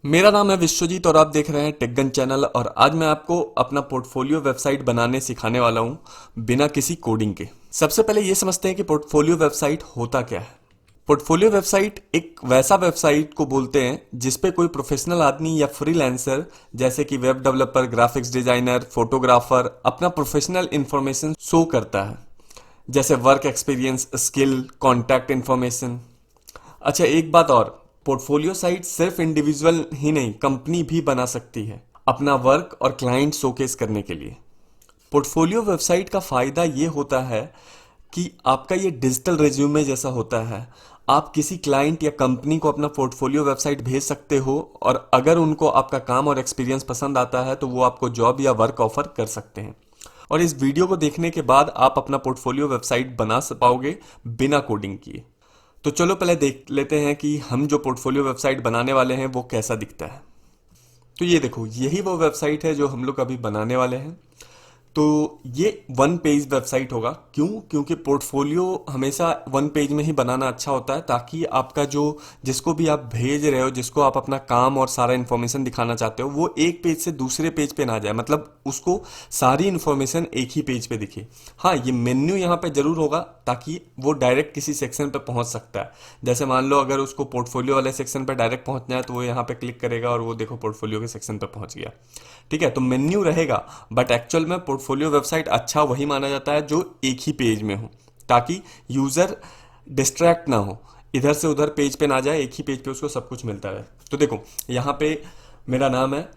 मेरा नाम है विश्वजीत और आप देख रहे हैं टेकगन चैनल। और आज मैं आपको अपना पोर्टफोलियो वेबसाइट बनाने सिखाने वाला हूं बिना किसी कोडिंग के। सबसे पहले ये समझते हैं कि पोर्टफोलियो वेबसाइट होता क्या है। पोर्टफोलियो वेबसाइट एक वैसा वेबसाइट को बोलते हैं जिसपे कोई प्रोफेशनल आदमी या फ्रीलांसर जैसे कि web developer, graphics designer, photographer अपना प्रोफेशनल इंफॉर्मेशन शो करता है, जैसे work experience, skill, contact information. अच्छा, एक बात और, पोर्टफोलियो साइट सिर्फ इंडिविजुअल ही नहीं, कंपनी भी बना सकती है अपना वर्क और क्लाइंट शोकेस करने के लिए। पोर्टफोलियो वेबसाइट का फायदा ये होता है कि आपका ये डिजिटल रिज्यूमे जैसा होता है। आप किसी क्लाइंट या कंपनी को अपना पोर्टफोलियो वेबसाइट भेज सकते हो और अगर उनको आपका काम और एक्सपीरियंस पसंद आता है तो वो आपको जॉब या वर्क ऑफर कर सकते हैं। और इस वीडियो को देखने के बाद आप अपना पोर्टफोलियो वेबसाइट बना पाओगे बिना कोडिंग किए। तो चलो पहले देख लेते हैं कि हम जो पोर्टफोलियो वेबसाइट बनाने वाले हैं वो कैसा दिखता है। तो ये देखो, यही वो वेबसाइट है जो हम लोग अभी बनाने वाले हैं। तो ये वन पेज वेबसाइट होगा। क्यों? क्योंकि पोर्टफोलियो हमेशा वन पेज में ही बनाना अच्छा होता है, ताकि आपका जो जिसको भी आप भेज रहे हो, जिसको आप अपना काम और सारा इन्फॉर्मेशन दिखाना चाहते हो, वो एक पेज से दूसरे पेज पे ना जाए, मतलब उसको सारी इन्फॉर्मेशन एक ही पेज पे दिखे। हाँ, ये मेन्यू यहाँ पे जरूर होगा ताकि वो डायरेक्ट किसी सेक्शन पे पहुंच सकता है। जैसे मान लो अगर उसको पोर्टफोलियो वाले सेक्शन पे डायरेक्ट पहुंचना है तो वो यहाँ पे क्लिक करेगा और वो देखो पोर्टफोलियो के सेक्शन पे पहुंच गया। ठीक है, तो मेन्यू रहेगा, बट एक्चुअल में पोर्टफोलियो वेबसाइट अच्छा वही माना जाता है जो एक ही पेज में हो, ताकि यूजर डिस्ट्रैक्ट ना हो, इधर से उधर पेज पे ना जाए, एक ही पेज पे उसको सब कुछ मिलता रहे। तो देखो, यहाँ पे मेरा नाम है,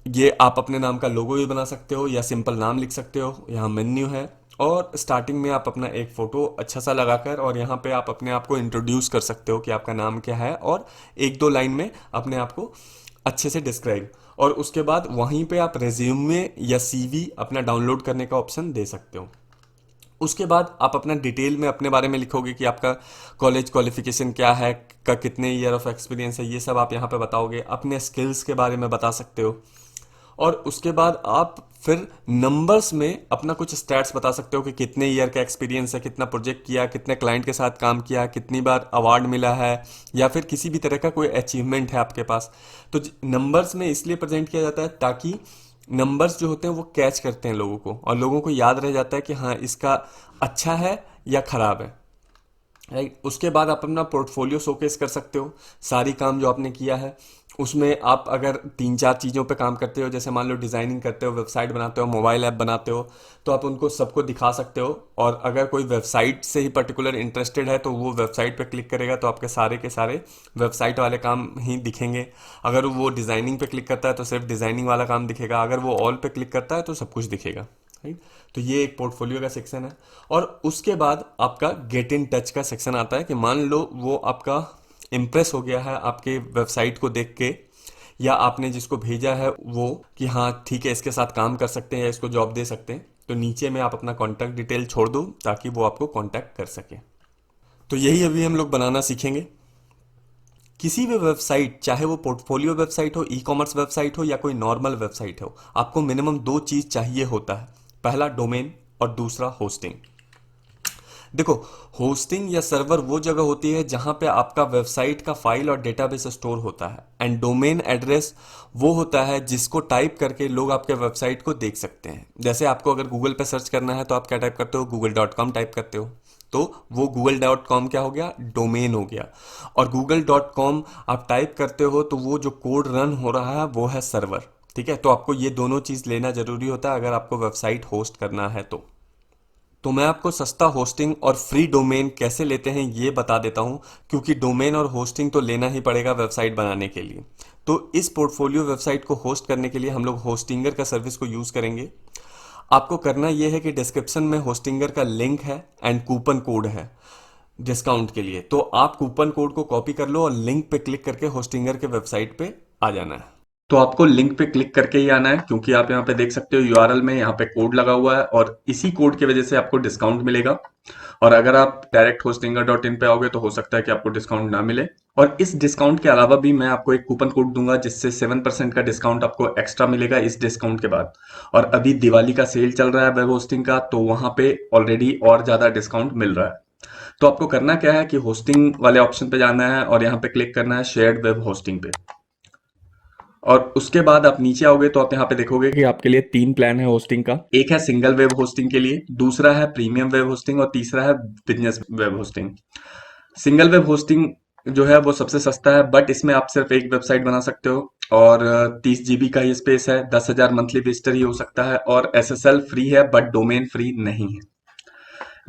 ये आप अपने नाम का लोगो भी बना सकते हो या सिंपल नाम लिख सकते हो। यहाँ मेन्यू है और स्टार्टिंग में आप अपना एक फोटो अच्छा सा लगाकर और यहाँ पे आप अपने आप को इंट्रोड्यूस कर सकते हो कि आपका नाम क्या है, और एक दो लाइन में अपने आप को अच्छे से डिस्क्राइब। और उसके बाद वहीं पे आप रेज्यूमे या सीवी अपना डाउनलोड करने का ऑप्शन दे सकते हो। उसके बाद आप अपना डिटेल में अपने बारे में लिखोगे कि आपका कॉलेज क्वालिफिकेशन क्या है, का कितने ईयर ऑफ एक्सपीरियंस है, ये सब आप यहाँ पे बताओगे। अपने स्किल्स के बारे में बता सकते हो। और उसके बाद आप फिर नंबर्स में अपना कुछ स्टैट्स बता सकते हो कि कितने ईयर का एक्सपीरियंस है, कितना प्रोजेक्ट किया, कितने क्लाइंट के साथ काम किया, कितनी बार अवार्ड मिला है, या फिर किसी भी तरह का कोई अचीवमेंट है आपके पास। तो नंबर्स में इसलिए प्रेजेंट किया जाता है ताकि नंबर्स जो होते हैं वो कैच करते हैं लोगों को, और लोगों को याद रह जाता है कि हाँ, इसका अच्छा है या खराब है। राइट, उसके बाद आप अपना पोर्टफोलियो शोकेस कर सकते हो, सारी काम जो आपने किया है उसमें। आप अगर तीन चार चीज़ों पे काम करते हो, जैसे मान लो डिज़ाइनिंग करते हो, वेबसाइट बनाते हो, मोबाइल ऐप बनाते हो, तो आप उनको सबको दिखा सकते हो। और अगर कोई वेबसाइट से ही पर्टिकुलर इंटरेस्टेड है तो वो वेबसाइट पे क्लिक करेगा तो आपके सारे के सारे वेबसाइट वाले काम ही दिखेंगे। अगर वो डिज़ाइनिंग पे क्लिक करता है तो सिर्फ डिज़ाइनिंग वाला काम दिखेगा, अगर वो ऑल पे क्लिक करता है तो सब कुछ दिखेगा। राइट, तो ये एक पोर्टफोलियो का सेक्शन है। और उसके बाद आपका गेट इन टच का सेक्शन आता है कि मान लो वो आपका इम्प्रेस हो गया है आपके वेबसाइट को देख के, या आपने जिसको भेजा है वो कि हाँ ठीक है, इसके साथ काम कर सकते हैं या इसको जॉब दे सकते हैं, तो नीचे में आप अपना कॉन्टैक्ट डिटेल छोड़ दो ताकि वो आपको कॉन्टैक्ट कर सके। तो यही अभी हम लोग बनाना सीखेंगे। किसी भी वेबसाइट, चाहे वो पोर्टफोलियो वेबसाइट हो, ई कॉमर्स वेबसाइट हो या कोई नॉर्मल वेबसाइट हो, आपको मिनिमम दो चीज चाहिए होता है। पहला डोमेन और दूसरा होस्टिंग। देखो, होस्टिंग या सर्वर वो जगह होती है जहां पे आपका वेबसाइट का फाइल और डेटाबेस स्टोर होता है, एंड डोमेन एड्रेस वो होता है जिसको टाइप करके लोग आपके वेबसाइट को देख सकते हैं। जैसे आपको अगर गूगल पे सर्च करना है तो आप क्या टाइप करते हो? google.com टाइप करते हो, तो वो google.com क्या हो गया? डोमेन हो गया। और google.com आप टाइप करते हो तो वो जो कोड रन हो रहा है वो है सर्वर। ठीक है, तो आपको ये दोनों चीज लेना जरूरी होता है अगर आपको वेबसाइट होस्ट करना है तो मैं आपको सस्ता होस्टिंग और फ्री डोमेन कैसे लेते हैं ये बता देता हूं, क्योंकि डोमेन और होस्टिंग तो लेना ही पड़ेगा वेबसाइट बनाने के लिए। तो इस पोर्टफोलियो वेबसाइट को होस्ट करने के लिए हम लोग होस्टिंगर का सर्विस को यूज करेंगे। आपको करना यह है कि डिस्क्रिप्शन में होस्टिंगर का लिंक है एंड कूपन कोड है डिस्काउंट के लिए, तो आप कूपन कोड को कॉपी कर लो और लिंक पे क्लिक करके होस्टिंगर के वेबसाइट पे आ जाना है। तो आपको लिंक पे क्लिक करके ही आना है, क्योंकि आप यहाँ पे देख सकते हो यूआरएल में यहाँ पे कोड लगा हुआ है और इसी कोड की वजह से आपको डिस्काउंट मिलेगा। और अगर आप डायरेक्ट होस्टिंगर डॉट इन पे आओगे तो हो सकता है कि आपको डिस्काउंट ना मिले। और इस डिस्काउंट के अलावा भी मैं आपको एक कूपन कोड दूंगा जिससे 7% का डिस्काउंट आपको एक्स्ट्रा मिलेगा इस डिस्काउंट के बाद। और अभी दिवाली का सेल चल रहा है वेब होस्टिंग का, तो वहां पे ऑलरेडी और ज्यादा डिस्काउंट मिल रहा है। तो आपको करना क्या है कि होस्टिंग वाले ऑप्शन पे जाना है और यहाँ पे क्लिक करना है शेयर्ड वेब होस्टिंग पे। और उसके बाद आप नीचे आओगे तो आप यहाँ पे देखोगे कि आपके लिए 3 प्लान है होस्टिंग का। एक है सिंगल वेब होस्टिंग के लिए, दूसरा है प्रीमियम वेब होस्टिंग और तीसरा है business web hosting. Single web hosting जो है वो सबसे सस्ता है, बट इसमें आप सिर्फ एक वेबसाइट बना सकते हो और 30 GB का ही स्पेस है, 10,000 मंथली विजिटर ही हो सकता है और SSL फ्री है बट डोमेन फ्री नहीं है।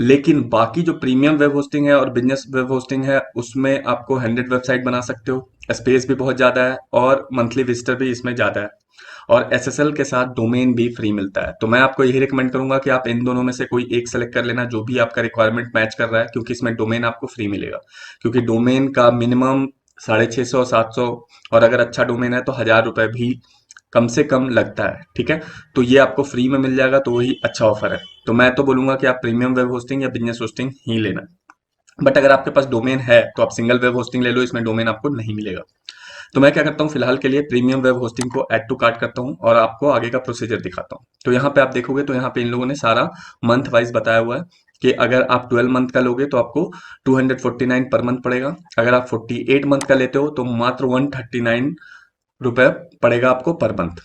लेकिन बाकी जो प्रीमियम वेब होस्टिंग है और बिजनेस वेब होस्टिंग है उसमें आपको 100 वेबसाइट बना सकते हो, स्पेस भी बहुत ज़्यादा है और मंथली विजिटर भी इसमें ज़्यादा है और SSL के साथ डोमेन भी फ्री मिलता है। तो मैं आपको यही रिकमेंड करूंगा कि आप इन दोनों में से कोई एक सेलेक्ट कर लेना जो भी आपका रिक्वायरमेंट मैच कर रहा है, क्योंकि इसमें डोमेन आपको फ्री मिलेगा। क्योंकि डोमेन का मिनिमम 650 700 और अगर अच्छा डोमेन है तो 1,000 रुपए भी कम से कम लगता है। ठीक है, तो ये आपको फ्री में मिल जाएगा तो वही अच्छा ऑफर है। तो मैं तो बोलूंगा कि आप प्रीमियम वेब होस्टिंग या बिजनेस होस्टिंग ही लेना। बट अगर आपके पास डोमेन है तो आप सिंगल वेब होस्टिंग ले लो, इसमें डोमेन आपको नहीं मिलेगा। तो मैं क्या करता हूँ, फिलहाल के लिए प्रीमियम वेब होस्टिंग को ऐड टू कार्ट करता हूँ और आपको आगे का प्रोसीजर दिखाता हूँ। तो यहाँ पे आप देखोगे तो यहाँ पे इन लोगों ने सारा मंथ वाइज बताया हुआ है कि अगर आप 12 मंथ का लोगे तो आपको 249 पर मंथ पड़ेगा। अगर आप 48 मंथ का लेते हो तो मात्र 139 रुपए पड़ेगा आपको पर मंथ।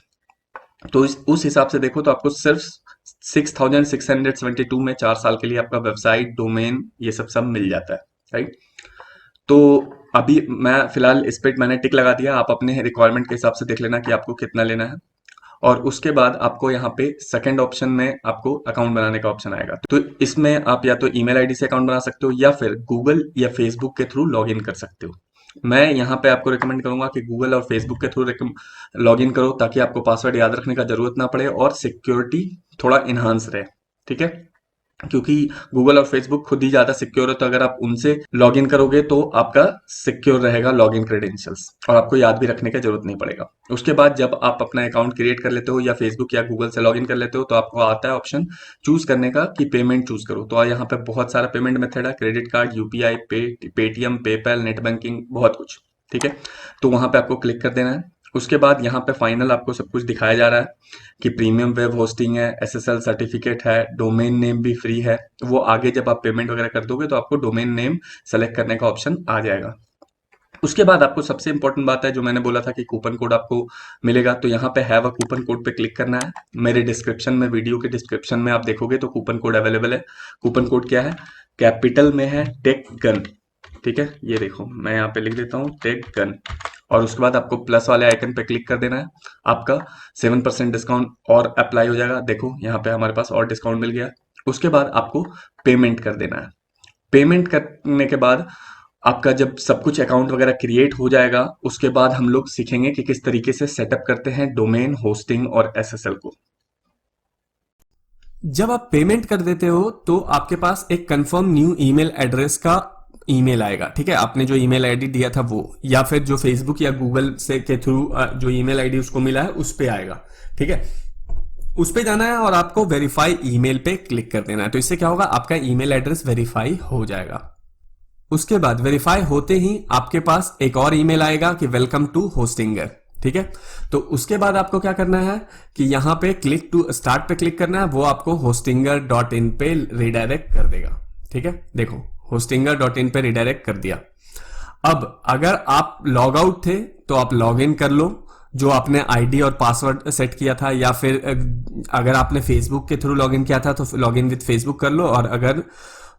तो उस हिसाब से देखो तो आपको सिर्फ 6,672 में 4 साल के लिए आपका वेबसाइट डोमेन ये सब मिल जाता है। राइट, तो अभी मैं फिलहाल इस पे मैंने टिक लगा दिया। आप अपने रिक्वायरमेंट के हिसाब से देख लेना कि आपको कितना लेना है और उसके बाद आपको यहाँ पे सेकंड ऑप्शन में आपको अकाउंट बनाने का ऑप्शन आएगा। तो इसमें आप या तो ईमेल आईडी से अकाउंट बना सकते हो या फिर गूगल या फेसबुक के थ्रू लॉगिन कर सकते हो। मैं यहाँ पे आपको रिकमेंड करूंगा कि गूगल और फेसबुक के थ्रू लॉगिन करो ताकि आपको पासवर्ड याद रखने का जरूरत ना पड़े और सिक्योरिटी थोड़ा इन्हांस रहे। ठीक है, क्योंकि गूगल और फेसबुक खुद ही ज्यादा सिक्योर है, तो अगर आप उनसे लॉगिन करोगे तो आपका सिक्योर रहेगा लॉगिन क्रेडेंशियल्स और आपको याद भी रखने की जरूरत नहीं पड़ेगा। उसके बाद जब आप अपना अकाउंट क्रिएट कर लेते हो या फेसबुक या गूगल से लॉगिन कर लेते हो तो आपको आता है ऑप्शन चूज करने का कि पेमेंट चूज करो। तो यहाँ पे बहुत सारा पेमेंट मेथड है, credit card, UPI, Paytm, PayPal, net banking, बहुत कुछ। ठीक है, तो वहां पे आपको क्लिक कर देना है। उसके बाद यहाँ पे फाइनल आपको सब कुछ दिखाया जा रहा है कि प्रीमियम वेब होस्टिंग है, SSL सर्टिफिकेट है, डोमेन नेम भी फ्री है। वो आगे जब आप पेमेंट वगैरह कर दोगे तो आपको डोमेन नेम सेलेक्ट करने का ऑप्शन आ जाएगा। उसके बाद आपको सबसे इंपॉर्टेंट बात है जो मैंने बोला था कि कूपन कोड आपको मिलेगा, तो यहाँ पे हैव अ कूपन कोड पे क्लिक करना है। मेरे डिस्क्रिप्शन में, वीडियो के डिस्क्रिप्शन में आप देखोगे तो कूपन कोड अवेलेबल है। कूपन कोड क्या है, कैपिटल में है टेक गन। ठीक है, ये देखो मैं यहाँ पे लिख देता हूँ टेक गन और उसके बाद आपको प्लस वाले आइकन पे क्लिक कर देना है। आपका 7% डिस्काउंट और अप्लाई हो जाएगा। देखो यहाँ पे हमारे पास और डिस्काउंट मिल गया। उसके बाद आपको पेमेंट कर देना है। पेमेंट करने के बाद आपका जब सब कुछ अकाउंट वगैरह क्रिएट हो जाएगा उसके बाद हम लोग सीखेंगे कि किस तरीके से सेटअप करते हैं डोमेन होस्टिंग और SSL को। जब आप पेमेंट कर देते हो तो आपके पास एक कंफर्म न्यू ईमेल एड्रेस का ईमेल आएगा। ठीक है, आपने जो ईमेल आईडी दिया था वो, या फिर जो फेसबुक या गूगल से के थ्रू जो ईमेल आईडी उसको मिला है उस पे आएगा। ठीक है, उस पे जाना है और आपको वेरीफाई ईमेल पे क्लिक कर देना है। तो इससे क्या होगा, आपका ईमेल एड्रेस वेरीफाई हो जाएगा। उसके बाद वेरीफाई होते ही आपके पास एक और ईमेल आएगा कि वेलकम टू होस्टिंगर। ठीक है, तो उसके बाद आपको क्या करना है कि यहां पे क्लिक टू स्टार्ट पे क्लिक करना है, वो आपको hostinger.in पे रिडायरेक्ट कर देगा। ठीक है, देखो hostinger.in पे रिडायरेक्ट कर दिया। अब अगर आप लॉग आउट थे तो आप लॉग इन कर लो जो आपने आईडी और पासवर्ड सेट किया था, या फिर अगर आपने फेसबुक के थ्रू लॉग इन किया था तो लॉग इन विद फेसबुक कर लो, और अगर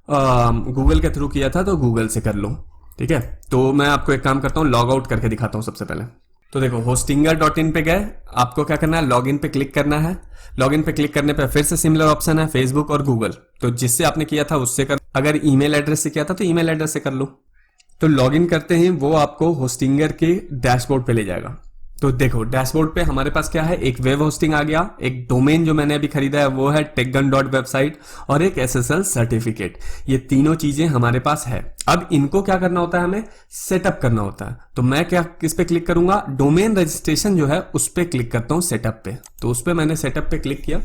गूगल के थ्रू किया था तो गूगल से कर लो। ठीक है, तो मैं आपको एक काम करता हूं, लॉग आउट करके दिखाता हूं सबसे पहले। तो देखो hostinger.in पे गए, आपको क्या करना है, लॉगिन पे क्लिक करना है। लॉगिन पे क्लिक करने पे फिर से सिमिलर ऑप्शन है फेसबुक और गूगल, तो जिससे आपने किया था उससे कर, अगर ईमेल एड्रेस से किया था तो ईमेल एड्रेस से कर लो। तो लॉगिन करते ही वो आपको होस्टिंगर के डैशबोर्ड पे ले जाएगा। तो देखो डैशबोर्ड पे हमारे पास क्या है, एक वेब होस्टिंग आ गया, एक डोमेन जो मैंने अभी खरीदा है वो है techgun.website, और एक SSL सर्टिफिकेट। ये तीनों चीजें हमारे पास है। अब इनको क्या करना होता है, हमें सेटअप करना होता है। तो मैं क्या किस पे क्लिक करूंगा, डोमेन रजिस्ट्रेशन जो है उस पे क्लिक करता हूं, सेटअप पे। तो उस पे मैंने सेटअप पे क्लिक किया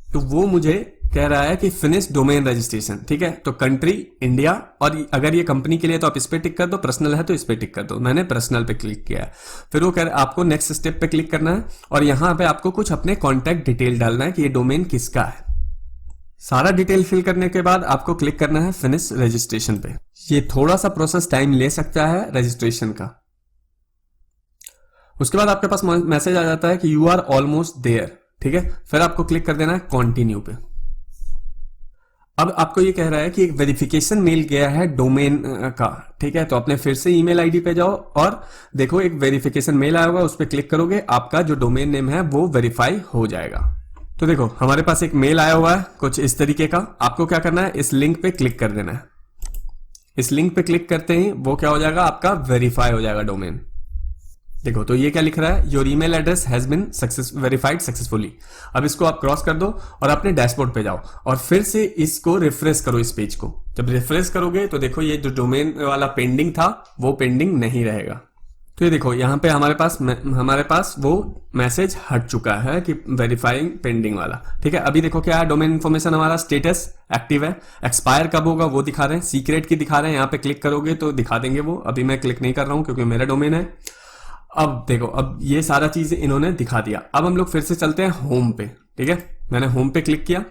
तो वो मुझे कह रहा है कि फिनिश डोमेन रजिस्ट्रेशन। ठीक है, तो कंट्री इंडिया, और अगर ये कंपनी के लिए तो आप इस पे टिक कर दो, पर्सनल है तो इस पे टिक कर दो। मैंने पर्सनल पे क्लिक किया है। फिर वो कह रहा है आपको नेक्स्ट स्टेप पे क्लिक करना है और यहां पे आपको कुछ अपने कॉन्टैक्ट डिटेल डालना है कि ये डोमेन किसका है। सारा डिटेल फिल करने के बाद आपको क्लिक करना है फिनिश रजिस्ट्रेशन पे। ये थोड़ा सा प्रोसेस टाइम ले सकता है रजिस्ट्रेशन का। उसके बाद आपके पास मैसेज आ जाता है कि यू आर ऑलमोस्ट देयर, ठीक है। फिर आपको क्लिक कर देना है कंटिन्यू पे। अब आपको ये कह रहा है कि एक वेरिफिकेशन मेल गया है डोमेन का, ठीक है। तो अपने फिर से ईमेल आईडी पे जाओ और देखो एक वेरिफिकेशन मेल आया होगा, उस पर क्लिक करोगे, आपका जो डोमेन नेम है वो वेरीफाई हो जाएगा। तो देखो हमारे पास एक मेल आया हुआ है कुछ इस तरीके का। आपको क्या करना है, इस लिंक पे क्लिक कर देना है। इस लिंक पे क्लिक करते ही वो क्या हो जाएगा, आपका वेरीफाई हो जाएगा डोमेन। देखो तो ये क्या लिख रहा है, your email address has been verified successfully. अब इसको आप क्रॉस कर दो और अपने डैशबोर्ड पे जाओ और फिर से इसको रिफ्रेश करो, इस पेज को। जब रिफ्रेश करोगे तो देखो ये जो डोमेन वाला पेंडिंग था वो पेंडिंग नहीं रहेगा। तो ये देखो यहाँ पे हमारे पास वो मैसेज हट चुका है कि वेरीफाइंग पेंडिंग वाला, ठीक है। अभी देखो क्या है, डोमेन इन्फॉर्मेशन हमारा स्टेटस एक्टिव है, एक्सपायर कब होगा वो दिखा रहे हैं, सीक्रेट की दिखा रहे हैं। यहाँ पे क्लिक करोगे तो दिखा देंगे वो, अभी मैं क्लिक नहीं कर रहा हूँ क्योंकि मेरा डोमेन है। अब देखो अब ये सारा चीज इन्होंने दिखा दिया। अब हम लोग फिर से चलते हैं होम पे, ठीक है। मैंने होम पे क्लिक किया।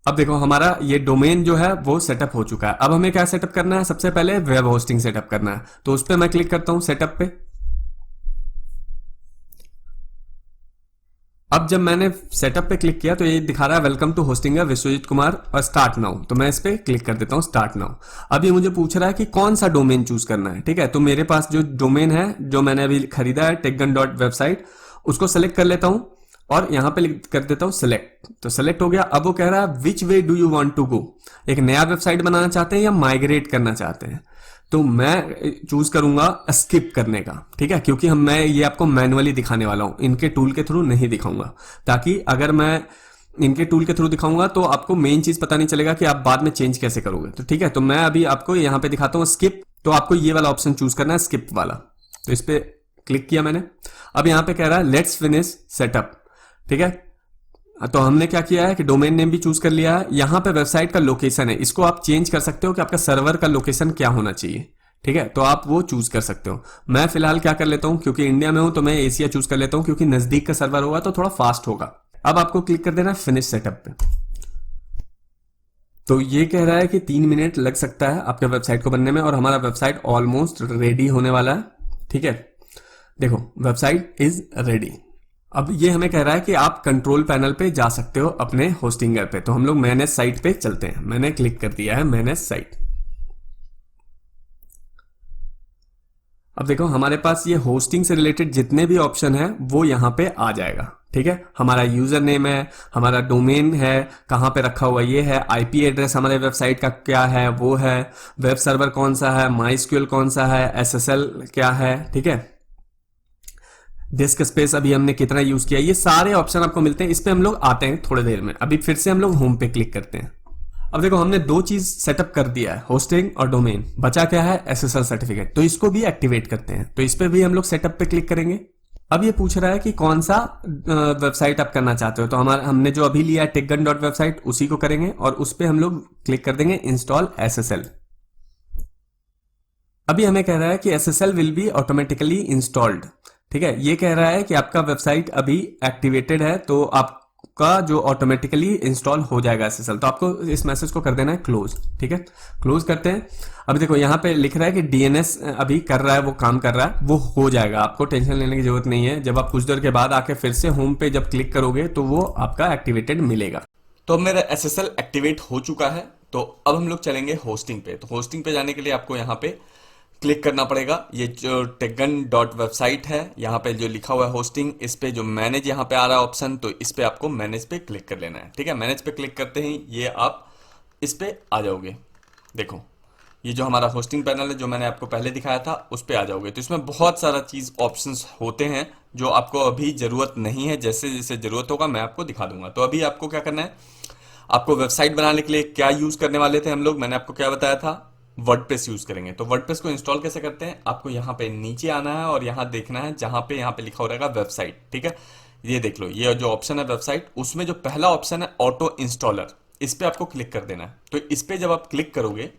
अब देखो हमारा ये डोमेन जो है वो सेटअप हो चुका है। अब हमें क्या सेटअप करना है, सबसे पहले वेब होस्टिंग सेटअप करना है। तो उस पर मैं क्लिक करता हूं सेटअप पे। अब जब मैंने सेटअप पे क्लिक किया तो ये दिखा रहा है welcome to hosting Vishwajeet Kumar और स्टार्ट नाउ। तो मैं इस पे क्लिक कर देता हूं स्टार्ट नाउ। अब ये मुझे पूछ रहा है कि कौन सा डोमेन चूज करना है, ठीक है। तो मेरे पास जो डोमेन है जो मैंने अभी खरीदा है techgun.website, उसको सेलेक्ट कर लेता हूं और यहां पे कर देता हूं सिलेक्ट। तो सिलेक्ट हो गया। अब वो कह रहा है which way do you want to go, एक नया वेबसाइट बनाना चाहते हैं या माइग्रेट करना चाहते हैं। तो मैं चूज करूंगा स्किप करने का, ठीक है, क्योंकि मैं ये आपको मैनुअली दिखाने वाला हूं, इनके टूल के थ्रू नहीं दिखाऊंगा, ताकि अगर मैं इनके टूल के थ्रू दिखाऊंगा तो आपको मेन चीज पता नहीं चलेगा कि आप बाद में चेंज कैसे करोगे। तो ठीक है, तो मैं अभी आपको यहां पे दिखाता हूं स्किप। तो आपको ये वाला ऑप्शन चूज करना है, स्किप वाला। तो इस पे क्लिक किया मैंने। अब यहां पे कह रहा है लेट्स फिनिश सेटअप, ठीक है। तो हमने क्या किया है कि डोमेन नेम भी चूज कर लिया है। यहां पे वेबसाइट का लोकेशन है, इसको आप चेंज कर सकते हो कि आपका सर्वर का लोकेशन क्या होना चाहिए, ठीक है। तो आप वो चूज कर सकते हो। मैं फिलहाल क्या कर लेता हूं, क्योंकि इंडिया में हूं तो मैं एशिया चूज कर लेता हूं, क्योंकि नजदीक का सर्वर होगा तो थोड़ा फास्ट होगा। अब आपको क्लिक कर देना है फिनिश सेटअप पे। तो ये कह रहा है कि 3 मिनट लग सकता है आपके वेबसाइट को बनने में, और हमारा वेबसाइट ऑलमोस्ट रेडी होने वाला है, ठीक है। देखो वेबसाइट इज रेडी। अब ये हमें कह रहा है कि आप कंट्रोल पैनल पे जा सकते हो अपने होस्टिंगर पे। तो हम लोग मैनेज साइट पे चलते हैं। मैंने क्लिक कर दिया है मैनेज साइट। अब देखो हमारे पास ये होस्टिंग से रिलेटेड जितने भी ऑप्शन है वो यहाँ पे आ जाएगा, ठीक है। हमारा यूजर नेम है, हमारा डोमेन है, कहाँ पे रखा हुआ ये है, आईपी एड्रेस हमारे वेबसाइट का क्या है वो है, वेब सर्वर कौन सा है, माइस्क्यूएल कौन सा है, एसएसएल क्या है, ठीक है। डिस्क स्पेस अभी हमने कितना यूज किया, ये सारे ऑप्शन आपको मिलते हैं। इस पे हम लोग आते हैं थोड़ी देर में। अभी फिर से हम लोग होम पे क्लिक करते हैं। अब देखो हमने 2 चीज सेटअप कर दिया है, होस्टिंग और डोमेन। बचा क्या है, एसएसएल सर्टिफिकेट। तो इसको भी एक्टिवेट करते हैं। तो इस पे भी हम लोग सेटअप पे क्लिक करेंगे। अब ये पूछ रहा है कि कौन सा वेबसाइट आप करना चाहते हो। तो हमने जो अभी लिया है techgun.website उसी को करेंगे, और उस पे हम लोग क्लिक कर देंगे इंस्टॉल एसएसएल। अभी हमें कह रहा है कि SSL will be automatically installed, ठीक है। ये कह रहा है कि आपका वेबसाइट अभी एक्टिवेटेड है, तो आपका जो ऑटोमेटिकली इंस्टॉल हो जाएगा एसएसएल। तो आपको इस मैसेज को कर देना है क्लोज, ठीक है। क्लोज करते हैं। अभी देखो यहाँ पे लिख रहा है कि डीएनएस अभी कर रहा है, वो काम कर रहा है, वो हो जाएगा। आपको टेंशन लेने की जरूरत नहीं है। जब आप कुछ देर के बाद आके फिर से होम पे जब क्लिक करोगे तो वो आपका एक्टिवेटेड मिलेगा। तो अब मेरा एसएसएल एक्टिवेट हो चुका है। तो अब हम लोग चलेंगे होस्टिंग पे। तो होस्टिंग पे जाने के लिए आपको यहाँ पे क्लिक करना पड़ेगा। ये जो techgun.website है, यहाँ पे जो लिखा हुआ है होस्टिंग, इस पे जो मैनेज यहाँ पे आ रहा है ऑप्शन, तो इस पे आपको मैनेज पे क्लिक कर लेना है, ठीक है। मैनेज पे क्लिक करते ही ये आप इस पे आ जाओगे। देखो ये जो हमारा होस्टिंग पैनल है जो मैंने आपको पहले दिखाया था उस पे आ जाओगे। तो इसमें बहुत सारा चीज ऑप्शंस होते हैं जो आपको अभी जरूरत नहीं है। जैसे जैसे जरूरत होगा मैं आपको दिखा दूंगा। तो अभी आपको क्या करना है, आपको वेबसाइट बनाने के लिए क्या यूज करने वाले थे हम लोग, मैंने आपको क्या बताया था, वर्डप्रेस यूज करेंगे। तो वर्डप्रेस को इंस्टॉल कैसे करते हैं, आपको यहाँ पे नीचे आना है और यहाँ देखना है जहां पे यहाँ पे लिखा हो रहेगा वेबसाइट, ठीक है। ये देख लो, ये जो ऑप्शन है वेबसाइट, उसमें जो पहला ऑप्शन है ऑटो इंस्टॉलर, इस पे आपको क्लिक कर देना है। तो इस पे जब आप क्लिक करोगे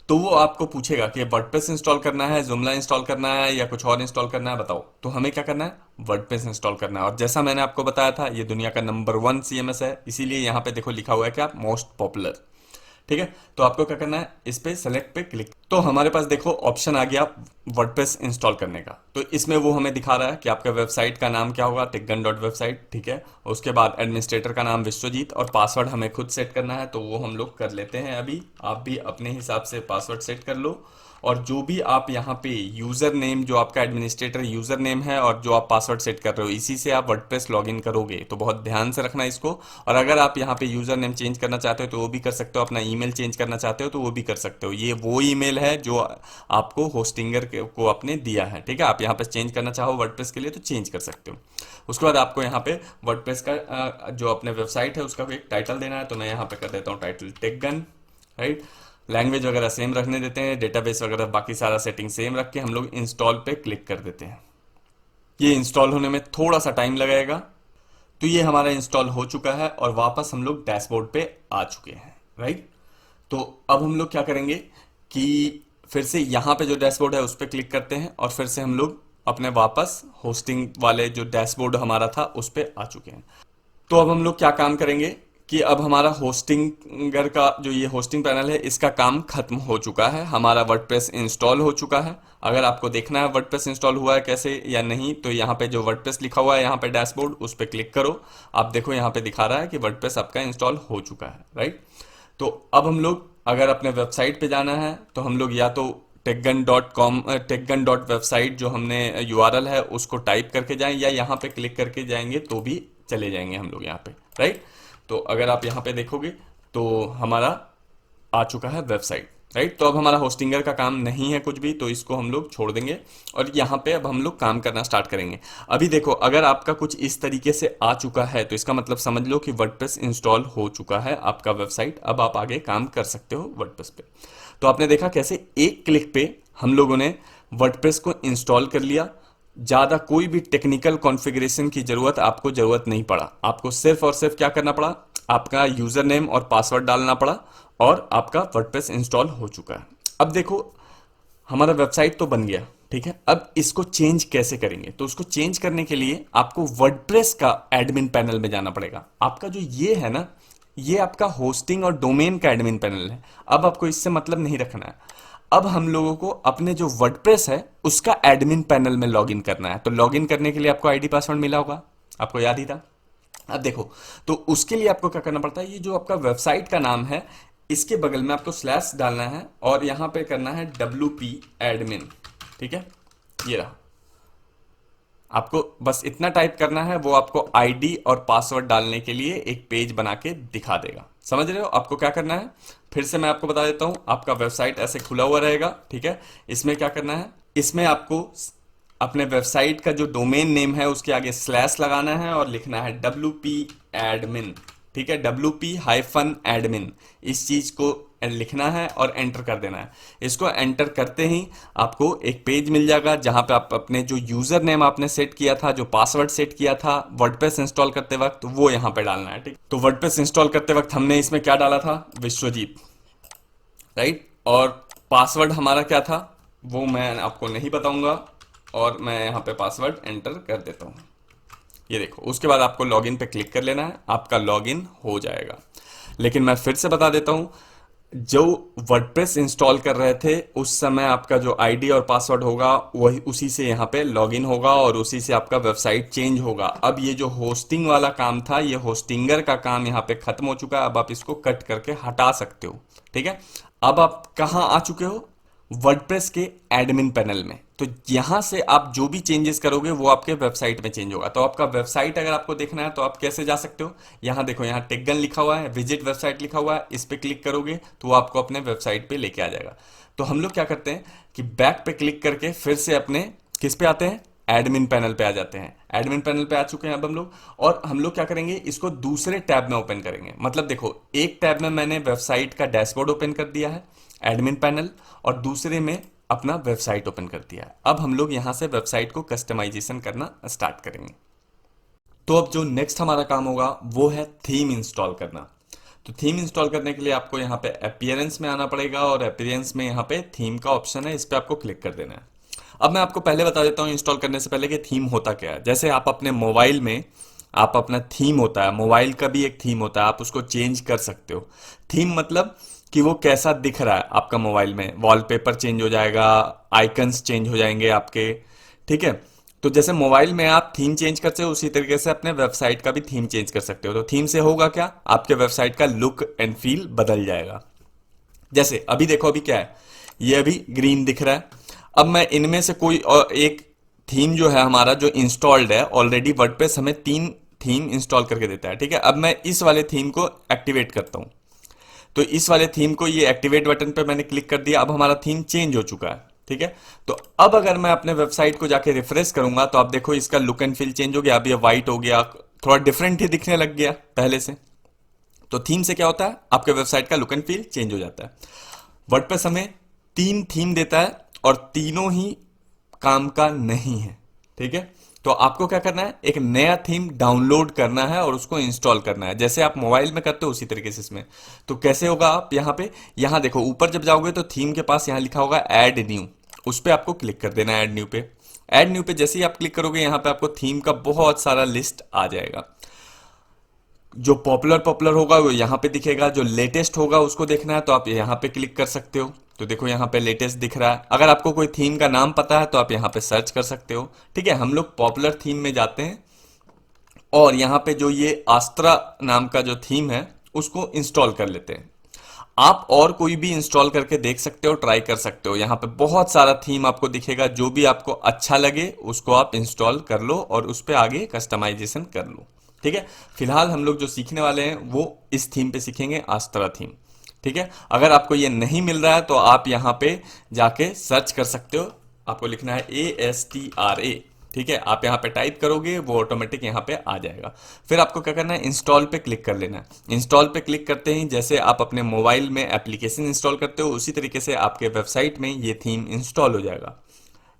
तो वो आपको पूछेगा कि वर्डप्रेस इंस्टॉल करना है, जुमला इंस्टॉल करना है या कुछ और इंस्टॉल करना है, बताओ। तो हमें क्या करना है, वर्डप्रेस इंस्टॉल करना है। और जैसा मैंने आपको बताया था ये दुनिया का नंबर 1 सीएमएस है, इसीलिए यहाँ पे देखो लिखा हुआ है क्या, मोस्ट पॉपुलर, ठीक है। तो आपको क्या करना है, इस पे सेलेक्ट पे क्लिक। तो हमारे पास देखो ऑप्शन आ गया वर्डप्रेस इंस्टॉल करने का। तो इसमें वो हमें दिखा रहा है कि आपका वेबसाइट का नाम क्या होगा, टिग्गन.वेबसाइट, ठीक है। उसके बाद एडमिनिस्ट्रेटर का नाम विश्वजीत और पासवर्ड हमें खुद सेट करना है, तो वो हम लोग कर लेते हैं अभी। आप भी अपने हिसाब से पासवर्ड सेट कर लो। और जो भी आप यहाँ पे यूज़र नेम, जो आपका एडमिनिस्ट्रेटर यूज़र नेम है और जो आप पासवर्ड सेट कर रहे हो, इसी से आप वर्डप्रेस लॉगिन करोगे, तो बहुत ध्यान से रखना इसको। और अगर आप यहाँ पे यूज़र नेम चेंज करना चाहते हो तो वो भी कर सकते हो, अपना ईमेल चेंज करना चाहते हो तो वो भी कर सकते हो। ये वो ईमेल है जो आपको होस्टिंगर को आपने दिया है, ठीक है। आप यहाँ पे चेंज करना चाहो वर्डप्रेस के लिए तो चेंज कर सकते हो। उसके बाद आपको यहाँ पे वर्डप्रेस का जो अपने वेबसाइट है उसका एक टाइटल देना है, तो मैं यहाँ पे कर देता हूँ टाइटल टिग्गन, राइट। लैंग्वेज वगैरह सेम रखने देते हैं, डेटाबेस वगैरह बाकी सारा सेटिंग सेम रख के हम लोग इंस्टॉल पे क्लिक कर देते हैं। ये इंस्टॉल होने में थोड़ा सा टाइम लगेगा। तो ये हमारा इंस्टॉल हो चुका है और वापस हम लोग डैशबोर्ड पे आ चुके हैं, राइट। तो अब हम लोग क्या करेंगे कि फिर से यहाँ पे जो डैशबोर्ड है उस पर क्लिक करते हैं और फिर से हम लोग अपने वापस होस्टिंग वाले जो डैशबोर्ड हमारा था उस पर आ चुके हैं। तो अब हम लोग क्या काम करेंगे कि अब हमारा होस्टिंगर का जो ये होस्टिंग पैनल है इसका काम खत्म हो चुका है, हमारा वर्डप्रेस इंस्टॉल हो चुका है। अगर आपको देखना है वर्डप्रेस इंस्टॉल हुआ है कैसे या नहीं, तो यहाँ पे जो वर्डप्रेस लिखा हुआ है यहाँ पे डैशबोर्ड, उस पर क्लिक करो। आप देखो यहाँ पे दिखा रहा है कि वर्डप्रेस आपका इंस्टॉल हो चुका है, राइट। तो अब हम लोग अगर अपने वेबसाइट पे जाना है तो हम लोग या तो टिग्गन.com टिग्गन.वेबसाइट जो हमने यूआरएल है उसको टाइप करके जाएं, या यहाँ पे क्लिक करके जाएंगे तो भी चले जाएंगे हम लोग यहाँ पे, राइट। तो अगर आप यहाँ पे देखोगे तो हमारा आ चुका है वेबसाइट, राइट। तो अब हमारा होस्टिंगर का काम नहीं है कुछ भी, तो इसको हम लोग छोड़ देंगे और यहाँ पे अब हम लोग काम करना स्टार्ट करेंगे। अभी देखो अगर आपका कुछ इस तरीके से आ चुका है तो इसका मतलब समझ लो कि वर्डप्रेस इंस्टॉल हो चुका है आपका वेबसाइट। अब आप आगे काम कर सकते हो वर्डप्रेस पे। तो आपने देखा कैसे एक क्लिक पे हम लोगों ने वर्डप्रेस को इंस्टॉल कर लिया। ज़्यादा कोई भी टेक्निकल कॉन्फ़िगरेशन की आपको ज़रूरत नहीं पड़ा। आपको सिर्फ और सिर्फ क्या करना पड़ा, आपका यूज़र नेम और पासवर्ड डालना पड़ा और आपका वर्डप्रेस इंस्टॉल हो चुका है। अब देखो हमारा वेबसाइट तो बन गया, ठीक है। अब इसको चेंज कैसे करेंगे, तो उसको चेंज करने के लिए आपको वर्डप्रेस का एडमिन पैनल में जाना पड़ेगा। आपका जो ये है ना, ये आपका होस्टिंग और डोमेन का एडमिन पैनल है। अब आपको इससे मतलब नहीं रखना है। अब हम लोगों को अपने जो वर्डप्रेस है उसका एडमिन पैनल में लॉगिन करना है। तो लॉगिन करने के लिए आपको आईडी पासवर्ड मिला होगा, आपको याद ही था। अब देखो तो उसके लिए आपको क्या करना पड़ता है, ये जो आपका वेबसाइट का नाम है इसके बगल में आपको स्लैश डालना है और यहां पे करना है WP एडमिन, ठीक है। ये रहा, आपको बस इतना टाइप करना है, वो आपको आईडी और पासवर्ड डालने के लिए एक पेज बना के दिखा देगा। समझ रहे हो आपको क्या करना है? फिर से मैं आपको बता देता हूं। आपका वेबसाइट ऐसे खुला हुआ रहेगा, ठीक है। इसमें क्या करना है, इसमें आपको अपने वेबसाइट का जो डोमेन नेम है उसके आगे स्लैश लगाना है और लिखना है WP एडमिन, ठीक है। WP-एडमिन इस चीज को लिखना है और एंटर कर देना है। इसको एंटर करते ही आपको एक पेज मिल जाएगा जहां पे आप अपने जो यूजर नेम आपने सेट किया था, जो पासवर्ड सेट किया था वर्डप्रेस इंस्टॉल करते वक्त, वो यहां पे डालना है, ठीक। तो वर्डप्रेस इंस्टॉल करते वक्त हमने इसमें क्या डाला था, विश्वजीत, राइट। और पासवर्ड हमारा क्या था वो मैं आपको नहीं बताऊंगा और मैं यहाँ पे पासवर्ड एंटर कर देता हूँ। ये देखो, उसके बाद आपको लॉगिन पे क्लिक कर लेना है, आपका लॉगिन हो जाएगा। लेकिन मैं फिर से बता देता हूँ, जो वर्डप्रेस इंस्टॉल कर रहे थे उस समय आपका जो आईडी और पासवर्ड होगा वही उसी से यहाँ पे लॉगिन होगा और उसी से आपका वेबसाइट चेंज होगा। अब ये जो होस्टिंग वाला काम था, ये होस्टिंगर का काम यहाँ पे खत्म हो चुका है। अब आप इसको कट करके हटा सकते हो, ठीक है। अब आप कहाँ आ चुके हो, वर्डप्रेस के एडमिन पैनल में। तो यहां से आप जो भी चेंजेस करोगे वो आपके वेबसाइट में चेंज होगा। तो आपका वेबसाइट अगर आपको देखना है तो आप कैसे जा सकते हो, यहां देखो, यहां टिग्गन लिखा हुआ है, विजिट वेबसाइट लिखा हुआ है, इस पे क्लिक करोगे तो वो आपको अपने वेबसाइट पे लेके आ जाएगा। तो हम लोग क्या करते हैं कि बैक पे क्लिक करके फिर से अपने किस पे आते हैं, एडमिन पैनल पे आ जाते हैं। एडमिन पैनल पे आ चुके हैं अब हम लोग, और हम लोग क्या करेंगे, इसको दूसरे टैब में ओपन करेंगे। मतलब देखो, एक टैब में मैंने वेबसाइट का डैशबोर्ड ओपन कर दिया है, एडमिन पैनल, और दूसरे में अपना वेबसाइट ओपन कर दिया है। अब हम लोग यहां से वेबसाइट को कस्टमाइजेशन करना स्टार्ट करेंगे। तो अब जो नेक्स्ट हमारा काम होगा वो है थीम इंस्टॉल करना। तो थीम इंस्टॉल करने के लिए आपको यहाँ पे अपीयरेंस में आना पड़ेगा और अपीयरेंस में यहाँ पे थीम का ऑप्शन है, इस पे आपको क्लिक कर देना है। अब मैं आपको पहले बता देता हूँ इंस्टॉल करने से पहले कि थीम होता क्या है। जैसे आप अपने मोबाइल में आप अपना थीम होता है, मोबाइल का भी एक थीम होता है, आप उसको चेंज कर सकते हो। थीम मतलब कि वो कैसा दिख रहा है आपका मोबाइल में। वॉलपेपर चेंज हो जाएगा, आइकन्स चेंज हो जाएंगे आपके, ठीक है। तो जैसे मोबाइल में आप थीम चेंज करते हो उसी तरीके से अपने वेबसाइट का भी थीम चेंज कर सकते हो। तो थीम से होगा क्या, आपके वेबसाइट का लुक एंड फील बदल जाएगा। जैसे अभी देखो, अभी क्या है, ये अभी ग्रीन दिख रहा है। अब मैं इनमें से कोई और एक थीम जो है हमारा, जो इंस्टॉल्ड है ऑलरेडी, वर्डप्रेस हमें 3 थीम इंस्टॉल करके देता है, ठीक है। अब मैं इस वाले थीम को एक्टिवेट करता हूं। तो इस वाले थीम को, ये एक्टिवेट बटन पे मैंने क्लिक कर दिया, अब हमारा थीम चेंज हो चुका है, ठीक है। तो अब अगर मैं अपने वेबसाइट को जाके रिफ्रेश करूंगा तो आप देखो इसका लुक एंड फील चेंज हो गया। अब ये व्हाइट हो गया, थोड़ा डिफरेंट ही दिखने लग गया पहले से। तो थीम से क्या होता है, आपके वेबसाइट का लुक एंड फील चेंज हो जाता है। वर्डप्रेस हमें 3 थीम देता है और तीनों ही काम का नहीं है, ठीक है। तो आपको क्या करना है, एक नया थीम डाउनलोड करना है और उसको इंस्टॉल करना है, जैसे आप मोबाइल में करते हो उसी तरीके से इसमें। तो कैसे होगा, आप यहाँ पे, यहाँ देखो ऊपर जब जाओगे तो थीम के पास यहाँ लिखा होगा ऐड न्यू, उस पर आपको क्लिक कर देना है ऐड न्यू पे। ऐड न्यू पे जैसे ही आप क्लिक करोगे यहाँ पे आपको थीम का बहुत सारा लिस्ट आ जाएगा। जो पॉपुलर पॉपुलर होगा वो यहाँ पे दिखेगा, जो लेटेस्ट होगा उसको देखना है तो आप यहाँ पे क्लिक कर सकते हो। तो देखो यहाँ पे लेटेस्ट दिख रहा है। अगर आपको कोई थीम का नाम पता है तो आप यहाँ पे सर्च कर सकते हो, ठीक है। हम लोग पॉपुलर थीम में जाते हैं और यहाँ पे जो ये आस्त्रा नाम का जो थीम है उसको इंस्टॉल कर लेते हैं। आप और कोई भी इंस्टॉल करके देख सकते हो, ट्राई कर सकते हो। यहाँ पे बहुत सारा थीम आपको दिखेगा, जो भी आपको अच्छा लगे उसको आप इंस्टॉल कर लो और उस पर आगे कस्टमाइजेशन कर लो, ठीक है। फिलहाल हम लोग जो सीखने वाले हैं वो इस थीम पे सीखेंगे, आस्त्रा थीम, ठीक है। अगर आपको ये नहीं मिल रहा है तो आप यहाँ पे जाके सर्च कर सकते हो। आपको लिखना है ASTRA, ठीक है। आप यहाँ पे टाइप करोगे वो ऑटोमेटिक यहाँ पे आ जाएगा। फिर आपको क्या करना है, इंस्टॉल पे क्लिक कर लेना है। इंस्टॉल पे क्लिक करते ही जैसे आप अपने मोबाइल में एप्लीकेशन इंस्टॉल करते हो उसी तरीके से आपके वेबसाइट में ये थीम इंस्टॉल हो जाएगा।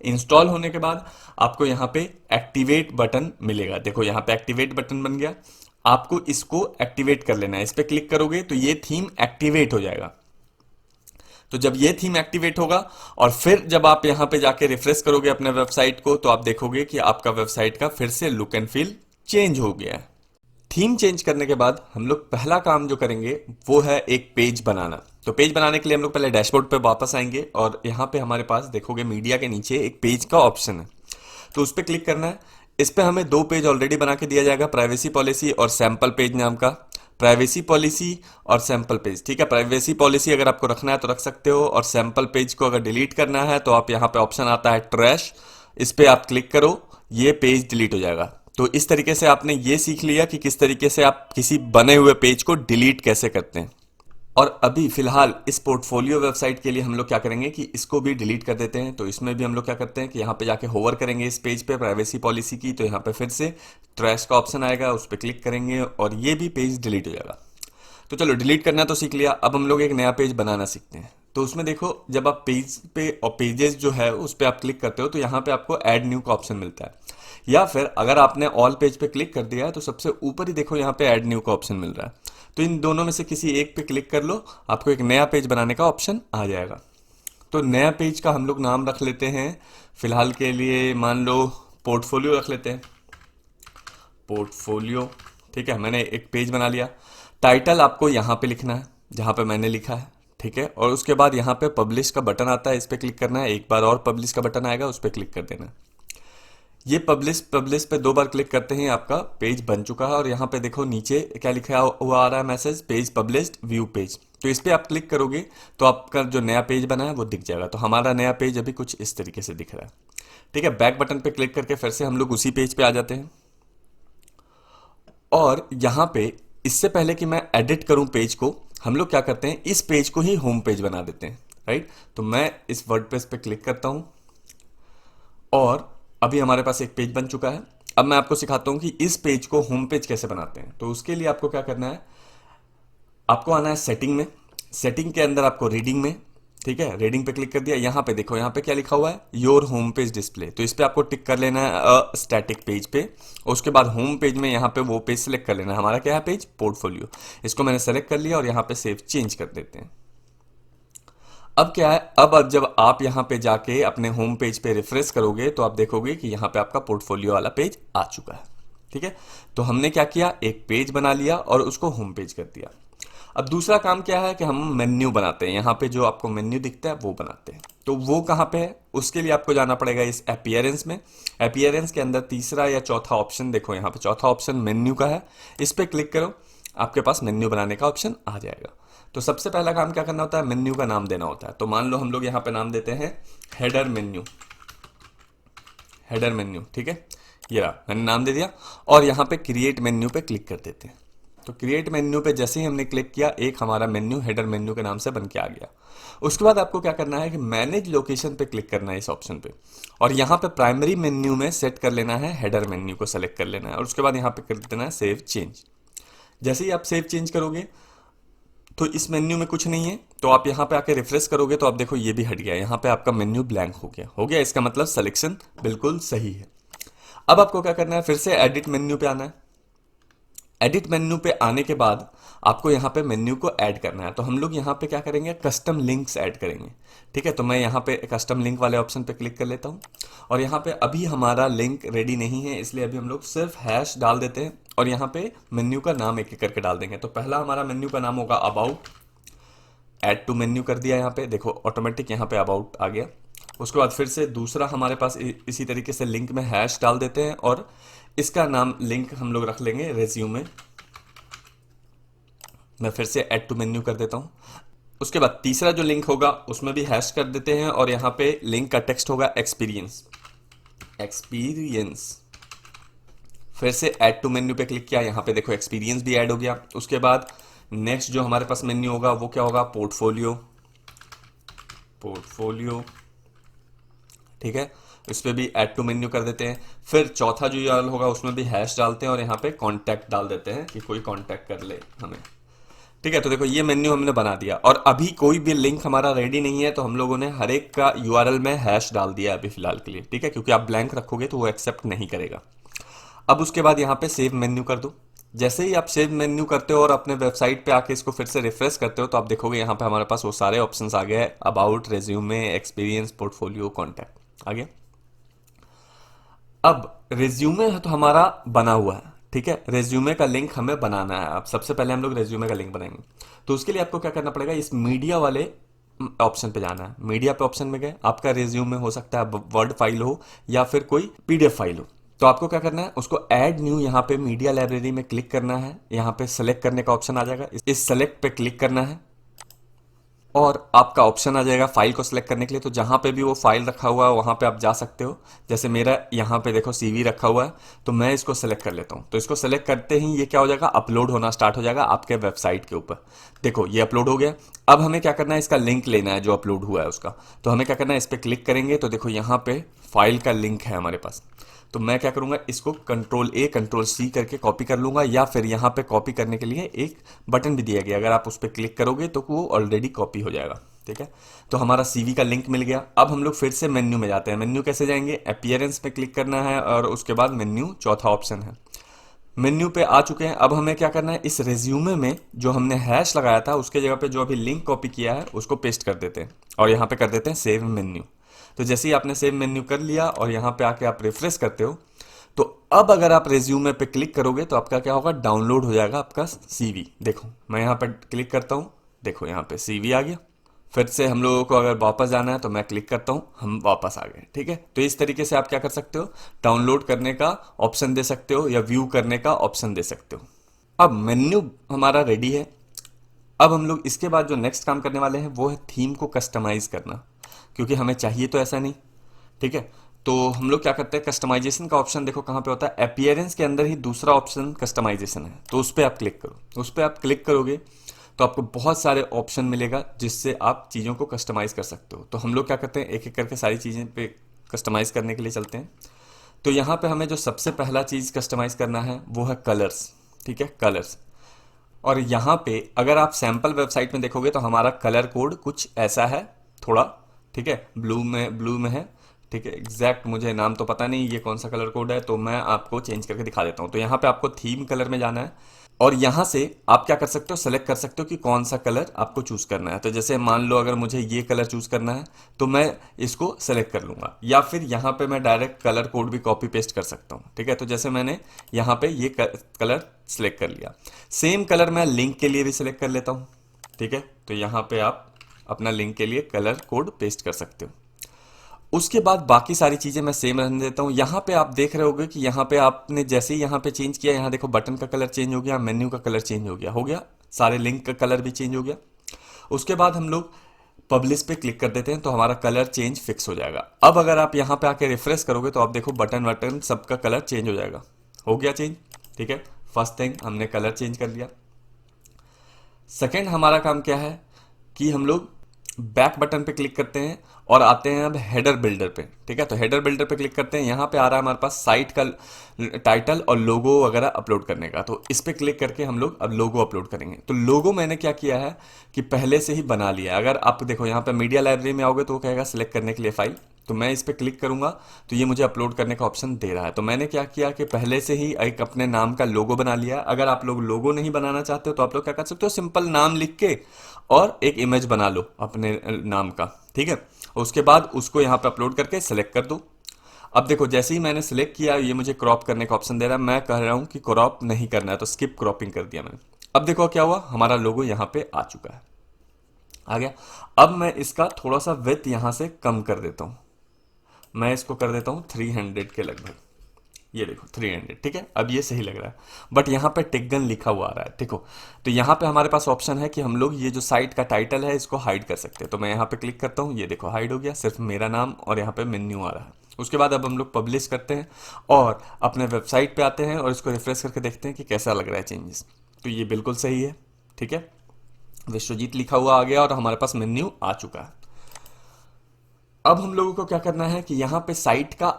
इंस्टॉल होने के बाद आपको यहाँ पे एक्टिवेट बटन मिलेगा। देखो यहाँ पे एक्टिवेट बटन बन गया, आपको इसको एक्टिवेट कर लेना है। इस पे क्लिक करोगे तो ये थीम एक्टिवेट हो जाएगा। तो जब ये थीम एक्टिवेट होगा और फिर जब आप यहाँ पे जाके रिफ्रेश करोगे अपने वेबसाइट को तो आप देखोगे कि आपका वेबसाइट का फिर से लुक एंड फील चेंज हो गया है। थीम चेंज करने के बाद हम लोग पहला काम जो करेंगे वो है एक पेज बनाना। तो पेज बनाने के लिए हम लोग पहले डैशबोर्ड पे वापस आएंगे और यहाँ पे हमारे पास देखोगे मीडिया के नीचे एक पेज का ऑप्शन है, तो उस पर क्लिक करना है। इस पे हमें 2 पेज ऑलरेडी बना के दिया जाएगा, प्राइवेसी पॉलिसी और सैंपल पेज नाम का। प्राइवेसी पॉलिसी और सैंपल पेज, ठीक है। प्राइवेसी पॉलिसी अगर आपको रखना है तो रख सकते हो और सैंपल पेज को अगर डिलीट करना है तो आप यहाँ पे ऑप्शन आता है ट्रैश, इस पे आप क्लिक करो, ये पेज डिलीट हो जाएगा। तो इस तरीके से आपने ये सीख लिया कि किस तरीके से आप किसी बने हुए पेज को डिलीट कैसे करते हैं। और अभी फिलहाल इस पोर्टफोलियो वेबसाइट के लिए हम लोग क्या करेंगे कि इसको भी डिलीट कर देते हैं। तो इसमें भी हम लोग क्या करते हैं कि यहाँ पे जाके होवर करेंगे इस पेज पे प्राइवेसी पॉलिसी की, तो यहाँ पे फिर से ट्रैश का ऑप्शन आएगा, उस पर क्लिक करेंगे और ये भी पेज डिलीट हो जाएगा। तो चलो डिलीट करना तो सीख लिया, अब हम लोग एक नया पेज बनाना सीखते हैं। तो उसमें देखो जब आप पेज पे और पेजेस जो है उस पर आप क्लिक करते हो तो यहाँ पे आपको ऐड न्यू का ऑप्शन मिलता है, या फिर अगर आपने ऑल पेज पे क्लिक कर दिया है तो सबसे ऊपर ही देखो यहाँ पे ऐड न्यू का ऑप्शन मिल रहा है। तो इन दोनों में से किसी एक पे क्लिक कर लो, आपको एक नया पेज बनाने का ऑप्शन आ जाएगा। तो नया पेज का हम लोग नाम रख लेते हैं, फिलहाल के लिए मान लो पोर्टफोलियो रख लेते हैं, पोर्टफोलियो, ठीक है। मैंने एक पेज बना लिया। टाइटल आपको यहाँ पे लिखना है जहाँ पे मैंने लिखा है, ठीक है। और उसके बाद यहाँ पे पब्लिश का बटन आता है, इस पर क्लिक करना है। एक बार और पब्लिश का बटन आएगा, उस पर क्लिक कर देना है। ये पब्लिश पे 2 बार क्लिक करते ही आपका पेज बन चुका है। और यहाँ पे देखो नीचे क्या लिखा हुआ आ रहा है message, page published view page. तो इस पर आप क्लिक करोगे तो आपका जो नया पेज बना है वो दिख जाएगा। तो हमारा नया पेज अभी कुछ इस तरीके से दिख रहा है, ठीक है। बैक बटन पे क्लिक करके फिर से हम लोग उसी पेज पे आ जाते हैं। और यहाँ पे इससे पहले कि मैं एडिट करूं पेज को, हम लोग क्या करते हैं, इस पेज को ही होम पेज बना देते हैं, राइट। तो मैं इस वर्डप्रेस पे क्लिक करता हूं और अभी हमारे पास एक पेज बन चुका है। अब मैं आपको सिखाता हूं कि इस पेज को होम पेज कैसे बनाते हैं। तो उसके लिए आपको क्या करना है, आपको आना है सेटिंग में। सेटिंग के अंदर आपको रीडिंग में, ठीक है, रीडिंग पे क्लिक कर दिया। यहाँ पे देखो, यहाँ पे क्या लिखा हुआ है, योर होम पेज डिस्प्ले। तो इस पे आपको टिक कर लेना है स्टैटिक पेज पे। उसके बाद होम पेज में यहाँ पे वो पेज सेलेक्ट कर लेना है। हमारा क्या है पेज, पोर्टफोलियो। इसको मैंने सेलेक्ट कर लिया और यहाँ पे सेव चेंज कर देते हैं। अब क्या है, अब जब आप यहाँ पे जाके अपने होम पेज पे रिफ्रेश करोगे तो आप देखोगे कि यहाँ पे आपका पोर्टफोलियो वाला पेज आ चुका है, ठीक है। तो हमने क्या किया, एक पेज बना लिया और उसको होम पेज कर दिया। अब दूसरा काम क्या है कि हम मेन्यू बनाते हैं, यहाँ पे जो आपको मेन्यू दिखता है वो बनाते हैं। तो वो कहाँ पे है, उसके लिए आपको जाना पड़ेगा इस अपीयरेंस में। अपीयरेंस के अंदर तीसरा या चौथा ऑप्शन, देखो यहाँ पे चौथा ऑप्शन मेन्यू का है, इस पे क्लिक करो, आपके पास मेन्यू बनाने का ऑप्शन आ जाएगा। तो सबसे पहला काम क्या करना होता है, मेन्यू का नाम देना होता है। तो मान लो हम लोग यहाँ पे नाम देते हैं हेडर मेन्यू, हेडर मेन्यू, ठीक है, ये रहा, मैंने नाम दे दिया। और यहाँ पे क्रिएट मेन्यू पे क्लिक कर देते हैं। तो क्रिएट मेन्यू पे जैसे ही हमने क्लिक किया, एक हमारा मेन्यू हेडर मेन्यू के नाम से बन के आ गया। उसके बाद आपको क्या करना है कि मैनेज लोकेशन पे क्लिक करना है इस ऑप्शन पे, और यहाँ पे प्राइमरी मेन्यू में सेट कर लेना है, हेडर मेन्यू को सेलेक्ट कर लेना है, और उसके बाद यहाँ पे कर देना है सेव चेंज। जैसे ही आप सेव चेंज करोगे तो इस मेन्यू में कुछ नहीं है, तो आप यहाँ पे आके रिफ्रेश करोगे तो आप देखो ये भी हट गया, यहाँ पे आपका मेन्यू ब्लैंक हो गया, इसका मतलब सिलेक्शन बिल्कुल सही है। अब आपको क्या करना है, फिर से एडिट मेन्यू पे आना है। एडिट मेन्यू पे आने के बाद आपको यहाँ पे मेन्यू को ऐड करना है। तो हम लोग यहाँ पे क्या करेंगे, कस्टम लिंक्स ऐड करेंगे, ठीक है। तो मैं यहाँ पे कस्टम लिंक वाले ऑप्शन पे क्लिक कर लेता हूँ, और यहाँ पे अभी हमारा लिंक रेडी नहीं है, इसलिए अभी हम लोग सिर्फ हैश डाल देते हैं, और यहाँ पे मेन्यू का नाम एक एक करके डाल देंगे। तो पहला हमारा मेन्यू का नाम होगा अबाउट, ऐड टू मेन्यू कर दिया, यहाँ पे देखो ऑटोमेटिक यहाँ पे अबाउट आ गया। उसके बाद फिर से दूसरा हमारे पास इसी तरीके से लिंक में हैश डाल देते हैं, और इसका नाम लिंक हम लोग रख लेंगे रेज्यूमे। मैं फिर से ऐड टू मेन्यू कर देता हूँ। उसके बाद तीसरा जो लिंक होगा उसमें भी हैश कर देते हैं, और यहाँ पे लिंक का टेक्स्ट होगा एक्सपीरियंस, एक्सपीरियंस। फिर से ऐड टू मेन्यू पे क्लिक किया, यहाँ पे देखो एक्सपीरियंस भी ऐड हो गया। उसके बाद नेक्स्ट जो हमारे पास मेन्यू होगा वो क्या होगा, पोर्टफोलियो, पोर्टफोलियो, ठीक है। इस पे भी ऐड टू मेन्यू कर देते हैं। फिर चौथा जो यूआरएल होगा उसमें भी हैश डालते हैं, और यहाँ पे कॉन्टैक्ट डाल देते हैं कि कोई कॉन्टैक्ट कर ले हमें, ठीक है। तो देखो ये मेन्यू हमने बना दिया, और अभी कोई भी लिंक हमारा रेडी नहीं है, तो हम लोगों ने हर एक का यूआरएल में हैश डाल दिया अभी फिलहाल के लिए, ठीक है, क्योंकि आप ब्लैंक रखोगे तो वो एक्सेप्ट नहीं करेगा। अब उसके बाद यहाँ पे सेव मेन्यू कर दो। जैसे ही आप सेव मेन्यू करते हो और अपने वेबसाइट पे आके इसको फिर से रिफ्रेश करते हो, तो आप देखोगे यहाँ पे हमारे पास वो सारे ऑप्शंस आ गए हैं, about, resume, experience, portfolio, contact आ गया। अब रेज्यूमे है तो हमारा बना हुआ है, ठीक है। रेज्यूमे का लिंक हमें बनाना है। अब सबसे पहले हम लोग रेज्यूमे का लिंक बनाएंगे, तो उसके लिए आपको क्या करना पड़ेगा, इस मीडिया वाले ऑप्शन पे जाना है। मीडिया पे ऑप्शन में गए, आपका रेज्यूमे हो सकता है वर्ड फाइल हो या फिर कोई पीडीएफ फाइल हो। तो आपको क्या करना है, उसको ऐड न्यू, यहाँ पे मीडिया लाइब्रेरी में क्लिक करना है। यहाँ पे सेलेक्ट करने का ऑप्शन आ जाएगा, इस सेलेक्ट पे क्लिक करना है, और आपका ऑप्शन आ जाएगा फाइल को सिलेक्ट करने के लिए। तो जहां पे भी वो फाइल रखा हुआ है वहां पे आप जा सकते हो। जैसे मेरा यहाँ पे देखो सीवी रखा हुआ है, तो मैं इसको सेलेक्ट कर लेता हूँ। तो इसको सेलेक्ट करते ही ये क्या हो जाएगा, अपलोड होना स्टार्ट हो जाएगा आपके वेबसाइट के ऊपर। देखो ये अपलोड हो गया। अब हमें क्या करना है, इसका लिंक लेना है जो अपलोड हुआ है उसका। तो हमें क्या करना है, इस पर क्लिक करेंगे तो देखो यहाँ पे फाइल का लिंक है हमारे पास। तो मैं क्या करूंगा, इसको कंट्रोल ए कंट्रोल सी करके कॉपी कर लूंगा, या फिर यहाँ पे कॉपी करने के लिए एक बटन भी दिया गया, अगर आप उस पर क्लिक करोगे तो वो ऑलरेडी कॉपी हो जाएगा, ठीक है। तो हमारा सीवी का लिंक मिल गया। अब हम लोग फिर से मेन्यू में जाते हैं। मेन्यू कैसे जाएंगे, अपीयरेंस पे क्लिक करना है, और उसके बाद मेन्यू चौथा ऑप्शन है। मेन्यू पे आ चुके हैं। अब हमें क्या करना है, इस रेज्यूमे में जो हमने हैश लगाया था उसके जगह पे जो अभी लिंक कॉपी किया है उसको पेस्ट कर देते हैं, और यहाँ पे कर देते हैं सेव मेन्यू। तो जैसे ही आपने सेव मेन्यू कर लिया और यहाँ पे आके आप रिफ्रेश करते हो, तो अब अगर आप रेज्यूमे पे क्लिक करोगे तो आपका क्या होगा, डाउनलोड हो जाएगा आपका सीवी। देखो मैं यहाँ पे क्लिक करता हूँ, देखो यहाँ पे सीवी आ गया। फिर से हम लोगों को अगर वापस जाना है तो मैं क्लिक करता हूँ, हम वापस आ गए, ठीक है। तो इस तरीके से आप क्या कर सकते हो, डाउनलोड करने का ऑप्शन दे सकते हो या व्यू करने का ऑप्शन दे सकते हो। अब मेन्यू हमारा रेडी है। अब हम लोग इसके बाद जो नेक्स्ट काम करने वाले हैं वो है थीम को कस्टमाइज करना, क्योंकि हमें चाहिए तो ऐसा नहीं, ठीक है। तो हम लोग क्या करते हैं, कस्टमाइजेशन का ऑप्शन देखो कहाँ पे होता है, अपीयरेंस के अंदर ही दूसरा ऑप्शन कस्टमाइजेशन है। तो उस पर आप क्लिक करो। उस पर आप क्लिक करोगे तो आपको बहुत सारे ऑप्शन मिलेगा जिससे आप चीज़ों को कस्टमाइज कर सकते हो। तो हम लोग क्या करते हैं, एक एक करके सारी चीज़ें पे कस्टमाइज करने के लिए चलते हैं। तो यहाँ पे हमें जो सबसे पहला चीज़ कस्टमाइज करना है वो है कलर्स, ठीक है, कलर्स। और यहाँ पे अगर आप सैम्पल वेबसाइट में देखोगे तो हमारा कलर कोड कुछ ऐसा है थोड़ा, ठीक है, ब्लू में है, ठीक है। एग्जैक्ट मुझे नाम तो पता नहीं ये कौन सा कलर कोड है, तो मैं आपको चेंज करके दिखा देता हूँ। तो यहाँ पे आपको थीम कलर में जाना है। और यहां से आप क्या कर सकते हो, सेलेक्ट कर सकते हो कि कौन सा कलर आपको चूज करना है। तो जैसे मान लो अगर मुझे ये कलर चूज करना है तो मैं इसको सेलेक्ट कर लूंगा, या फिर यहां पे मैं डायरेक्ट कलर कोड भी कॉपी पेस्ट कर सकता हूं। ठीक है, तो जैसे मैंने यहां पे ये कलर सेलेक्ट कर लिया। सेम कलर मैं लिंक के लिए भी सिलेक्ट कर लेता हूं। ठीक है, तो यहां पे आप अपना लिंक के लिए कलर कोड पेस्ट कर सकते हो। उसके बाद बाकी सारी चीजें मैं सेम रहने देता हूं। यहां पे आप देख रहे होगे कि यहां पे आपने जैसे ही यहां पे चेंज किया, यहां देखो बटन का कलर चेंज हो गया, मेन्यू का कलर चेंज हो गया, सारे लिंक का कलर भी चेंज हो गया। उसके बाद हम लोग पब्लिश पे क्लिक कर देते हैं तो हमारा कलर चेंज फिक्स हो जाएगा। अब अगर आप यहां पे आके रिफ्रेश करोगे तो आप देखो बटन वटन सबका कलर चेंज हो जाएगा, हो गया चेंज। ठीक है, फर्स्ट थिंग हमने कलर चेंज कर लिया। सेकेंड हमारा काम क्या है कि हम लोग बैक बटन पे क्लिक करते हैं और आते हैं अब हेडर बिल्डर पे। ठीक है, तो हेडर बिल्डर पे क्लिक करते हैं, यहां पे आ रहा है हमारे पास साइट का टाइटल और लोगो वगैरह अपलोड करने का। तो इस पे क्लिक करके हम लोग अब लोगो अपलोड करेंगे। तो लोगो मैंने क्या किया है कि पहले से ही बना लिया है। अगर आप देखो यहाँ पे मीडिया लाइब्रेरी में आओगे तो वो कहेगा सिलेक्ट करने के लिए फाइल, तो मैं इस पे क्लिक करूंगा तो ये मुझे अपलोड करने का ऑप्शन दे रहा है। तो मैंने क्या किया कि पहले से ही एक अपने नाम का लोगो बना लिया। अगर आप लोग लोगो नहीं बनाना चाहते हो तो आप लोग क्या कर सकते हो, सिंपल नाम लिख के और एक इमेज बना लो अपने नाम का। ठीक है, उसके बाद उसको यहाँ पे अपलोड करके सिलेक्ट कर दो। अब देखो जैसे ही मैंने सिलेक्ट किया ये मुझे क्रॉप करने का ऑप्शन दे रहा है। मैं कह रहा हूं कि क्रॉप नहीं करना है तो स्किप क्रॉपिंग कर दिया मैंने। अब देखो क्या हुआ, हमारा लोगो यहाँ पे आ चुका है, आ गया। अब मैं इसका थोड़ा सा विड्थ यहां से कम कर देता हूं, मैं इसको कर देता हूं 300 के लगभग। ये देखो 300। ठीक है, अब ये सही लग रहा है, बट यहाँ पे टिकगन लिखा हुआ आ रहा है। देखो तो यहाँ पे हमारे पास ऑप्शन है कि हम लोग ये जो साइट का टाइटल है इसको हाइड कर सकते हैं। तो मैं यहाँ पे क्लिक करता हूँ, ये देखो हाइड हो गया, सिर्फ मेरा नाम और यहाँ पे मेन्यू आ रहा है। उसके बाद अब हम लोग पब्लिश करते हैं और अपने वेबसाइट पे आते हैं और इसको रिफ्रेश करके देखते हैं कि कैसा लग रहा है चेंजेस। तो ये बिल्कुल सही है। ठीक है, विश्वजीत लिखा हुआ आ गया और हमारे पास मेन्यू आ चुका है। अब हम लोगों को क्या करना है कि यहाँ पे साइट का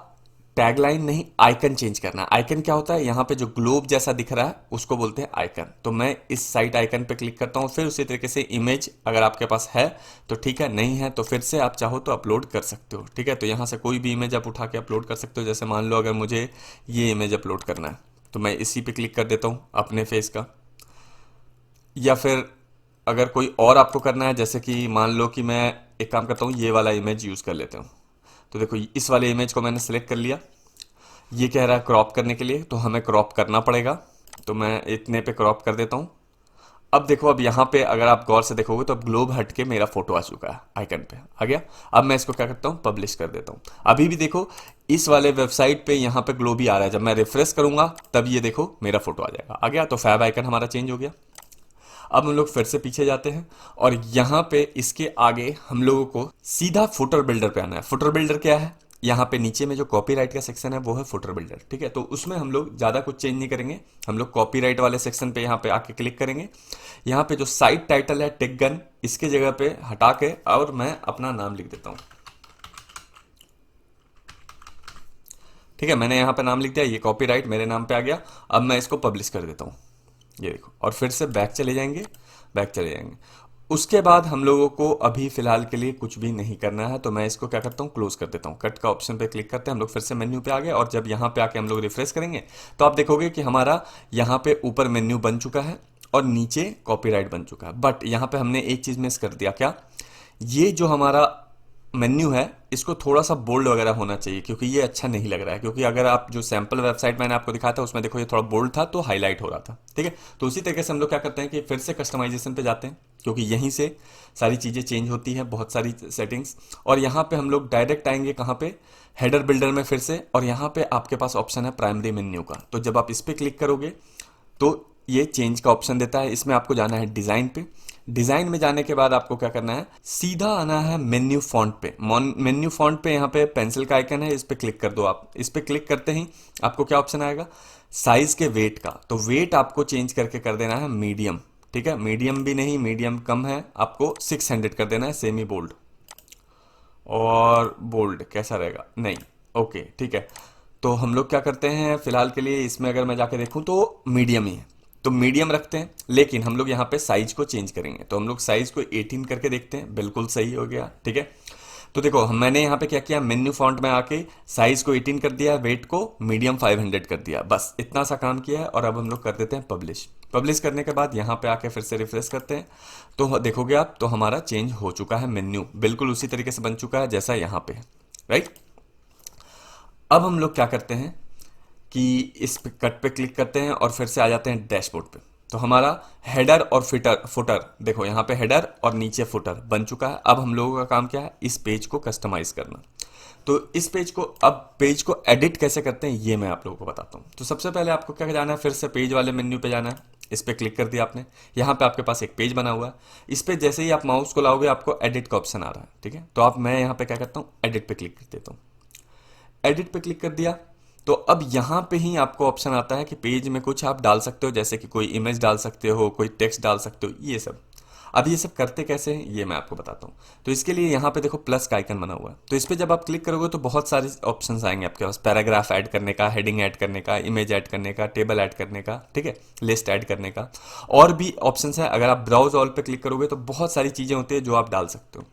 टैगलाइन नहीं, आइकन चेंज करना है। आइकन क्या होता है, यहाँ पे जो ग्लोब जैसा दिख रहा है उसको बोलते हैं आइकन। तो मैं इस साइट आइकन पे क्लिक करता हूँ। फिर उसी तरीके से इमेज अगर आपके पास है तो ठीक है, नहीं है तो फिर से आप चाहो तो अपलोड कर सकते हो। ठीक है, तो यहाँ से कोई भी इमेज आप उठा के अपलोड कर सकते हो। जैसे मान लो अगर मुझे ये इमेज अपलोड करना है तो मैं इसी पे क्लिक कर देता हूँ अपने फेस का। या फिर अगर कोई और आपको करना है, जैसे कि मान लो कि मैं एक काम करता हूँ, ये वाला इमेज यूज़ कर लेता हूँ। तो देखो इस वाले इमेज को मैंने सेलेक्ट कर लिया। ये कह रहा है क्रॉप करने के लिए, तो हमें क्रॉप करना पड़ेगा। तो मैं इतने पे क्रॉप कर देता हूँ। अब देखो अब यहाँ पे अगर आप गौर से देखोगे तो अब ग्लोब हट के मेरा फोटो आ चुका है, आइकन पे आ गया। अब मैं इसको क्या करता हूँ, पब्लिश कर देता हूँ। अभी भी देखो इस वाले वेबसाइट पे यहाँ पे ग्लोब ही आ रहा है। जब मैं रिफ्रेश करूंगा तब ये देखो मेरा फोटो आ जाएगा, आ गया। तो फैब आइकन हमारा चेंज हो गया। अब हम लोग फिर से पीछे जाते हैं और यहाँ पे इसके आगे हम लोगों को सीधा फुटर बिल्डर पे आना है। फुटर बिल्डर क्या है, यहाँ पे नीचे में जो कॉपीराइट का सेक्शन है वो है फुटर बिल्डर। ठीक है, तो उसमें हम लोग ज़्यादा कुछ चेंज नहीं करेंगे। हम लोग कॉपीराइट वाले सेक्शन पे यहाँ पे आके क्लिक करेंगे। यहाँ पे जो साइट टाइटल है टिकगन, इसके जगह पे हटा के और मैं अपना नाम लिख देता हूँ। ठीक है, मैंने यहाँ पे नाम लिख दिया, ये कॉपीराइट मेरे नाम पे आ गया। अब मैं इसको पब्लिश कर देता हूँ, ये देखो। और फिर से बैक चले जाएंगे, बैक चले जाएंगे। उसके बाद हम लोगों को अभी फिलहाल के लिए कुछ भी नहीं करना है। तो मैं इसको क्या करता हूँ, क्लोज कर देता हूँ। कट का ऑप्शन पे क्लिक करते हैं, हम लोग फिर से मेन्यू पे आ गए। और जब यहाँ पे आके हम लोग रिफ्रेश करेंगे तो आप देखोगे कि हमारा यहाँ पे ऊपर मेन्यू बन चुका है और नीचे कॉपीराइट बन चुका है। बट यहाँ पे हमने एक चीज मिस कर दिया, क्या, ये जो हमारा मेन्यू है इसको थोड़ा सा बोल्ड वगैरह होना चाहिए, क्योंकि ये अच्छा नहीं लग रहा है। क्योंकि अगर आप जो सैंपल वेबसाइट मैंने आपको दिखाया था उसमें देखो ये थोड़ा बोल्ड था तो हाईलाइट हो रहा था। ठीक है, तो उसी तरीके से हम लोग क्या करते हैं कि फिर से कस्टमाइजेशन पे जाते हैं, क्योंकि यहीं से सारी चीज़ें चेंज होती हैं, बहुत सारी सेटिंग्स। और यहाँ पे हम लोग डायरेक्ट आएंगे कहाँ पे, हेडर बिल्डर में फिर से। और यहाँ पे आपके पास ऑप्शन है प्राइमरी मेन्यू का। तो जब आप इस पर क्लिक करोगे तो ये चेंज का ऑप्शन देता है। इसमें आपको जाना है डिज़ाइन पे। डिज़ाइन में जाने के बाद आपको क्या करना है, सीधा आना है मेन्यू फॉन्ट पे। मेन्यू फॉन्ट पे यहाँ पे पेंसिल का आइकन है, इस पे क्लिक कर दो आप। इस पे क्लिक करते ही आपको क्या ऑप्शन आएगा, साइज के वेट का। तो वेट आपको चेंज करके कर देना है मीडियम। ठीक है, मीडियम भी नहीं, मीडियम कम है, आपको 600 कर देना है। सेमी बोल्ड और बोल्ड कैसा रहेगा, नहीं, ओके ठीक है। तो हम लोग क्या करते हैं फिलहाल के लिए, इसमें अगर मैं जाके देखूं तो मीडियम ही है, तो मीडियम रखते हैं। लेकिन हम लोग यहाँ पे साइज को चेंज करेंगे, तो हम लोग साइज को 18 करके देखते हैं, बिल्कुल सही हो गया। ठीक है, तो देखो मैंने यहाँ पे क्या किया, मेन्यू फॉन्ट में आके साइज को 18 कर दिया, वेट को मीडियम 500 कर दिया, बस इतना सा काम किया है। और अब हम लोग कर देते हैं पब्लिश। पब्लिश करने के बाद यहाँ पे आके फिर से रिफ्रेश करते हैं तो देखोगे आप, तो हमारा चेंज हो चुका है, मेन्यू बिल्कुल उसी तरीके से बन चुका है जैसा यहाँ पे है, राइट। अब हम लोग क्या करते हैं कि इस पे कट पे क्लिक करते हैं और फिर से आ जाते हैं डैशबोर्ड पे। तो हमारा हेडर और फुटर देखो यहाँ पे हेडर और नीचे फुटर बन चुका है। अब हम लोगों का काम क्या है, इस पेज को कस्टमाइज करना। तो इस पेज को, अब पेज को एडिट कैसे करते हैं ये मैं आप लोगों को बताता हूँ। तो सबसे पहले आपको क्या जाना है, फिर से पेज वाले मेन्यू पे जाना है, इस पे क्लिक कर दिया आपने। यहाँ पे आपके पास एक पेज बना हुआ है, इस पे जैसे ही आप माउस को लाओगे आपको एडिट का ऑप्शन आ रहा है, ठीक है। तो आप, मैं यहाँ पे क्या करता हूँ, एडिट पे क्लिक कर देता हूँ। एडिट पे क्लिक कर दिया तो अब यहाँ पे ही आपको ऑप्शन आता है कि पेज में कुछ आप डाल सकते हो, जैसे कि कोई इमेज डाल सकते हो, कोई टेक्स्ट डाल सकते हो, ये सब। अब ये सब करते कैसे हैं ये मैं आपको बताता हूँ। तो इसके लिए यहाँ पे देखो प्लस का आइकन बना हुआ है, तो इस पे जब आप क्लिक करोगे तो बहुत सारे ऑप्शंस आएंगे आपके पास। पैराग्राफ ऐड करने का, हेडिंग ऐड करने का, इमेज ऐड करने का, टेबल ऐड करने का, ठीक है, लिस्ट ऐड करने का, और भी ऑप्शंस है। अगर आप ब्राउज ऑल पे क्लिक करोगे तो बहुत सारी चीज़ें होती है जो आप डाल सकते हो।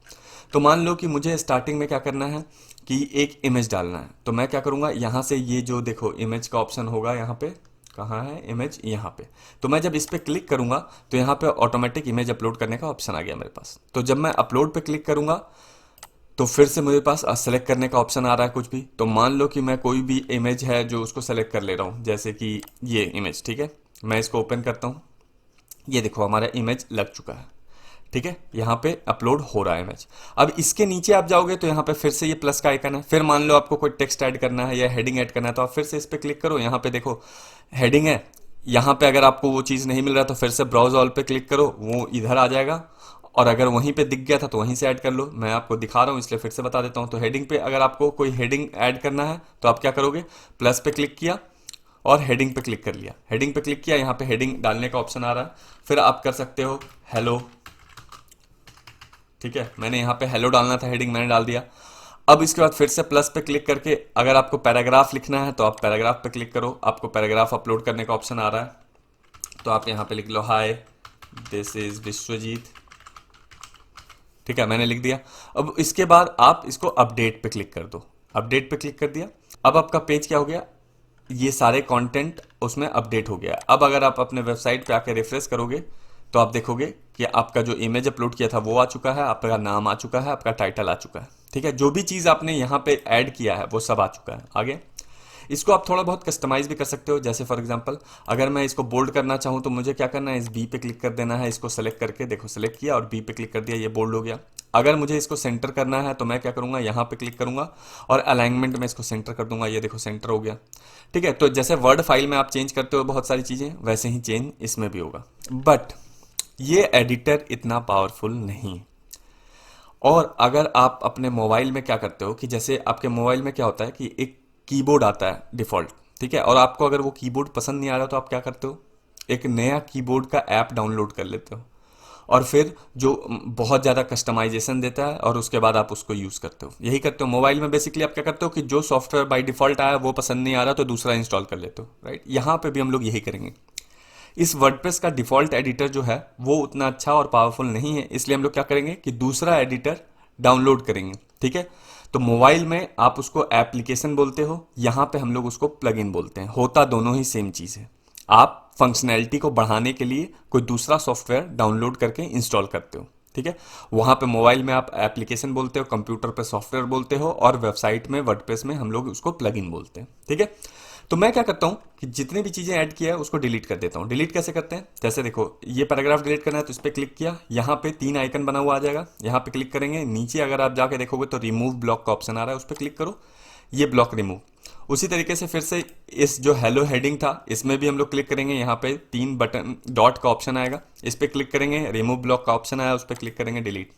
तो मान लो कि मुझे स्टार्टिंग में क्या करना है कि एक इमेज डालना है, तो मैं क्या करूंगा, यहाँ से ये जो देखो इमेज का ऑप्शन होगा, यहाँ पे कहाँ है इमेज, यहाँ पे। तो मैं जब इस पे क्लिक करूंगा तो यहाँ पे ऑटोमेटिक इमेज अपलोड करने का ऑप्शन आ गया मेरे पास। तो जब मैं अपलोड पे क्लिक करूंगा तो फिर से मेरे पास सेलेक्ट करने का ऑप्शन आ रहा है कुछ भी। तो मान लो कि मैं कोई भी इमेज है जो उसको सेलेक्ट कर ले रहा हूँ, जैसे कि ये इमेज, ठीक है। मैं इसको ओपन करता हूँ, ये देखो हमारा इमेज लग चुका है, ठीक है, यहाँ पे अपलोड हो रहा है इमेज। अब इसके नीचे आप जाओगे तो यहाँ पे फिर से ये प्लस का आइकन है। फिर मान लो आपको कोई टेक्स्ट ऐड करना है या हेडिंग ऐड करना है तो आप फिर से इस पे क्लिक करो, यहाँ पे देखो हेडिंग है। यहाँ पे अगर आपको वो चीज़ नहीं मिल रहा तो फिर से ब्राउज ऑल पे क्लिक करो, वो इधर आ जाएगा। और अगर वहीं पे दिख गया था तो वहीं से ऐड कर लो। मैं आपको दिखा रहा हूँ इसलिए फिर से बता देता हूँ। तो हेडिंग पे अगर आपको कोई हेडिंग ऐड करना है तो आप क्या करोगे, प्लस पे क्लिक किया और हेडिंग पे क्लिक कर लिया। हेडिंग पे क्लिक किया, यहाँ पे हेडिंग डालने का ऑप्शन आ रहा है। फिर आप कर सकते हो हेलो, ठीक है, मैंने यहाँ पे हेलो डालना था, हेडिंग मैंने डाल दिया। अब इसके बाद फिर से प्लस पे क्लिक करके अगर आपको पैराग्राफ लिखना है तो आप पैराग्राफ पे क्लिक करो, आपको पैराग्राफ अपलोड करने का ऑप्शन आ रहा है। तो आप यहाँ पे लिख लो हाय दिस इज विश्वजीत, ठीक है, मैंने लिख दिया। अब इसके बाद आप इसको अपडेट पे क्लिक कर दो, अपडेट पे क्लिक कर दिया। अब आपका पेज क्या हो गया, ये सारे कंटेंट उसमें अपडेट हो गया। अब अगर आप अपने वेबसाइट पे आके रिफ्रेश करोगे तो आप देखोगे कि आपका जो इमेज अपलोड किया था वो आ चुका है, आपका नाम आ चुका है, आपका टाइटल आ चुका है, ठीक है। जो भी चीज़ आपने यहाँ पे ऐड किया है वो सब आ चुका है आगे। इसको आप थोड़ा बहुत कस्टमाइज भी कर सकते हो। जैसे फॉर एग्जांपल अगर मैं इसको बोल्ड करना चाहूँ तो मुझे क्या करना है, इस बी पे क्लिक कर देना है, इसको सेलेक्ट करके देखो सेलेक्ट किया और बी पे क्लिक कर दिया, ये बोल्ड हो गया। अगर मुझे इसको सेंटर करना है तो मैं क्या करूंगा, यहाँ पे क्लिक करूंगा और अलाइनमेंट में इसको सेंटर कर दूंगा, ये देखो सेंटर हो गया, ठीक है। तो जैसे वर्ड फाइल में आप चेंज करते हो बहुत सारी चीज़ें, वैसे ही चेंज इसमें भी होगा। बट ये एडिटर इतना पावरफुल नहीं। और अगर आप अपने मोबाइल में क्या करते हो कि जैसे आपके मोबाइल में क्या होता है कि एक कीबोर्ड आता है डिफ़ॉल्ट, ठीक है, और आपको अगर वो कीबोर्ड पसंद नहीं आ रहा तो आप क्या करते हो, एक नया कीबोर्ड का ऐप डाउनलोड कर लेते हो और फिर जो बहुत ज़्यादा कस्टमाइजेशन देता है और उसके बाद आप उसको यूज़ करते हो। यही करते हो मोबाइल में। बेसिकली आप क्या करते हो कि जो सॉफ्टवेयर बाय डिफ़ॉल्ट आया वो पसंद नहीं आ रहा तो दूसरा इंस्टॉल कर लेते हो, राइट। यहाँ पे भी हम लोग यही करेंगे। इस वर्डप्रेस का डिफ़ॉल्ट एडिटर जो है वो उतना अच्छा और पावरफुल नहीं है, इसलिए हम लोग क्या करेंगे कि दूसरा एडिटर डाउनलोड करेंगे, ठीक है। तो मोबाइल में आप उसको एप्लीकेशन बोलते हो, यहाँ पे हम लोग उसको प्लगइन बोलते हैं। होता दोनों ही सेम चीज़ है। आप फंक्शनैलिटी को बढ़ाने के लिए कोई दूसरा सॉफ्टवेयर डाउनलोड करके इंस्टॉल करते हो, ठीक है। वहाँ पे मोबाइल में आप एप्लीकेशन बोलते हो, कंप्यूटर पे सॉफ्टवेयर बोलते हो, और वेबसाइट में वर्डप्रेस में हम लोग उसको प्लगइन बोलते हैं, ठीक है। तो मैं क्या करता हूँ कि जितनी भी चीज़ें ऐड किया है उसको डिलीट कर देता हूँ। डिलीट कैसे करते हैं, जैसे देखो ये पैराग्राफ डिलीट करना है तो इस पर क्लिक किया, यहाँ पे 3 आइकन बना हुआ आ जाएगा, यहाँ पे क्लिक करेंगे। नीचे अगर आप जाके देखोगे तो रिमूव ब्लॉक का ऑप्शन आ रहा है, उस पर क्लिक करो, ये ब्लॉक रिमूव। उसी तरीके से फिर से इस जो हेलो हेडिंग था इसमें भी हम लोग क्लिक करेंगे, यहाँ पे 3 बटन डॉट का ऑप्शन आएगा, इस पर क्लिक करेंगे, रिमूव ब्लॉक का ऑप्शन आया उस पर क्लिक करेंगे, डिलीट।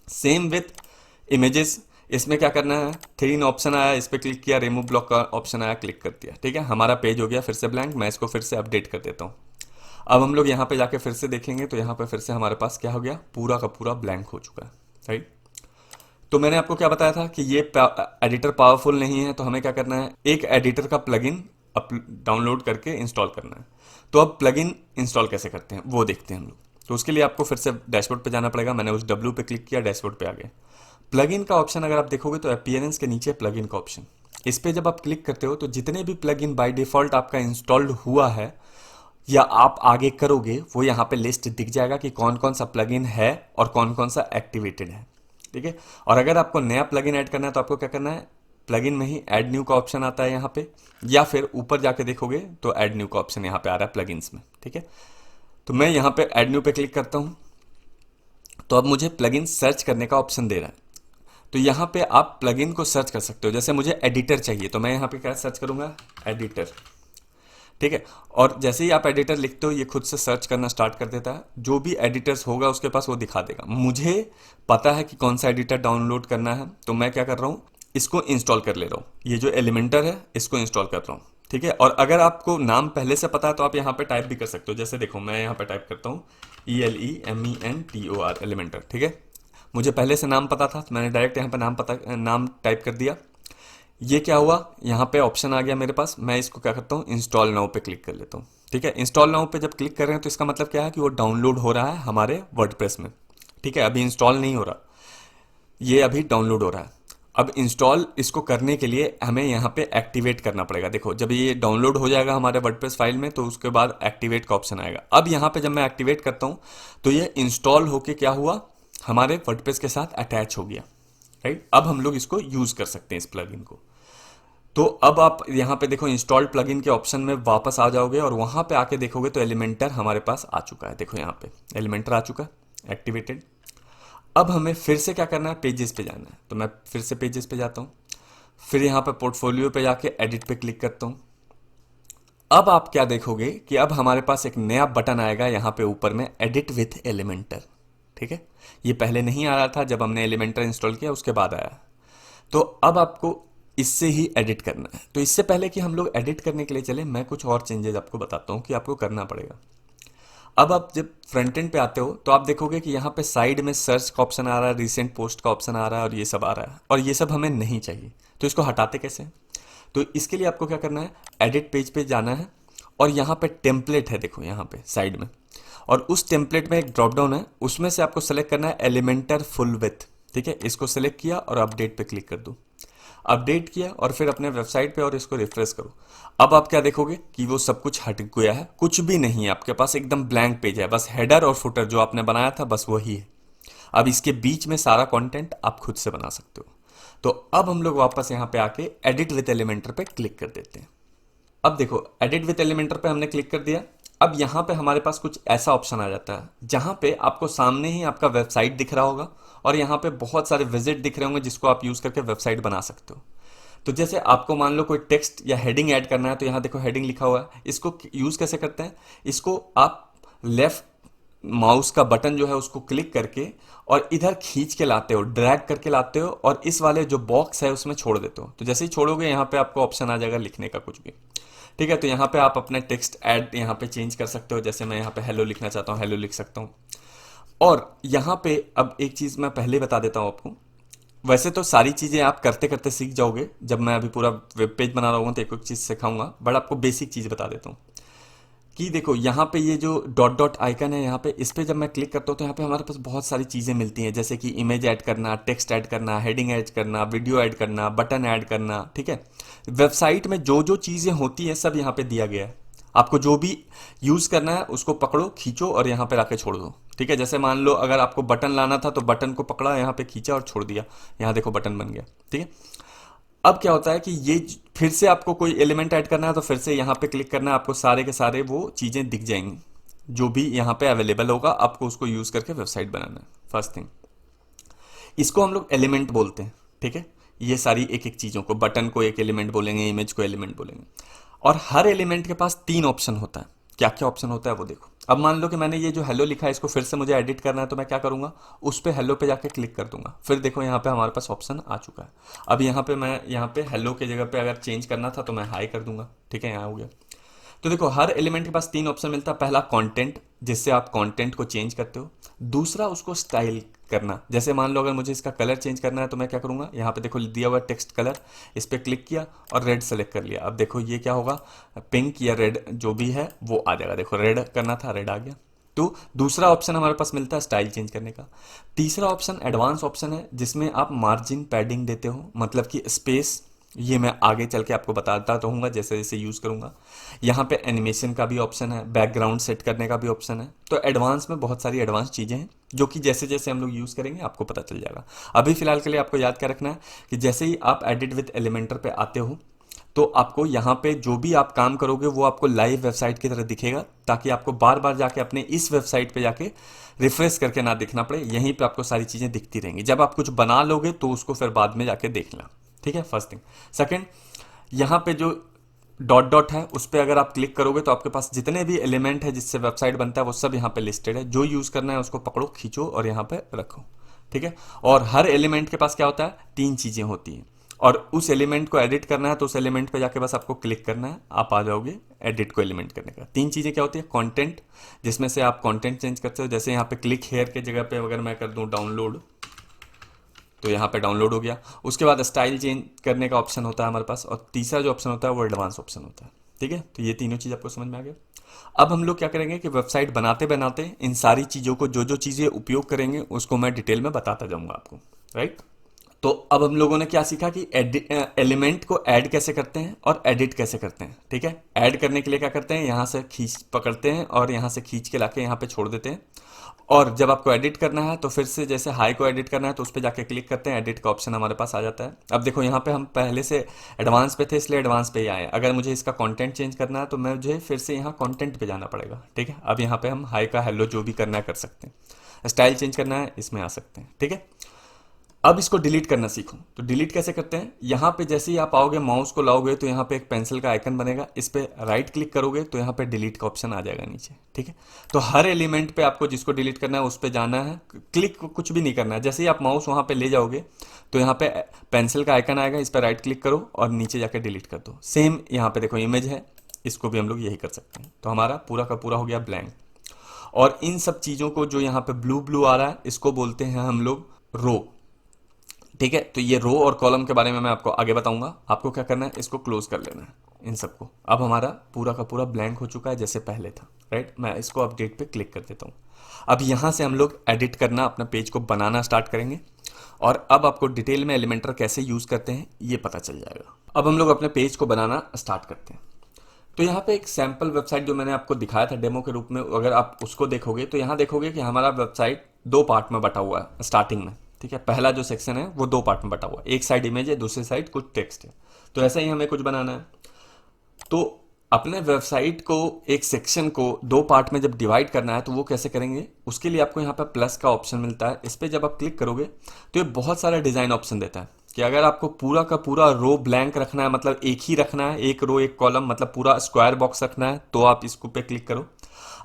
सेम विथ इमेजेस, इसमें क्या करना है, 3 ऑप्शन आया, इस पर क्लिक किया, रिमूव ब्लॉक का ऑप्शन आया, क्लिक कर दिया, ठीक है। हमारा पेज हो गया फिर से ब्लैंक। मैं इसको फिर से अपडेट कर देता हूँ। अब हम लोग यहाँ पे जाके फिर से देखेंगे तो यहाँ पे फिर से हमारे पास क्या हो गया, पूरा का पूरा ब्लैंक हो चुका है, राइट। तो मैंने आपको क्या बताया था कि ये एडिटर पावरफुल नहीं है, तो हमें क्या करना है, एक एडिटर का प्लगइन डाउनलोड करके इंस्टॉल करना है। तो अब प्लगइन इंस्टॉल कैसे करते हैं वो देखते हैं हम लोग। तो उसके लिए आपको फिर से डैशबोर्ड पे जाना पड़ेगा। मैंने उस डब्ल्यू पे क्लिक किया, डैशबोर्ड पे आ गए। प्लगइन का ऑप्शन अगर आप देखोगे तो अपीयरेंस के नीचे प्लगइन का ऑप्शन, इस पे जब आप क्लिक करते हो तो जितने भी प्लगइन बाय डिफॉल्ट आपका इंस्टॉल्ड हुआ है या आप आगे करोगे वो यहाँ पे लिस्ट दिख जाएगा कि कौन कौन सा प्लगइन है और कौन कौन सा एक्टिवेटेड है। ठीक है, और अगर आपको नया प्लगइन ऐड करना है तो आपको क्या करना है, प्लगइन में ही ऐड न्यू का ऑप्शन आता है यहाँ पे, या फिर ऊपर जाके देखोगे तो ऐड न्यू का ऑप्शन यहाँ पे आ रहा है प्लगइन्स में। ठीक है, तो मैं यहाँ पे ऐड न्यू पे क्लिक करता हूँ तो अब मुझे प्लगइन सर्च करने का ऑप्शन दे रहा है। तो यहाँ पे आप प्लगइन को सर्च कर सकते हो, जैसे मुझे एडिटर चाहिए तो मैं यहाँ पे क्या सर्च करूंगा, एडिटर। ठीक है, और जैसे ही आप एडिटर लिखते हो ये खुद से सर्च करना स्टार्ट कर देता है, जो भी एडिटर्स होगा उसके पास वो दिखा देगा। मुझे पता है कि कौन सा एडिटर डाउनलोड करना है, तो मैं क्या कर रहा हूँ, इसको इंस्टॉल कर ले रहा हूँ। ये जो एलिमेंटर है इसको इंस्टॉल कर रहा हूँ। ठीक है, और अगर आपको नाम पहले से पता है तो आप यहाँ पे टाइप भी कर सकते हो। जैसे देखो मैं यहाँ पे टाइप करता हूँ ELEMENTOR, एलिमेंटर। ठीक है, मुझे पहले से नाम पता था तो मैंने डायरेक्ट यहाँ पे नाम टाइप कर दिया। ये क्या हुआ, यहाँ पे ऑप्शन आ गया मेरे पास, मैं इसको क्या करता हूँ, इंस्टॉल नाउ पे क्लिक कर लेता हूँ। ठीक है, इंस्टॉल नाउ पे जब क्लिक कर रहे हैं तो इसका मतलब क्या है कि वो डाउनलोड हो रहा है हमारे वर्डप्रेस में। ठीक है, अभी इंस्टॉल नहीं हो रहा, ये अभी डाउनलोड हो रहा है। अब इंस्टॉल इसको करने के लिए हमें यहाँ पे एक्टिवेट करना पड़ेगा। देखो जब ये डाउनलोड हो जाएगा हमारे वर्डप्रेस फाइल में तो उसके बाद एक्टिवेट का ऑप्शन आएगा। अब यहाँ पे जब मैं एक्टिवेट करता हूँ तो ये इंस्टॉल होके क्या हुआ, हमारे वर्डप्रेस के साथ अटैच हो गया। राइट, अब हम लोग इसको यूज कर सकते हैं इस प्लगइन को। तो अब आप यहाँ पे देखो इंस्टॉल्ड प्लगइन के ऑप्शन में वापस आ जाओगे और वहां पे आके देखोगे तो एलिमेंटर हमारे पास आ चुका है। देखो यहाँ पे एलिमेंटर आ चुका है एक्टिवेटेड। अब हमें फिर से क्या करना है, पेजेस पे जाना है, तो मैं फिर से पेजेस पे जाता हूँ, फिर यहाँ पे पोर्टफोलियो पे जाके एडिट पे क्लिक करता हूँ। अब आप क्या देखोगे कि अब हमारे पास एक नया बटन आएगा यहाँ पे ऊपर में, एडिट विथ एलिमेंटर। ठीक है, ये पहले नहीं आ रहा था, जब हमने एलिमेंटर इंस्टॉल किया उसके बाद आया। तो अब आपको इससे ही एडिट करना है। तो इससे पहले कि हम लोग एडिट करने के लिए चले, मैं कुछ और चेंजेस आपको बताता हूँ कि आपको करना पड़ेगा। अब आप जब फ्रंट एंड पे आते हो तो आप देखोगे कि यहाँ पे साइड में सर्च का ऑप्शन आ रहा है, रिसेंट पोस्ट का ऑप्शन आ रहा है और ये सब आ रहा है, और ये सब हमें नहीं चाहिए। तो इसको हटाते कैसे, तो इसके लिए आपको क्या करना है, एडिट पेज पे जाना है और यहाँ पे टेम्पलेट है, देखो यहाँ पे साइड में, और उस टेम्पलेट में एक ड्रॉप डाउन है, उसमें से आपको सेलेक्ट करना है एलिमेंटर फुल विथ। ठीक है, इसको सेलेक्ट किया और अपडेट पे क्लिक कर दो। अपडेट किया और फिर अपने वेबसाइट पे और इसको रिफ्रेश करो। अब आप क्या देखोगे कि वो सब कुछ हट गया है, कुछ भी नहीं है आपके पास, एकदम ब्लैंक पेज है, बस हेडर और फुटर जो आपने बनाया था बस वही है। अब इसके बीच में सारा कंटेंट आप खुद से बना सकते हो। तो अब हम लोग वापस यहाँ पे आके एडिट विद एलिमेंटर पे क्लिक कर देते हैं। अब देखो एडिट विद एलिमेंटर पे हमने क्लिक कर दिया। अब यहाँ पे हमारे पास कुछ ऐसा ऑप्शन आ जाता है जहां पे आपको सामने ही आपका वेबसाइट दिख रहा होगा और यहाँ पे बहुत सारे विजिट दिख रहे होंगे जिसको आप यूज करके वेबसाइट बना सकते हो। तो जैसे आपको मान लो कोई टेक्स्ट या हेडिंग ऐड करना है, तो यहाँ देखो हेडिंग लिखा हुआ है, इसको यूज कैसे करते हैं, इसको आप लेफ्ट माउस का बटन जो है उसको क्लिक करके और इधर खींच के लाते हो, ड्रैग करके लाते हो और इस वाले जो बॉक्स है उसमें छोड़ देते हो। तो जैसे ही छोड़ोगे यहाँ पे आपको ऑप्शन आ जाएगा लिखने का कुछ भी। ठीक है, तो यहाँ पे आप अपने टेक्स्ट ऐड यहाँ पे चेंज कर सकते हो। जैसे मैं यहाँ पे हेलो लिखना चाहता हूँ, हेलो लिख सकता हूँ। और यहाँ पे अब एक चीज मैं पहले बता देता हूँ आपको, वैसे तो सारी चीजें आप करते करते सीख जाओगे, जब मैं अभी पूरा वेब पेज बना रहा हूँ तो एक एक चीज सिखाऊंगा, बट आपको बेसिक चीज बता देता हूँ कि देखो यहाँ पे ये जो डॉट डॉट आइकन है, यहाँ पे इस पे जब मैं क्लिक करता हूँ तो यहाँ पे हमारे पास बहुत सारी चीजें मिलती हैं, जैसे कि इमेज ऐड करना, टेक्स्ट ऐड करना, हेडिंग ऐड करना, वीडियो ऐड करना, बटन ऐड करना। ठीक है, वेबसाइट में जो जो चीजें होती है सब यहाँ पे दिया गया है। आपको जो भी यूज करना है उसको पकड़ो, खींचो और यहाँ पे लाके छोड़ दो। ठीक है, जैसे मान लो अगर आपको बटन लाना था तो बटन को पकड़ा, यहाँ पे खींचा और छोड़ दिया, यहाँ देखो बटन बन गया। ठीक है, अब क्या होता है कि ये फिर से आपको कोई एलिमेंट ऐड करना है तो फिर से यहाँ पे क्लिक करना है, आपको सारे के सारे वो चीजें दिख जाएंगी जो भी यहाँ पे अवेलेबल होगा, आपको उसको यूज करके वेबसाइट बनाना है। फर्स्ट थिंग, इसको हम लोग एलिमेंट बोलते हैं। ठीक है, ये सारी एक एक चीजों को, बटन को एक एलिमेंट बोलेंगे, इमेज को एलिमेंट बोलेंगे, और हर एलिमेंट के पास 3 ऑप्शन होता है। क्या क्या ऑप्शन होता है वो देखो। अब मान लो कि मैंने ये जो हेलो लिखा है इसको फिर से मुझे एडिट करना है, तो मैं क्या करूंगा, उस पे हेलो पे जाके क्लिक कर दूंगा। फिर देखो यहाँ पे हमारे पास ऑप्शन आ चुका है। अब यहाँ पे मैं यहाँ पे हेलो के जगह पे अगर चेंज करना था तो मैं हाई कर दूंगा। ठीक है, यहाँ हो गया। तो देखो हर एलिमेंट के पास 3 ऑप्शन मिलता है। पहला कंटेंट, जिससे आप कंटेंट को चेंज करते हो। दूसरा उसको स्टाइल करना, जैसे मान लो अगर मुझे इसका कलर चेंज करना है तो मैं क्या करूंगा, यहाँ पे देखो दिया हुआ टेक्स्ट कलर, इस पे क्लिक किया और रेड सेलेक्ट कर लिया। अब देखो ये क्या होगा, पिंक या रेड जो भी है वो आ जाएगा। देखो रेड करना था, रेड आ गया। तो दूसरा ऑप्शन हमारे पास मिलता है स्टाइल चेंज करने का। तीसरा ऑप्शन एडवांस ऑप्शन है, जिसमें आप मार्जिन पैडिंग देते हो, मतलब कि स्पेस, ये मैं आगे चल के आपको बताता रहूँगा जैसे जैसे यूज़ करूँगा। यहाँ पे एनिमेशन का भी ऑप्शन है, बैकग्राउंड सेट करने का भी ऑप्शन है। तो एडवांस में बहुत सारी एडवांस चीज़ें हैं जो कि जैसे जैसे हम लोग यूज़ करेंगे आपको पता चल जाएगा। अभी फिलहाल के लिए आपको याद क्या रखना है कि जैसे ही आप एडिट विद एलिमेंटर पे आते हो तो आपको यहाँ पे जो भी आप काम करोगे वो आपको लाइव वेबसाइट की तरह दिखेगा, ताकि आपको बार बार जाके अपने इस वेबसाइट पे जाके रिफ्रेश करके ना देखना पड़े। यहीं पे आपको सारी चीज़ें दिखती रहेंगी। जब आप कुछ बना लोगे तो उसको फिर बाद में जाके देखना, ठीक है, फर्स्ट थिंग। सेकंड, यहाँ पे जो डॉट डॉट है उस पर अगर आप क्लिक करोगे तो आपके पास जितने भी एलिमेंट है जिससे वेबसाइट बनता है वो सब यहाँ पे लिस्टेड है। जो यूज़ करना है उसको पकड़ो, खींचो और यहाँ पे रखो, ठीक है। और हर एलिमेंट के पास क्या होता है, 3 चीज़ें होती हैं, और उस एलिमेंट को एडिट करना है तो उस एलिमेंट पे जाके बस आपको क्लिक करना है, आप आ जाओगे एडिट को एलिमेंट करने का। 3 चीज़ें क्या होती है, कंटेंट, जिसमें से आप कंटेंट चेंज करते हो, जैसे यहाँ पे क्लिक हेयर के जगह पे अगर मैं कर दूँ डाउनलोड तो यहाँ पे डाउनलोड हो गया। उसके बाद स्टाइल चेंज करने का ऑप्शन होता है हमारे पास, और तीसरा जो ऑप्शन होता है वो एडवांस ऑप्शन होता है, ठीक है। तो ये तीनों चीज़ आपको समझ में आ गया। अब हम लोग क्या करेंगे कि वेबसाइट बनाते बनाते इन सारी चीज़ों को, जो जो चीज़ें उपयोग करेंगे उसको मैं डिटेल में बताता जाऊँगा आपको, राइट। तो अब हम लोगों ने क्या सीखा कि एलिमेंट को ऐड कैसे करते हैं और एडिट कैसे करते हैं, ठीक है। ऐड करने के लिए क्या करते हैं, यहाँ से खींच पकड़ते हैं और यहाँ से खींच के लाके यहाँ पे छोड़ देते हैं। और जब आपको एडिट करना है तो फिर से जैसे हाई को एडिट करना है तो उस पर जाके क्लिक करते हैं, एडिट का ऑप्शन हमारे पास आ जाता है। अब देखो यहाँ पे हम पहले से एडवांस पे थे इसलिए एडवांस पे ही आए। अगर मुझे इसका कंटेंट चेंज करना है तो मुझे फिर से यहाँ कंटेंट पे जाना पड़ेगा, ठीक है। अब यहाँ पे हम हाई का हेलो जो भी करना है कर सकते हैं। स्टाइल चेंज करना है इसमें आ सकते हैं, ठीक है। अब इसको डिलीट करना सीखो। तो डिलीट कैसे करते हैं, यहाँ पे जैसे ही आप आओगे माउस को लाओगे तो यहाँ पे एक पेंसिल का आइकन बनेगा, इस पे राइट क्लिक करोगे तो यहाँ पे डिलीट का ऑप्शन आ जाएगा नीचे, ठीक है। तो हर एलिमेंट पे आपको जिसको डिलीट करना है उस पे जाना है, क्लिक कुछ भी नहीं करना है। जैसे ही आप माउस वहाँ पे ले जाओगे तो यहाँ पे पेंसिल का आइकन आएगा, इस पर राइट क्लिक करो और नीचे जाकर डिलीट कर दो। सेम यहाँ पे देखो इमेज है, इसको भी हम लोग यही कर सकते हैं। तो हमारा पूरा का पूरा हो गया ब्लैंक। और इन सब चीज़ों को जो यहाँ पे ब्लू ब्लू आ रहा है इसको बोलते हैं हम लोग रो, ठीक है। तो ये रो और कॉलम के बारे में मैं आपको आगे बताऊंगा। आपको क्या करना है, इसको क्लोज कर लेना है इन सबको। अब हमारा पूरा का पूरा ब्लैंक हो चुका है जैसे पहले था, राइट। मैं इसको अपडेट पे क्लिक कर देता हूँ। अब यहाँ से हम लोग एडिट करना, अपना पेज को बनाना स्टार्ट करेंगे, और अब आपको डिटेल में एलिमेंटर कैसे यूज करते हैं ये पता चल जाएगा। अब हम लोग अपने पेज को बनाना स्टार्ट करते हैं। तो यहाँ पे एक सैम्पल वेबसाइट जो मैंने आपको दिखाया था डेमो के रूप में, अगर आप उसको देखोगे तो यहाँ देखोगे कि हमारा वेबसाइट 2 पार्ट में बटा हुआ है स्टार्टिंग में, ठीक है। पहला जो सेक्शन है वो 2 पार्ट में बटा हुआ है, एक साइड इमेज है, दूसरी साइड कुछ टेक्स्ट है। तो ऐसा ही हमें कुछ बनाना है। तो अपने वेबसाइट को, एक सेक्शन को 2 पार्ट में जब डिवाइड करना है तो वो कैसे करेंगे, उसके लिए आपको यहाँ पर प्लस का ऑप्शन मिलता है। इस पर जब आप क्लिक करोगे तो ये बहुत सारा डिज़ाइन ऑप्शन देता है कि अगर आपको पूरा का पूरा रो ब्लैंक रखना है, मतलब एक ही रखना है, एक रो एक कॉलम, मतलब पूरा स्क्वायर बॉक्स रखना है, तो आप इसको पे क्लिक करो।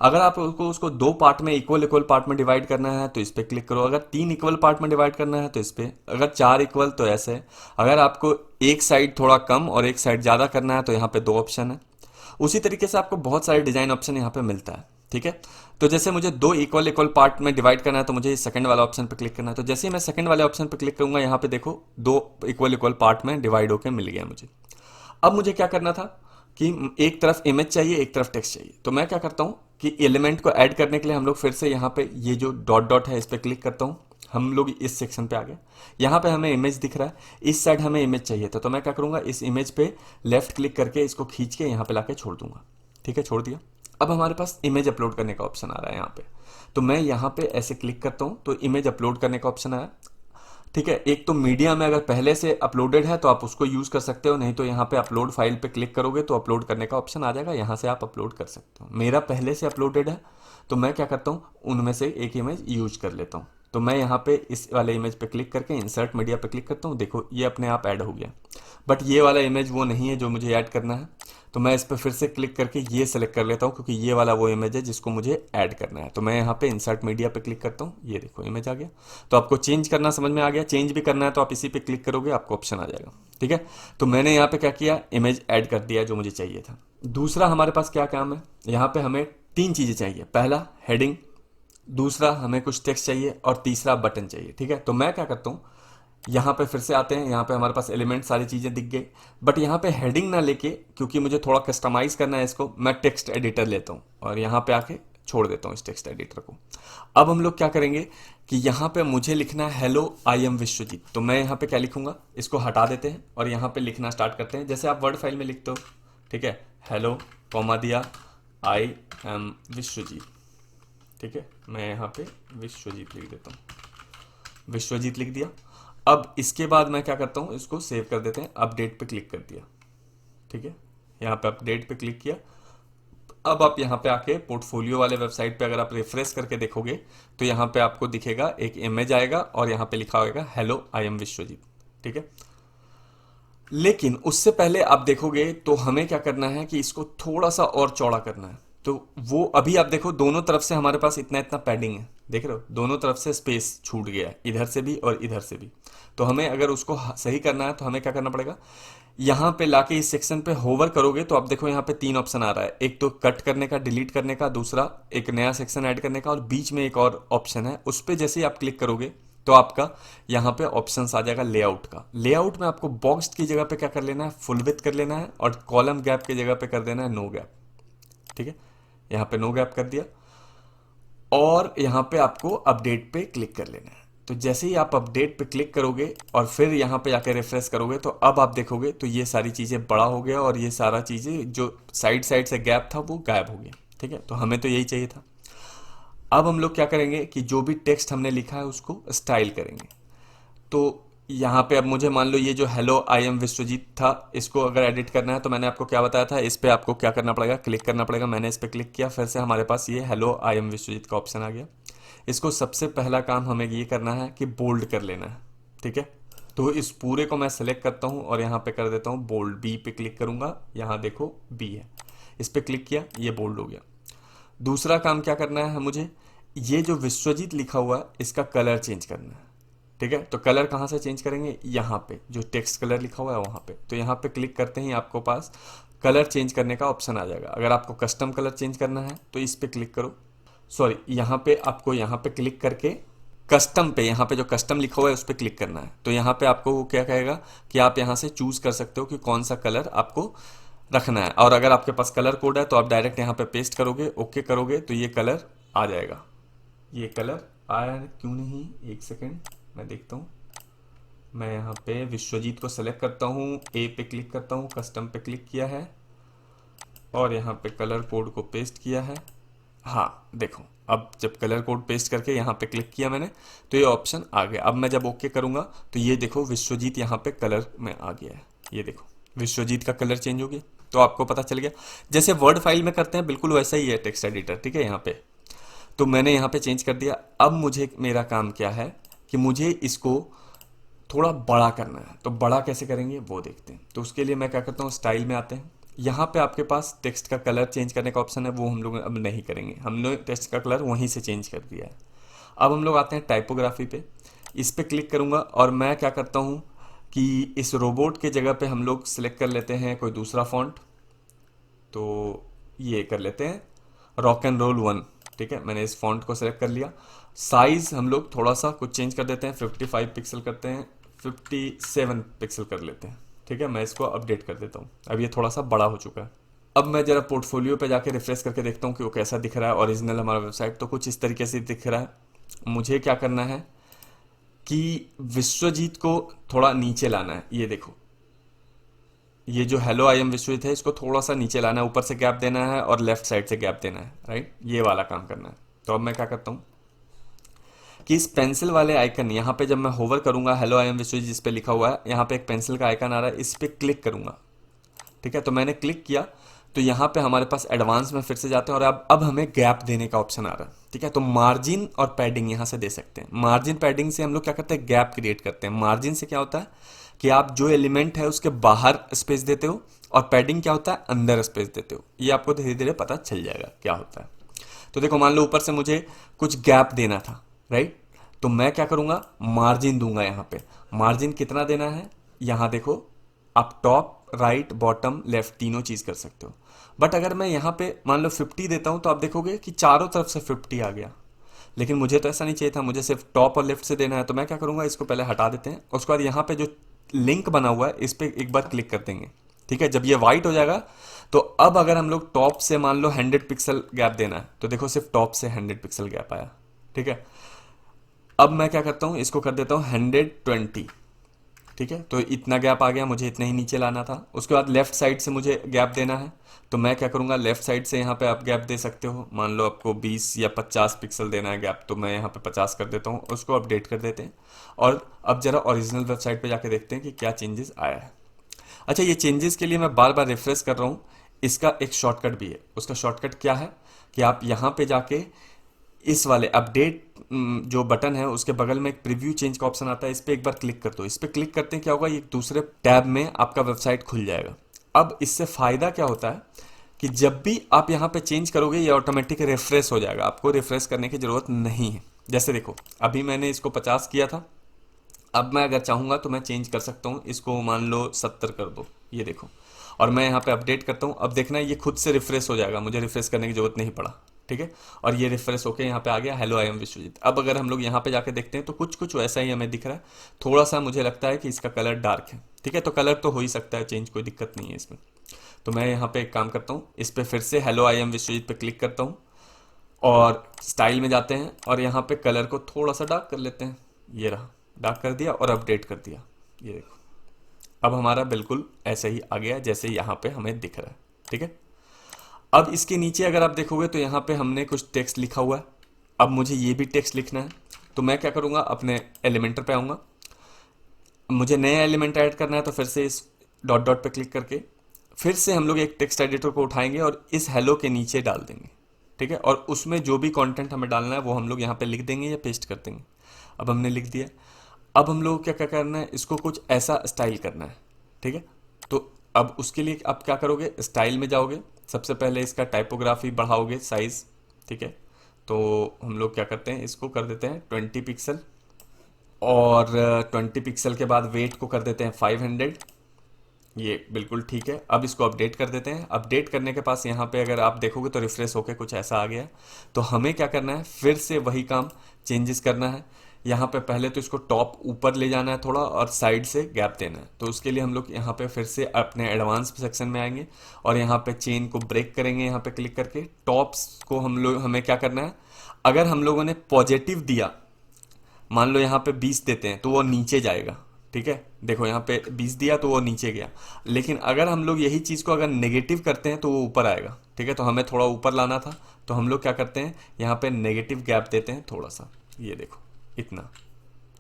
अगर आप उसको 2 पार्ट में इक्वल इक्वल पार्ट में डिवाइड करना है तो इस पे क्लिक करो। अगर 3 इक्वल पार्ट में डिवाइड करना है तो इस पे, अगर 4 इक्वल तो ऐसे। अगर आपको एक साइड थोड़ा कम और एक साइड ज़्यादा करना है तो यहाँ पे 2 ऑप्शन है। उसी तरीके से आपको बहुत सारे डिज़ाइन ऑप्शन यहाँ पे मिलता है, ठीक है। तो जैसे मुझे 2 इक्वल इक्वल पार्ट में डिवाइड करना है तो मुझे सेकंड वाला ऑप्शन पे क्लिक करना है। तो जैसे ही मैं सेकंड वाले ऑप्शन पे क्लिक करूंगा यहाँ पे देखो 2 इक्वल इक्वल पार्ट में डिवाइड होकर मिल गया मुझे। अब मुझे क्या करना था कि एक तरफ इमेज चाहिए, एक तरफ टेक्स्ट चाहिए। तो मैं क्या करता हूँ कि एलिमेंट को ऐड करने के लिए हम लोग फिर से यहाँ पे ये जो डॉट डॉट है इस पर क्लिक करता हूँ। हम लोग इस सेक्शन पे आ गए। यहाँ पे हमें इमेज दिख रहा है, इस साइड हमें इमेज चाहिए था। तो मैं क्या करूँगा, इस इमेज पे लेफ्ट क्लिक करके इसको खींच के यहाँ पे लाके छोड़ दूंगा, ठीक है, छोड़ दिया। अब हमारे पास इमेज अपलोड करने का ऑप्शन आ रहा है यहाँ पे। तो मैं यहाँ पे ऐसे क्लिक करता हूँ तो इमेज अपलोड करने का ऑप्शन आया, ठीक है। एक तो मीडिया में अगर पहले से अपलोडेड है तो आप उसको यूज कर सकते हो, नहीं तो यहाँ पे अपलोड फाइल पे क्लिक करोगे तो अपलोड करने का ऑप्शन आ जाएगा, यहाँ से आप अपलोड कर सकते हो। मेरा पहले से अपलोडेड है तो मैं क्या करता हूँ, उनमें से एक इमेज यूज कर लेता हूँ। तो मैं यहाँ पे इस वाले इमेज पे क्लिक करके इंसर्ट मीडिया पे क्लिक करता हूँ। देखो ये अपने आप ऐड हो गया, बट ये वाला इमेज वो नहीं है जो मुझे ऐड करना है। तो मैं इस पर फिर से क्लिक करके ये सेलेक्ट कर लेता हूँ, क्योंकि ये वाला वो इमेज है जिसको मुझे ऐड करना है। तो मैं यहाँ पे इंसर्ट मीडिया पे क्लिक करता हूँ, ये देखो इमेज आ गया। तो आपको चेंज करना समझ में आ गया, चेंज भी करना है तो आप इसी पे क्लिक करोगे, आपको ऑप्शन आ जाएगा, ठीक है। तो मैंने यहाँ पे क्या किया, इमेज ऐड कर दिया जो मुझे चाहिए था। दूसरा हमारे पास क्या काम है, यहाँ पे हमें 3 चीज़ें चाहिए। पहला हेडिंग, दूसरा हमें कुछ टेक्स्ट चाहिए, और तीसरा बटन चाहिए, ठीक है। तो मैं क्या करता हूँ, यहाँ पे फिर से आते हैं, यहाँ पे हमारे पास एलिमेंट सारी चीज़ें दिख गई, बट यहाँ पे हेडिंग ना लेके, क्योंकि मुझे थोड़ा कस्टमाइज करना है इसको, मैं टेक्स्ट एडिटर लेता हूँ और यहाँ पे आके छोड़ देता हूँ इस टेक्स्ट एडिटर को। अब हम लोग क्या करेंगे कि यहाँ पे मुझे लिखना है हेलो आई एम विश्वजीत, तो मैं यहाँ पे क्या लिखूंगा, इसको हटा देते हैं और यहाँ पे लिखना स्टार्ट करते हैं जैसे आप वर्ड फाइल में लिखते हो, ठीक है। हेलो कॉमा दिया, आई एम विश्वजीत, ठीक है। मैं यहाँ पे विश्वजीत लिख देता हूँ, विश्वजीत लिख दिया। अब इसके बाद मैं क्या करता हूँ, इसको सेव कर देते हैं, अपडेट पे क्लिक कर दिया, ठीक है। यहाँ पे अपडेट पे क्लिक किया। अब आप यहाँ पे आके पोर्टफोलियो वाले वेबसाइट पे अगर आप रिफ्रेश करके देखोगे तो यहाँ पे आपको दिखेगा एक इमेज आएगा और यहाँ पे लिखा होगा हेलो आई एम विश्वजीत, ठीक है। लेकिन उससे पहले आप देखोगे तो हमें क्या करना है कि इसको थोड़ा सा और चौड़ा करना है। तो वो अभी आप देखो दोनों तरफ से हमारे पास इतना इतना पैडिंग है, देख रहे हो, दोनों तरफ से स्पेस छूट गया है, इधर से भी और इधर से भी। तो हमें अगर उसको सही करना है तो हमें क्या करना पड़ेगा, यहाँ पे लाके इस सेक्शन पे होवर करोगे तो आप देखो यहाँ पे 3 ऑप्शन आ रहा है, एक तो कट करने का, डिलीट करने का, दूसरा एक नया सेक्शन ऐड करने का, और बीच में एक और ऑप्शन है। उस पर जैसे ही आप क्लिक करोगे तो आपका यहाँ पे ऑप्शंस आ जाएगा लेआउट का। लेआउट में आपको बॉक्स की जगह पे क्या कर लेना है, फुल विड्थ कर लेना है, और कॉलम गैप की जगह पे कर देना है नो गैप, ठीक है। यहाँ पे नो गैप कर दिया और यहाँ पे आपको अपडेट पे क्लिक कर लेना है। तो जैसे ही आप अपडेट पे क्लिक करोगे और फिर यहाँ पे जाके रिफ्रेश करोगे तो अब आप देखोगे तो ये सारी चीज़ें बड़ा हो गया और ये सारा चीज़ें जो साइड साइड से गैप था वो गायब हो गया, ठीक है। तो हमें तो यही चाहिए था। अब हम लोग क्या करेंगे कि जो भी टेक्स्ट हमने लिखा है उसको स्टाइल करेंगे। तो यहाँ पे अब मुझे मान लो ये जो हेलो आई एम विश्वजीत था, इसको अगर एडिट करना है तो मैंने आपको क्या बताया था, इस पे आपको क्या करना पड़ेगा, क्लिक करना पड़ेगा। मैंने इस पे क्लिक किया, फिर से हमारे पास ये हेलो आई एम विश्वजीत का ऑप्शन आ गया। इसको सबसे पहला काम हमें ये करना है कि बोल्ड कर लेना है, ठीक है। तो इस पूरे को मैं सेलेक्ट करता हूँ और यहाँ पे कर देता हूँ बोल्ड, बी पे क्लिक करूंगा, यहाँ देखो बी है, इस पे क्लिक किया, ये बोल्ड हो गया। दूसरा काम क्या करना है मुझे, ये जो विश्वजीत लिखा हुआ है इसका कलर चेंज करना है, ठीक है। तो कलर कहाँ से चेंज करेंगे, यहाँ पे जो टेक्स्ट कलर लिखा हुआ है वहाँ पे। तो यहाँ पे क्लिक करते ही आपको पास कलर चेंज करने का ऑप्शन आ जाएगा। अगर आपको कस्टम कलर चेंज करना है तो इस पे क्लिक करो, सॉरी यहाँ पे आपको यहाँ पे क्लिक करके कस्टम पे, यहाँ पे जो कस्टम लिखा हुआ है उस पर क्लिक करना है। तो यहाँ पे आपको वो क्या कहेगा कि आप यहाँ से चूज कर सकते हो कि कौन सा कलर आपको रखना है। और अगर आपके पास कलर कोड है तो आप डायरेक्ट यहाँ पे पेस्ट करोगे, ओके करोगे तो ये कलर आ जाएगा। ये कलर आया क्यों नहीं, एक सेकेंड मैं देखता हूँ। मैं यहाँ पे विश्वजीत को सेलेक्ट करता हूँ, ए पे क्लिक करता हूँ, कस्टम पे क्लिक किया है और यहाँ पे कलर कोड को पेस्ट किया है। हाँ देखो, अब जब कलर कोड पेस्ट करके यहाँ पे क्लिक किया मैंने तो ये ऑप्शन आ गया। अब मैं जब ओके करूँगा तो ये देखो विश्वजीत यहाँ पे कलर में आ गया है, ये देखो विश्वजीत का कलर चेंज हो गया। तो आपको पता चल गया जैसे वर्ड फाइल में करते हैं बिल्कुल वैसा ही है टेक्स्ट एडिटर, ठीक है। यहाँ पे तो मैंने यहाँ पे चेंज कर दिया। अब मुझे मेरा काम क्या है कि मुझे इसको थोड़ा बड़ा करना है। तो बड़ा कैसे करेंगे वो देखते हैं। तो उसके लिए मैं क्या करता हूँ, स्टाइल में आते हैं, यहाँ पे आपके पास टेक्स्ट का कलर चेंज करने का ऑप्शन है, वो हम लोग अब नहीं करेंगे, हमने टेक्स्ट का कलर वहीं से चेंज कर दिया है। अब हम लोग आते हैं टाइपोग्राफी पे, इस पे क्लिक करूँगा और मैं क्या करता हूँ कि इस रोबोट के जगह पे हम लोग सिलेक्ट कर लेते हैं कोई दूसरा फॉन्ट। तो ये कर लेते हैं रॉक एंड रोल 1, ठीक है। मैंने इस फॉन्ट को सिलेक्ट कर लिया। साइज हम लोग थोड़ा सा कुछ चेंज कर देते हैं, 55 पिक्सल करते हैं, 57 पिक्सल कर लेते हैं, ठीक है। मैं इसको अपडेट कर देता हूँ, अब ये थोड़ा सा बड़ा हो चुका है। अब मैं जरा पोर्टफोलियो पे जाके रिफ्रेश करके देखता हूँ कि वो कैसा दिख रहा है ओरिजिनल हमारा वेबसाइट। तो कुछ इस तरीके से दिख रहा है। मुझे क्या करना है कि विश्वजीत को थोड़ा नीचे लाना है। ये देखो, ये जो हेलो आई एम विश्वजीत है इसको थोड़ा सा नीचे लाना है, ऊपर से गैप देना है और लेफ्ट साइड से गैप देना है, राइट, ये वाला काम करना है। तो अब मैं क्या करता हूँ कि इस पेंसिल वाले आइकन, यहाँ पे जब मैं होवर करूंगा हेलो आई एम विश्वजीत जिस पे लिखा हुआ है, यहाँ पे एक पेंसिल का आइकन आ रहा है, इस पे क्लिक करूंगा, ठीक है। तो मैंने क्लिक किया तो यहाँ पे हमारे पास एडवांस में फिर से जाते हैं और अब हमें गैप देने का ऑप्शन आ रहा है, ठीक है। तो मार्जिन और पैडिंग यहाँ से दे सकते हैं। मार्जिन पैडिंग से हम लोग क्या करते हैं, गैप क्रिएट करते हैं। मार्जिन से क्या होता है कि आप जो एलिमेंट है उसके बाहर स्पेस देते हो, और पैडिंग क्या होता है, अंदर स्पेस देते हो। ये आपको धीरे धीरे पता चल जाएगा क्या होता है। तो देखो मान लो ऊपर से मुझे कुछ गैप देना था, राइट, तो मैं क्या करूंगा, मार्जिन दूंगा। यहाँ पे मार्जिन कितना देना है, यहाँ देखो आप टॉप राइट बॉटम लेफ्ट तीनों चीज कर सकते हो। बट अगर मैं यहाँ पे मान लो 50 देता हूं तो आप देखोगे कि चारों तरफ से 50 आ गया, लेकिन मुझे तो ऐसा नहीं चाहिए था, मुझे सिर्फ टॉप और लेफ्ट से देना है। तो मैं क्या करूंगा, इसको पहले हटा देते हैं, उसके बाद यहाँ पे जो लिंक बना हुआ है इस पर एक बार क्लिक कर देंगे, ठीक है, जब ये वाइट हो जाएगा तो अब अगर हम लोग टॉप से मान लो 100 पिक्सल गैप देना है तो देखो सिर्फ टॉप से 100 पिक्सल गैप आया। ठीक है, अब मैं क्या करता हूं, इसको कर देता हूं 120। ठीक है, तो इतना गैप आ गया, मुझे इतना ही नीचे लाना था। उसके बाद लेफ्ट साइड से मुझे गैप देना है, तो मैं क्या करूंगा, लेफ्ट साइड से यहाँ पे आप गैप दे सकते हो। मान लो आपको 20 या 50 पिक्सल देना है गैप, तो मैं यहाँ पे 50 कर देता हूँ। उसको अपडेट कर देते हैं और अब जरा ओरिजिनल वेबसाइट पे जाके देखते हैं कि क्या चेंजेस आया है। अच्छा, ये चेंजेस के लिए मैं बार बार रिफ्रेश कर रहा हूँ। इसका एक शॉर्टकट भी है। उसका शॉर्टकट क्या है कि आप यहाँ पे जाके इस वाले अपडेट जो बटन है उसके बगल में एक प्रीव्यू चेंज का ऑप्शन आता है, इस पर एक बार क्लिक कर दो। इस पर क्लिक करते हैं क्या होगा, ये दूसरे टैब में आपका वेबसाइट खुल जाएगा। अब इससे फायदा क्या होता है कि जब भी आप यहाँ पे चेंज करोगे ये ऑटोमेटिक रिफ्रेश हो जाएगा, आपको रिफ्रेश करने की जरूरत नहीं है। जैसे देखो अभी मैंने इसको 50 किया था, अब मैं अगर चाहूंगा तो मैं चेंज कर सकता हूँ, इसको मान लो 70 कर दो, ये देखो। और मैं यहाँ पे अपडेट करता हूँ, अब देखना ये खुद से रिफ्रेश हो जाएगा, मुझे रिफ्रेश करने की जरूरत नहीं पड़ा। ठीक है, और ये रिफ्रेश होके यहाँ पे आ गया, हेलो आई एम विश्वजीत। अब अगर हम लोग यहाँ पे जाके देखते हैं तो कुछ कुछ वैसा ही हमें दिख रहा है। थोड़ा सा मुझे लगता है कि इसका कलर डार्क है। ठीक है, तो कलर तो हो ही सकता है चेंज, कोई दिक्कत नहीं है इसमें। तो मैं यहाँ पे एक काम करता हूँ, इस पे फिर से हेलो आई एम विश्वजीत पे क्लिक करता हूँ और स्टाइल में जाते हैं और यहाँ पे कलर को थोड़ा सा डार्क कर लेते हैं। ये रहा, डार्क कर दिया और अपडेट कर दिया, ये देखो। अब हमारा बिल्कुल ऐसे ही आ गया जैसे यहाँ पे हमें दिख रहा है। ठीक है, अब इसके नीचे अगर आप देखोगे तो यहाँ पे हमने कुछ टेक्स्ट लिखा हुआ है। अब मुझे ये भी टेक्स्ट लिखना है, तो मैं क्या करूँगा, अपने एलिमेंटर पे आऊँगा। मुझे नया एलिमेंट ऐड करना है तो फिर से इस डॉट डॉट पे क्लिक करके फिर से हम लोग एक टेक्स्ट एडिटर को उठाएंगे और इस हेलो के नीचे डाल देंगे। ठीक है, और उसमें जो भी कंटेंट हमें डालना है वो हम लोग यहाँ पे लिख देंगे या पेस्ट कर देंगे। अब हमने लिख दिया। अब हम लोग क्या क्या करना है, इसको कुछ ऐसा स्टाइल करना है। ठीक है, तो अब उसके लिए आप क्या करोगे, स्टाइल में जाओगे, सबसे पहले इसका टाइपोग्राफी बढ़ाओगे साइज। ठीक है, तो हम लोग क्या करते हैं, इसको कर देते हैं 20 पिक्सल और 20 पिक्सल के बाद वेट को कर देते हैं 500। ये बिल्कुल ठीक है। अब इसको अपडेट कर देते हैं। अपडेट करने के पास यहाँ पे अगर आप देखोगे तो रिफ्रेश होके कुछ ऐसा आ गया। तो हमें क्या करना है, फिर से वही काम, चेंजेस करना है। यहाँ पे पहले तो इसको टॉप ऊपर ले जाना है थोड़ा और साइड से गैप देना है। तो उसके लिए हम लोग यहाँ पे फिर से अपने एडवांस सेक्शन में आएंगे और यहाँ पे चेन को ब्रेक करेंगे। यहाँ पे क्लिक करके टॉप्स को हमें क्या करना है, अगर हम लोगों ने पॉजिटिव दिया, मान लो यहाँ पे 20 देते हैं तो वो नीचे जाएगा। ठीक है, देखो यहाँ पे 20 दिया तो वो नीचे गया। लेकिन अगर हम लोग यही चीज़ को अगर नेगेटिव करते हैं तो वो ऊपर आएगा। ठीक है, तो हमें थोड़ा ऊपर लाना था, तो हम लोग क्या करते हैं, यहाँ पे नेगेटिव गैप देते हैं थोड़ा सा, ये देखो इतना।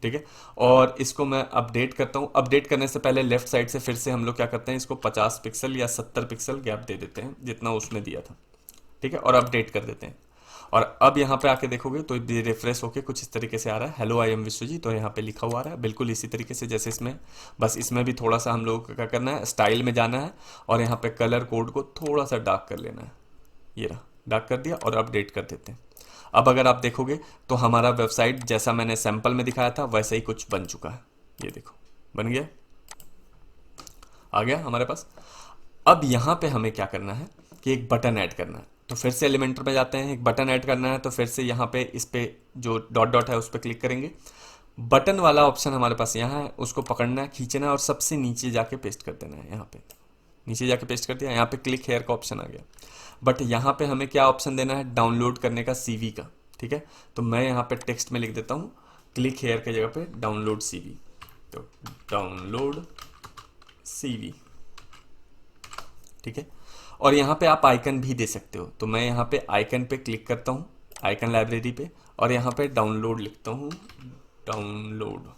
ठीक है, और इसको मैं अपडेट करता हूँ। अपडेट करने से पहले लेफ्ट साइड से फिर से हम लोग क्या करते हैं, इसको 50 पिक्सल या 70 पिक्सल गैप दे देते हैं जितना उसने दिया था। ठीक है, और अपडेट कर देते हैं। और अब यहाँ पे आके देखोगे तो ये रिफ्रेश होके कुछ इस तरीके से आ रहा है, हेलो आई एम विश्वजीत, तो यहाँ पे लिखा हुआ आ रहा है बिल्कुल इसी तरीके से जैसे इसमें। बस इसमें भी थोड़ा सा हम लोग को क्या करना है, स्टाइल में जाना है और यहाँ पे कलर कोड को थोड़ा सा डार्क कर लेना है। ये रहा, डार्क कर दिया और अपडेट कर देते हैं। अब अगर आप देखोगे तो हमारा वेबसाइट जैसा मैंने सैंपल में दिखाया था वैसे ही कुछ बन चुका है। ये देखो बन गया, आ गया हमारे पास। अब यहाँ पे हमें क्या करना है कि एक बटन ऐड करना है। तो फिर से एलिमेंटर में जाते हैं, एक बटन ऐड करना है। तो फिर से यहाँ पे इस पे जो डॉट डॉट है उस पर क्लिक करेंगे। बटन वाला ऑप्शन हमारे पास यहाँ है, उसको पकड़ना है, खींचना है और सबसे नीचे जाके पेस्ट कर देना है। यहाँ पे नीचे जाके पेस्ट कर दिया, यहाँ पे क्लिक हेयर का ऑप्शन आ गया। बट यहाँ पे हमें क्या ऑप्शन देना है, डाउनलोड करने का सीवी का। ठीक है, तो मैं यहाँ पे टेक्स्ट में लिख देता हूँ क्लिक हेयर के जगह पे डाउनलोड सीवी। तो डाउनलोड सीवी। ठीक है, और यहाँ पे आप आइकन भी दे सकते हो। तो मैं यहाँ पे आइकन पे क्लिक करता हूँ, आइकन लाइब्रेरी पे, और यहाँ पे डाउनलोड लिखता हूँ, डाउनलोड।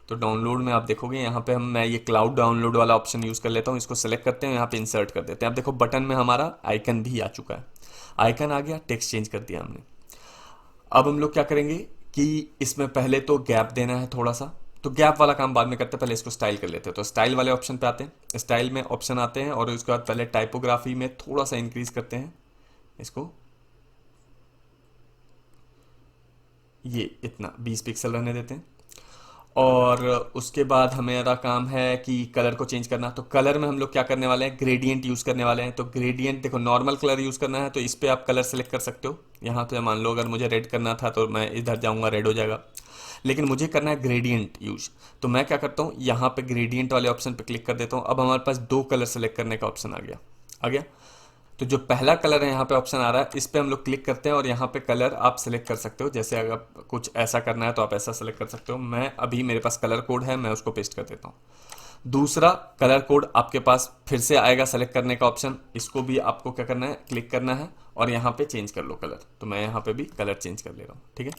तो डाउनलोड में आप देखोगे यहाँ पे मैं ये क्लाउड डाउनलोड वाला ऑप्शन यूज़ कर लेता हूँ। इसको सेलेक्ट करते हैं, यहाँ पे इंसर्ट कर देते हैं। अब देखो बटन में हमारा आइकन भी आ चुका है, आइकन आ गया, टेक्स्ट चेंज कर दिया हमने। अब हम लोग क्या करेंगे कि इसमें पहले तो गैप देना है थोड़ा सा, तो गैप वाला काम बाद में करते हैं, पहले इसको स्टाइल कर लेते हैं। तो स्टाइल वाले ऑप्शन पे आते हैं, स्टाइल में ऑप्शन आते हैं और उसके बाद पहले टाइपोग्राफी में थोड़ा सा इंक्रीज करते हैं इसको, ये इतना 20 पिक्सल रहने देते हैं। और उसके बाद हमारा काम है कि कलर को चेंज करना। तो कलर में हम लोग क्या करने वाले हैं, ग्रेडियंट यूज़ करने वाले हैं। तो ग्रेडियंट देखो, नॉर्मल कलर यूज़ करना है तो इस पर आप कलर सेलेक्ट कर सकते हो। यहाँ पे मान लो अगर मुझे रेड करना था तो मैं इधर जाऊँगा, रेड हो जाएगा। लेकिन मुझे करना है ग्रेडियंट यूज। तो मैं क्या करता हूँ, यहाँ पे ग्रेडियंट वाले ऑप्शन पे क्लिक कर देता हूँ। अब हमारे पास दो कलर सेलेक्ट करने का ऑप्शन आ गया। तो जो पहला कलर है यहाँ पे ऑप्शन आ रहा है, इस पे हम लोग क्लिक करते हैं और यहाँ पे कलर आप सिलेक्ट कर सकते हो। जैसे अगर कुछ ऐसा करना है तो आप ऐसा सिलेक्ट कर सकते हो। मैं अभी मेरे पास कलर कोड है, मैं उसको पेस्ट कर देता हूँ। दूसरा कलर कोड आपके पास फिर से आएगा सेलेक्ट करने का ऑप्शन, इसको भी आपको क्या करना है, क्लिक करना है और यहाँ पे चेंज कर लो कलर। तो मैं यहाँ पे भी कलर चेंज कर ले रहा हूँ, ठीक है।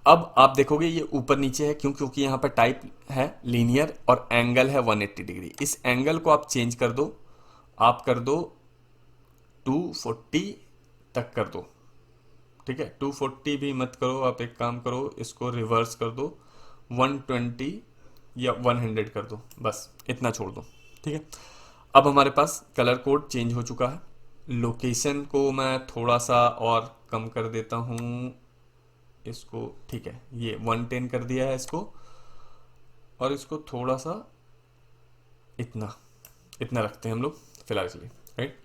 अब आप देखोगे ये ऊपर नीचे है, क्यों? क्योंकि यहाँ पे टाइप है लीनियर और एंगल है 180 डिग्री। इस एंगल को आप चेंज कर दो, आप कर दो 240 तक कर दो, ठीक है। 240 भी मत करो, आप एक काम करो, इसको रिवर्स कर दो, 120 या 100 कर दो, बस इतना छोड़ दो, ठीक है। अब हमारे पास कलर कोड चेंज हो चुका है। लोकेशन को मैं थोड़ा सा और कम कर देता हूँ इसको, ठीक है, ये 110 कर दिया है इसको, और इसको थोड़ा सा इतना इतना रखते हैं हम लोग फिलहाल के लिए, राइट।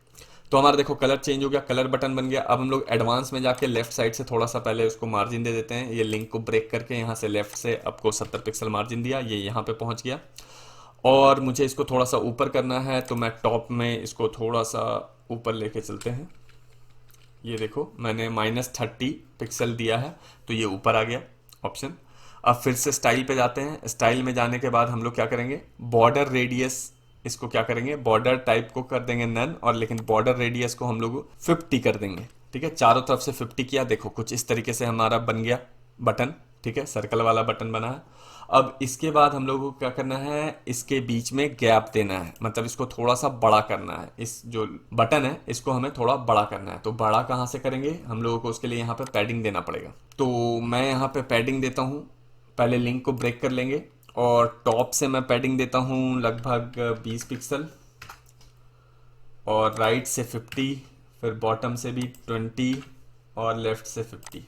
तो हमारा देखो कलर चेंज हो गया, कलर बटन बन गया। अब हम लोग एडवांस में जाके लेफ्ट साइड से थोड़ा सा पहले उसको मार्जिन दे देते हैं। ये लिंक को ब्रेक करके यहाँ से लेफ्ट से आपको 70 पिक्सल मार्जिन दिया, ये यहाँ पे पहुंच गया। और मुझे इसको थोड़ा सा ऊपर करना है, तो मैं टॉप में इसको थोड़ा सा ऊपर लेके चलते हैं। ये देखो मैंने -30 पिक्सल दिया है, तो ये ऊपर आ गया ऑप्शन। अब फिर से स्टाइल पे जाते हैं। स्टाइल में जाने के बाद हम लोग क्या करेंगे, बॉर्डर रेडियस, इसको क्या करेंगे, बॉर्डर टाइप को कर देंगे नन, और लेकिन बॉर्डर रेडियस को हम लोग 50 कर देंगे, ठीक है। चारों तरफ से 50 किया, देखो कुछ इस तरीके से हमारा बन गया बटन, ठीक है, सर्कल वाला बटन बना है। अब इसके बाद हम लोगों को क्या करना है, इसके बीच में गैप देना है, मतलब इसको थोड़ा सा बड़ा करना है। इस जो बटन है इसको हमें थोड़ा बड़ा करना है। तो बड़ा कहाँ से करेंगे, हम लोगों को उसके लिए यहाँ पे पैडिंग देना पड़ेगा। तो मैं यहाँ पे पैडिंग देता हूँ, पहले लिंक को ब्रेक कर लेंगे, और टॉप से मैं पैडिंग देता हूँ लगभग 20 पिक्सल, और राइट से 50, फिर बॉटम से भी 20, और लेफ्ट से 50,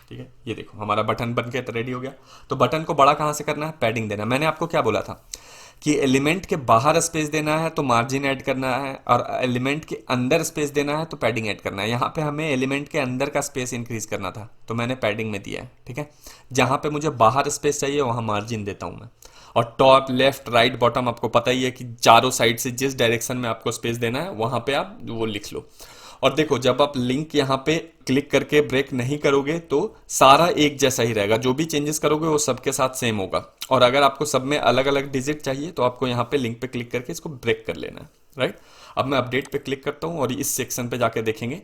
ठीक है। ये देखो हमारा बटन बन के रेडी हो गया। तो बटन को बड़ा कहाँ से करना है, पैडिंग देना। मैंने आपको क्या बोला था कि एलिमेंट के बाहर स्पेस देना है तो मार्जिन ऐड करना है, और एलिमेंट के अंदर स्पेस देना है तो पैडिंग ऐड करना है। यहाँ पे हमें एलिमेंट के अंदर का स्पेस इंक्रीज करना था, तो मैंने पैडिंग में दिया है, ठीक है। जहाँ पे मुझे बाहर स्पेस चाहिए वहाँ मार्जिन देता हूँ मैं। और टॉप लेफ्ट राइट बॉटम आपको पता ही है कि चारों साइड से जिस डायरेक्शन में आपको स्पेस देना है वहाँ पे आप वो लिख लो। और देखो जब आप लिंक यहाँ पे क्लिक करके ब्रेक नहीं करोगे तो सारा एक जैसा ही रहेगा, जो भी चेंजेस करोगे वो सबके साथ सेम होगा। और अगर आपको सब में अलग अलग डिजिट चाहिए तो आपको यहाँ पे लिंक पे क्लिक करके इसको ब्रेक कर लेना है, राइट। अब मैं अपडेट पे क्लिक करता हूँ और इस सेक्शन पे जाके देखेंगे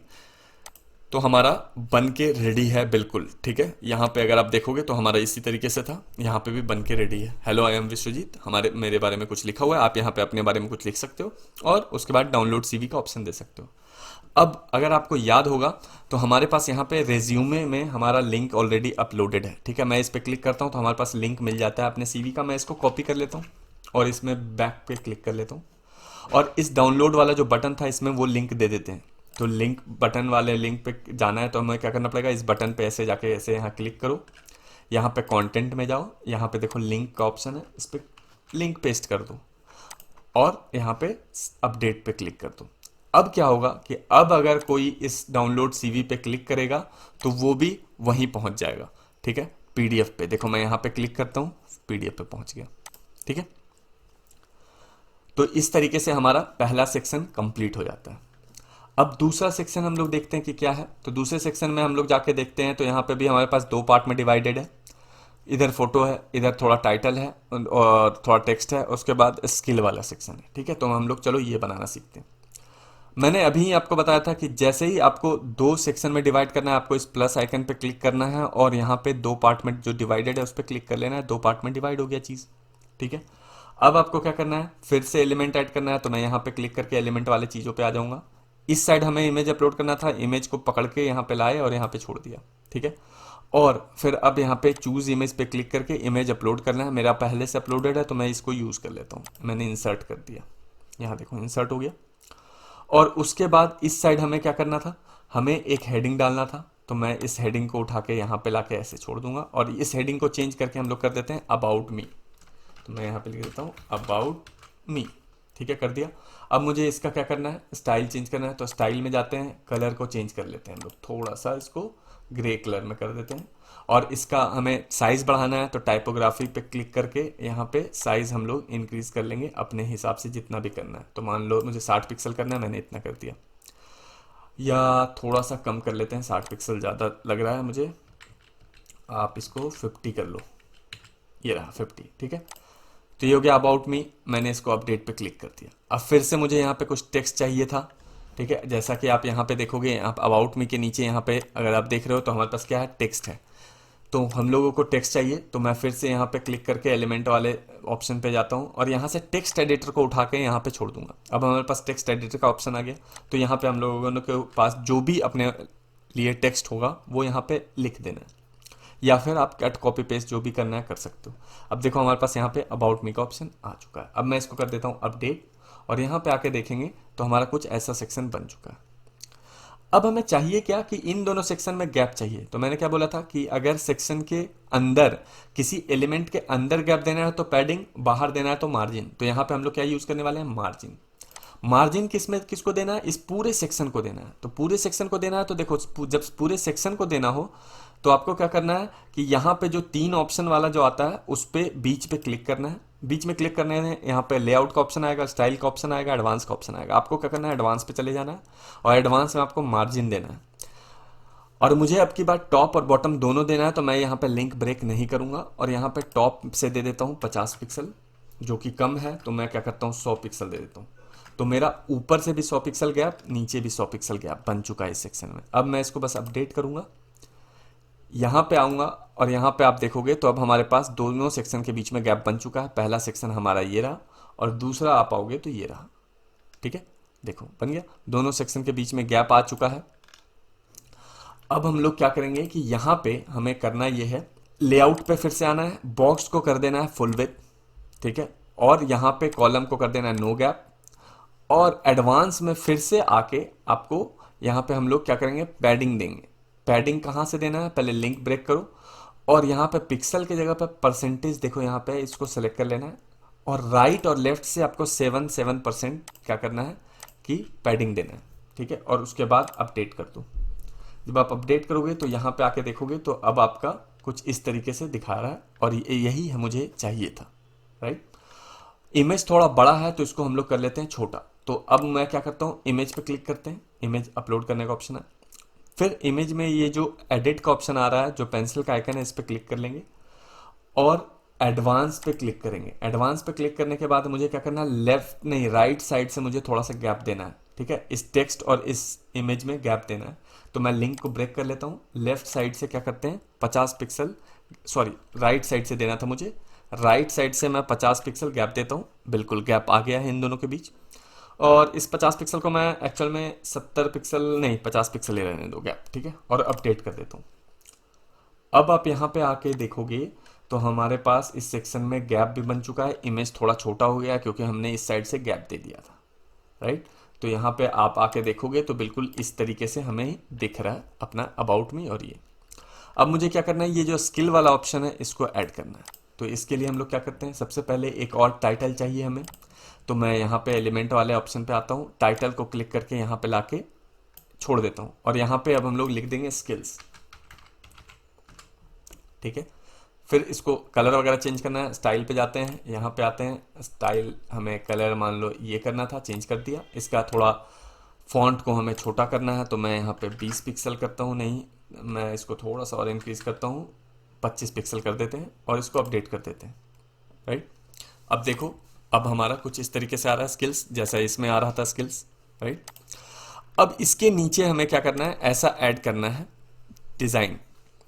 तो हमारा बन के रेडी है बिल्कुल, ठीक है। यहाँ पे अगर आप देखोगे तो हमारा इसी तरीके से था, यहाँ पे भी बन के रेडी है। हेलो आई एम विश्वजीत, मेरे बारे में कुछ लिखा हुआ है, आप यहाँ पे अपने बारे में कुछ लिख सकते हो और उसके बाद डाउनलोड सीवी का ऑप्शन दे सकते हो। अब अगर आपको याद होगा तो हमारे पास यहाँ पे रेज्यूमे में हमारा लिंक ऑलरेडी अपलोडेड है, ठीक है। मैं इस पे क्लिक करता हूँ तो हमारे पास लिंक मिल जाता है अपने सीवी का। मैं इसको कॉपी कर लेता हूँ और इसमें बैक पे क्लिक कर लेता हूँ, और इस डाउनलोड वाला जो बटन था इसमें वो लिंक दे देते हैं। तो लिंक बटन वाले लिंक पे जाना है तो हमें क्या करना पड़ेगा, इस बटन पे ऐसे जाके ऐसे यहाँ क्लिक करो, यहाँ पे कंटेंट में जाओ, यहाँ पे देखो लिंक का ऑप्शन है, इस पे लिंक पेस्ट कर दो और यहाँ पे अपडेट पे क्लिक कर दो। अब क्या होगा कि अब अगर कोई इस डाउनलोड सीवी पे क्लिक करेगा तो वो भी वहीं पहुंच जाएगा, ठीक है। पीडीएफ पे देखो मैं यहाँ पे क्लिक करता हूँ, पीडीएफ पे पहुंच गया, ठीक है। तो इस तरीके से हमारा पहला सेक्शन कंप्लीट हो जाता है। अब दूसरा सेक्शन हम लोग देखते हैं कि क्या है। तो दूसरे सेक्शन में हम लोग जाके देखते हैं तो यहाँ पे भी हमारे पास दो पार्ट में डिवाइडेड है। इधर फोटो है, इधर थोड़ा टाइटल है और थोड़ा टेक्स्ट है, उसके बाद स्किल वाला सेक्शन है, ठीक है। तो हम लोग चलो ये बनाना सीखते हैं। मैंने अभी आपको बताया था कि जैसे ही आपको दो सेक्शन में डिवाइड करना है, आपको इस प्लस आइकन पे क्लिक करना है और यहाँ पे दो पार्ट में जो डिवाइडेड है उस पर क्लिक कर लेना है। दो पार्ट में डिवाइड हो गया चीज़, ठीक है। अब आपको क्या करना है, फिर से एलिमेंट ऐड करना है। तो मैं यहाँ पे क्लिक करके एलिमेंट वाले चीज़ों पे आ जाऊँगा। इस साइड हमें इमेज अपलोड करना था, इमेज को पकड़ के यहाँ पे लाए और यहाँ पे छोड़ दिया, ठीक है। और फिर अब यहाँ पे चूज इमेज पे क्लिक करके इमेज अपलोड करना है। मेरा पहले से अपलोडेड है तो मैं इसको यूज़ कर लेता हूँ। मैंने इंसर्ट कर दिया, यहाँ देखो इंसर्ट हो गया। और उसके बाद इस साइड हमें क्या करना था, हमें एक हेडिंग डालना था। तो मैं इस हेडिंग को उठा के यहाँ पे लाके ऐसे छोड़ दूंगा और इस हेडिंग को चेंज करके हम लोग कर देते हैं अबाउट मी। तो मैं यहाँ पे लिख देता हूँ अबाउट मी, ठीक है, कर दिया। अब मुझे इसका क्या करना है, स्टाइल चेंज करना है, तो स्टाइल में जाते हैं, कलर को चेंज कर लेते हैं हम लोग, थोड़ा सा इसको ग्रे कलर में कर देते हैं। और इसका हमें साइज बढ़ाना है, तो टाइपोग्राफी पे क्लिक करके यहाँ पे साइज हम लोग इंक्रीज कर लेंगे अपने हिसाब से जितना भी करना है। तो मान लो मुझे 60 पिक्सल करना है, मैंने इतना कर दिया, या थोड़ा सा कम कर लेते हैं, 60 पिक्सल ज़्यादा लग रहा है मुझे, आप इसको 50 कर लो, ये रहा 50, ठीक है। तो ये हो गया अबाउट मी, मैंने इसको अपडेट पे क्लिक कर दिया। अब फिर से मुझे यहाँ पे कुछ टेक्स्ट चाहिए था, ठीक है। जैसा कि आप यहाँ पे देखोगे, आप अबाउट मी के नीचे यहाँ पे अगर आप देख रहे हो तो हमारे पास क्या है, टेक्स्ट है। तो हम लोगों को टेक्स्ट चाहिए, तो मैं फिर से यहाँ पे क्लिक करके एलिमेंट वाले ऑप्शन पे जाता हूँ और यहाँ से टेक्स्ट एडिटर को उठा के यहाँ पे छोड़ दूंगा। अब हमारे पास टेक्स्ट एडिटर का ऑप्शन आ गया, तो यहाँ पे हम लोगों के पास जो भी अपने लिए टेक्स्ट होगा वो यहाँ पे लिख देना है, या फिर आप कट कॉपी पेस्ट जो भी करना है कर सकते हो। अब देखो हमारे पास यहाँ पे अबाउट मी का ऑप्शन आ चुका है। अब मैं इसको कर देता हूँ अपडेट, और यहाँ पे आके देखेंगे तो हमारा कुछ ऐसा सेक्शन बन चुका है। अब हमें चाहिए क्या कि इन दोनों सेक्शन में गैप चाहिए। तो मैंने क्या बोला था कि अगर सेक्शन के अंदर किसी एलिमेंट के अंदर गैप देना है तो पैडिंग, बाहर देना है तो मार्जिन। तो यहाँ पे हम लोग क्या यूज करने वाले हैं, मार्जिन। मार्जिन किसमें किसको देना है, इस पूरे सेक्शन को देना है। तो पूरे सेक्शन को देना है, तो देखो जब पूरे सेक्शन को देना हो तो आपको क्या करना है कि यहाँ पे जो 3 ऑप्शन वाला जो आता है उस पे बीच पे क्लिक करना है। बीच में क्लिक करने में यहाँ पे लेआउट का ऑप्शन आएगा, स्टाइल का ऑप्शन आएगा, एडवांस का ऑप्शन आएगा। आपको क्या करना है, एडवांस पे चले जाना है और एडवांस में आपको मार्जिन देना है। और मुझे अब की बार टॉप और बॉटम दोनों देना है, तो मैं यहाँ पे लिंक ब्रेक नहीं करूंगा और यहाँ पे टॉप से दे देता हूँ 50 पिक्सल, जो कि कम है। तो मैं क्या करता हूँ, 100 पिक्सल दे देता हूँ। तो मेरा ऊपर से भी 100 पिक्सल गैप, नीचे भी 100 पिक्सल गैप बन चुका है इस सेक्शन में। अब मैं इसको बस अपडेट करूंगा, यहाँ पे आऊंगा और यहाँ पे आप देखोगे तो अब हमारे पास दोनों सेक्शन के बीच में गैप बन चुका है। पहला सेक्शन हमारा ये रहा और दूसरा आप आओगे तो ये रहा, ठीक है। देखो बन गया, दोनों सेक्शन के बीच में गैप आ चुका है। अब हम लोग क्या करेंगे कि यहाँ पे हमें करना ये है, लेआउट पे फिर से आना है, बॉक्स को कर देना है फुल विड्थ, ठीक है। और यहाँ पे कॉलम को कर देना है नो गैप, और एडवांस में फिर से आके आपको यहाँ पे हम लोग क्या करेंगे, पैडिंग देंगे। पैडिंग कहाँ से देना है, पहले लिंक ब्रेक करो और यहाँ पे पिक्सल की जगह पे परसेंटेज देखो, यहाँ पे इसको सेलेक्ट कर लेना है और राइट और लेफ्ट से आपको 7% क्या करना है कि पैडिंग देना है, ठीक है। और उसके बाद अपडेट कर दो। जब आप अपडेट करोगे तो यहाँ पे आके देखोगे तो अब आपका कुछ इस तरीके से दिखा रहा है और यही मुझे चाहिए था, राइट। इमेज थोड़ा बड़ा है तो इसको हम लोग कर लेते हैं छोटा। तो अब मैं क्या करता हूँ, इमेज पे क्लिक करते हैं, इमेज अपलोड करने का ऑप्शन है। फिर इमेज में ये जो एडिट का ऑप्शन आ रहा है, जो पेंसिल का आइकन है, इस पे क्लिक कर लेंगे और एडवांस पे क्लिक करेंगे। एडवांस पे क्लिक करने के बाद मुझे क्या करना है, लेफ्ट नहीं राइट साइड से मुझे थोड़ा सा गैप देना है, ठीक है। इस टेक्स्ट और इस इमेज में गैप देना है। तो मैं लिंक को ब्रेक कर लेता हूँ, लेफ्ट साइड से क्या करते हैं 50 पिक्सल, सॉरी राइट साइड से देना था मुझे, राइट साइड से मैं 50 पिक्सल गैप देता हूँ। बिल्कुल गैप आ गया है इन दोनों के बीच। और इस 50 पिक्सल को मैं एक्चुअल में 70 पिक्सल नहीं 50 पिक्सल ही रहने दो गैप, ठीक है। और अपडेट कर देता हूँ। अब आप यहाँ पे आके देखोगे तो हमारे पास इस सेक्शन में गैप भी बन चुका है। इमेज थोड़ा छोटा हो गया क्योंकि हमने इस साइड से गैप दे दिया था, राइट। तो यहाँ पे आप आके देखोगे तो बिल्कुल इस तरीके से हमें दिख रहा है अपना अबाउट मी। और ये अब मुझे क्या करना है, ये जो स्किल वाला ऑप्शन है इसको ऐड करना है। तो इसके लिए हम लोग क्या करते हैं, सबसे पहले एक और टाइटल चाहिए हमें। तो मैं यहाँ पे एलिमेंट वाले ऑप्शन पे आता हूँ, टाइटल को क्लिक करके यहाँ पे लाके छोड़ देता हूँ और यहाँ पे अब हम लोग लिख देंगे स्किल्स, ठीक है। फिर इसको कलर वगैरह चेंज करना है, स्टाइल पे जाते हैं, यहाँ पे आते हैं, स्टाइल हमें कलर मान लो ये करना था, चेंज कर दिया। इसका थोड़ा फॉन्ट को हमें छोटा करना है तो मैं यहाँ पे 20 पिक्सल करता हूँ, नहीं मैं इसको थोड़ा सा और इंक्रीज करता हूँ, 25 पिक्सल कर देते हैं और इसको अपडेट कर देते हैं, राइट। अब देखो अब हमारा कुछ इस तरीके से आ रहा है स्किल्स, जैसा इसमें आ रहा था स्किल्स, राइट। अब इसके नीचे हमें क्या करना है, ऐसा ऐड करना है डिज़ाइन,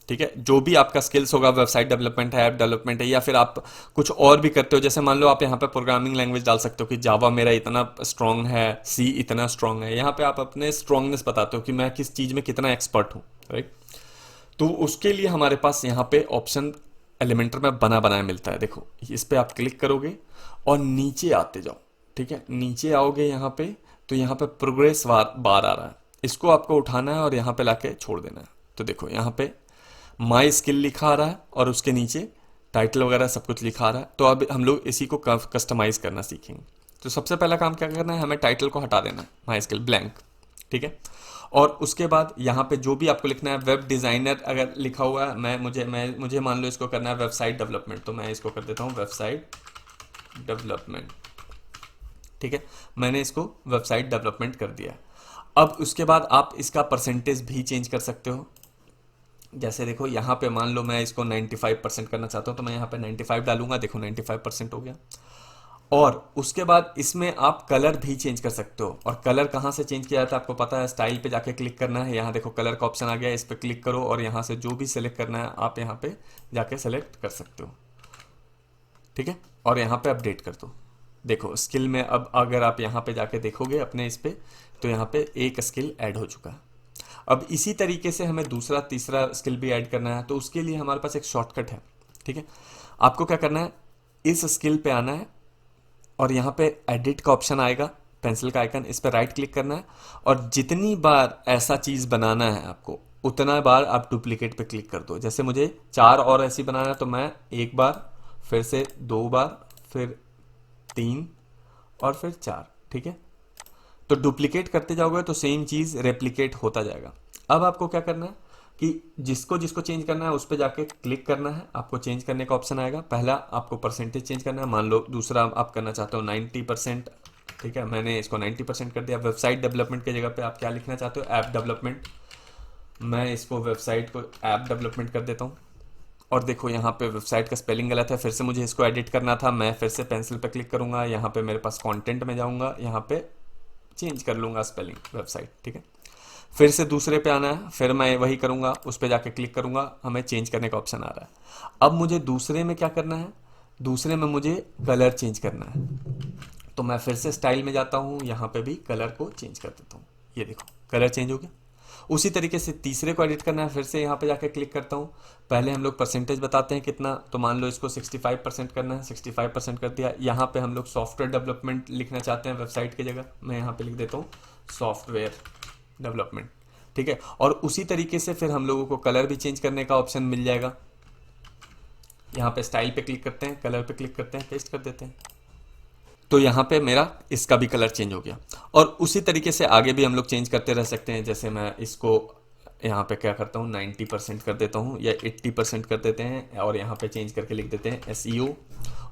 ठीक है। जो भी आपका स्किल्स होगा, वेबसाइट डेवलपमेंट है, ऐप डेवलपमेंट है, या फिर आप कुछ और भी करते हो, जैसे मान लो आप यहाँ पे प्रोग्रामिंग लैंग्वेज डाल सकते हो कि जावा मेरा इतना स्ट्रांग है, सी इतना स्ट्रांग है। यहाँ पे आप अपने स्ट्रांगनेस बताते हो कि मैं किस चीज़ में कितना एक्सपर्ट हूँ, राइट। तो उसके लिए हमारे पास यहाँ पे ऑप्शन एलिमेंटर में बना बनाया मिलता है। देखो इस पे आप क्लिक करोगे और नीचे आते जाओ, ठीक है। नीचे आओगे यहाँ पे तो यहाँ पे प्रोग्रेस बार आ रहा है, इसको आपको उठाना है और यहाँ पे लाके छोड़ देना है। तो देखो यहाँ पे माई स्किल लिखा आ रहा है और उसके नीचे टाइटल वगैरह सब कुछ लिखा आ रहा है। तो अब हम लोग इसी को कस्टमाइज करना सीखेंगे। तो सबसे पहला काम क्या करना है, हमें टाइटल को हटा देना है, माई स्किल ब्लैंक, ठीक है। और उसके बाद यहाँ पे जो भी आपको लिखना है, वेब डिज़ाइनर अगर लिखा हुआ है, मुझे मान लो इसको करना है वेबसाइट डेवलपमेंट, तो मैं इसको कर देता हूँ वेबसाइट डेवलपमेंट, ठीक है। मैंने इसको वेबसाइट डेवलपमेंट कर दिया है। अब उसके बाद आप इसका परसेंटेज भी चेंज कर सकते हो। जैसे देखो यहाँ पे मान लो मैं इसको 95% करना चाहता हूँ, तो मैं यहाँ पे 95 डालूंगा, देखो 95% हो गया। और उसके बाद इसमें आप कलर भी चेंज कर सकते हो। और कलर कहाँ से चेंज किया जाता है आपको पता है, स्टाइल पे जाके क्लिक करना है, यहाँ देखो कलर का ऑप्शन आ गया है, इस पर क्लिक करो और यहाँ से जो भी सिलेक्ट करना है आप यहाँ पे जाके सेलेक्ट कर सकते हो, ठीक है। और यहाँ पे अपडेट कर दो। देखो स्किल में अब अगर आप यहाँ पे जाके देखोगे अपने इस पे, तो यहाँ पे एक स्किल ऐड हो चुका है। अब इसी तरीके से हमें दूसरा तीसरा स्किल भी ऐड करना है, तो उसके लिए हमारे पास एक शॉर्टकट है, ठीक है। आपको क्या करना है, इस स्किल पे आना है और यहाँ पे एडिट का ऑप्शन आएगा, पेंसिल का आइकन, इस पर राइट क्लिक करना है और जितनी बार ऐसा चीज़ बनाना है आपको, उतना बार आप डुप्लीकेट पे क्लिक कर दो। जैसे मुझे 4 और ऐसी बनाना है, तो मैं एक बार, फिर से 2 बार, फिर 3 और फिर 4, ठीक है। तो डुप्लीकेट करते जाओगे तो सेम चीज़ रेप्लिकेट होता जाएगा। अब आपको क्या करना है कि जिसको जिसको चेंज करना है उस पर जाके क्लिक करना है, आपको चेंज करने का ऑप्शन आएगा। पहला आपको परसेंटेज चेंज करना है, मान लो दूसरा आप करना चाहते हो 90%, ठीक है, मैंने इसको 90% कर दिया। वेबसाइट डेवलपमेंट की जगह पे आप क्या लिखना चाहते हो, ऐप डेवलपमेंट, मैं इसको वेबसाइट को ऐप डेवलपमेंट कर देता हूँ। और देखो यहाँ पे वेबसाइट का स्पेलिंग गलत है, फिर से मुझे इसको एडिट करना था, मैं फिर से पेंसिल पे क्लिक करूँगा, यहाँ पे मेरे पास कंटेंट में जाऊँगा, यहाँ पे चेंज कर लूँगा स्पेलिंग वेबसाइट, ठीक है। फिर से दूसरे पे आना है, फिर मैं वही करूँगा, उस पर जाके क्लिक करूँगा, हमें चेंज करने का ऑप्शन आ रहा है। अब मुझे दूसरे में क्या करना है, दूसरे में मुझे कलर चेंज करना है, तो मैं फिर से स्टाइल में जाता हूँ, यहाँ पे भी कलर को चेंज कर देता हूँ, ये देखो कलर चेंज हो गया। उसी तरीके से तीसरे को एडिट करना है, फिर से यहाँ पे जाके क्लिक करता हूँ। पहले हम लोग परसेंटेज बताते हैं कितना, तो मान लो इसको 65% करना है, 65% कर दिया। यहाँ पे हम लोग सॉफ्टवेयर डेवलपमेंट लिखना चाहते हैं वेबसाइट की जगह, मैं यहाँ पे लिख देता हूँ सॉफ्टवेयर डेवलपमेंट, ठीक है। और उसी तरीके से फिर हम लोगों को कलर भी चेंज करने का ऑप्शन मिल जाएगा। यहाँ पे स्टाइल पे क्लिक करते हैं, कलर पे क्लिक करते हैं, पेस्ट कर देते हैं, तो यहाँ पे मेरा इसका भी कलर चेंज हो गया। और उसी तरीके से आगे भी हम लोग चेंज करते रह सकते हैं। जैसे मैं इसको यहाँ पे क्या करता हूँ 90% कर देता हूँ या 80% कर देते हैं, और यहाँ पे चेंज करके लिख देते हैं SEO।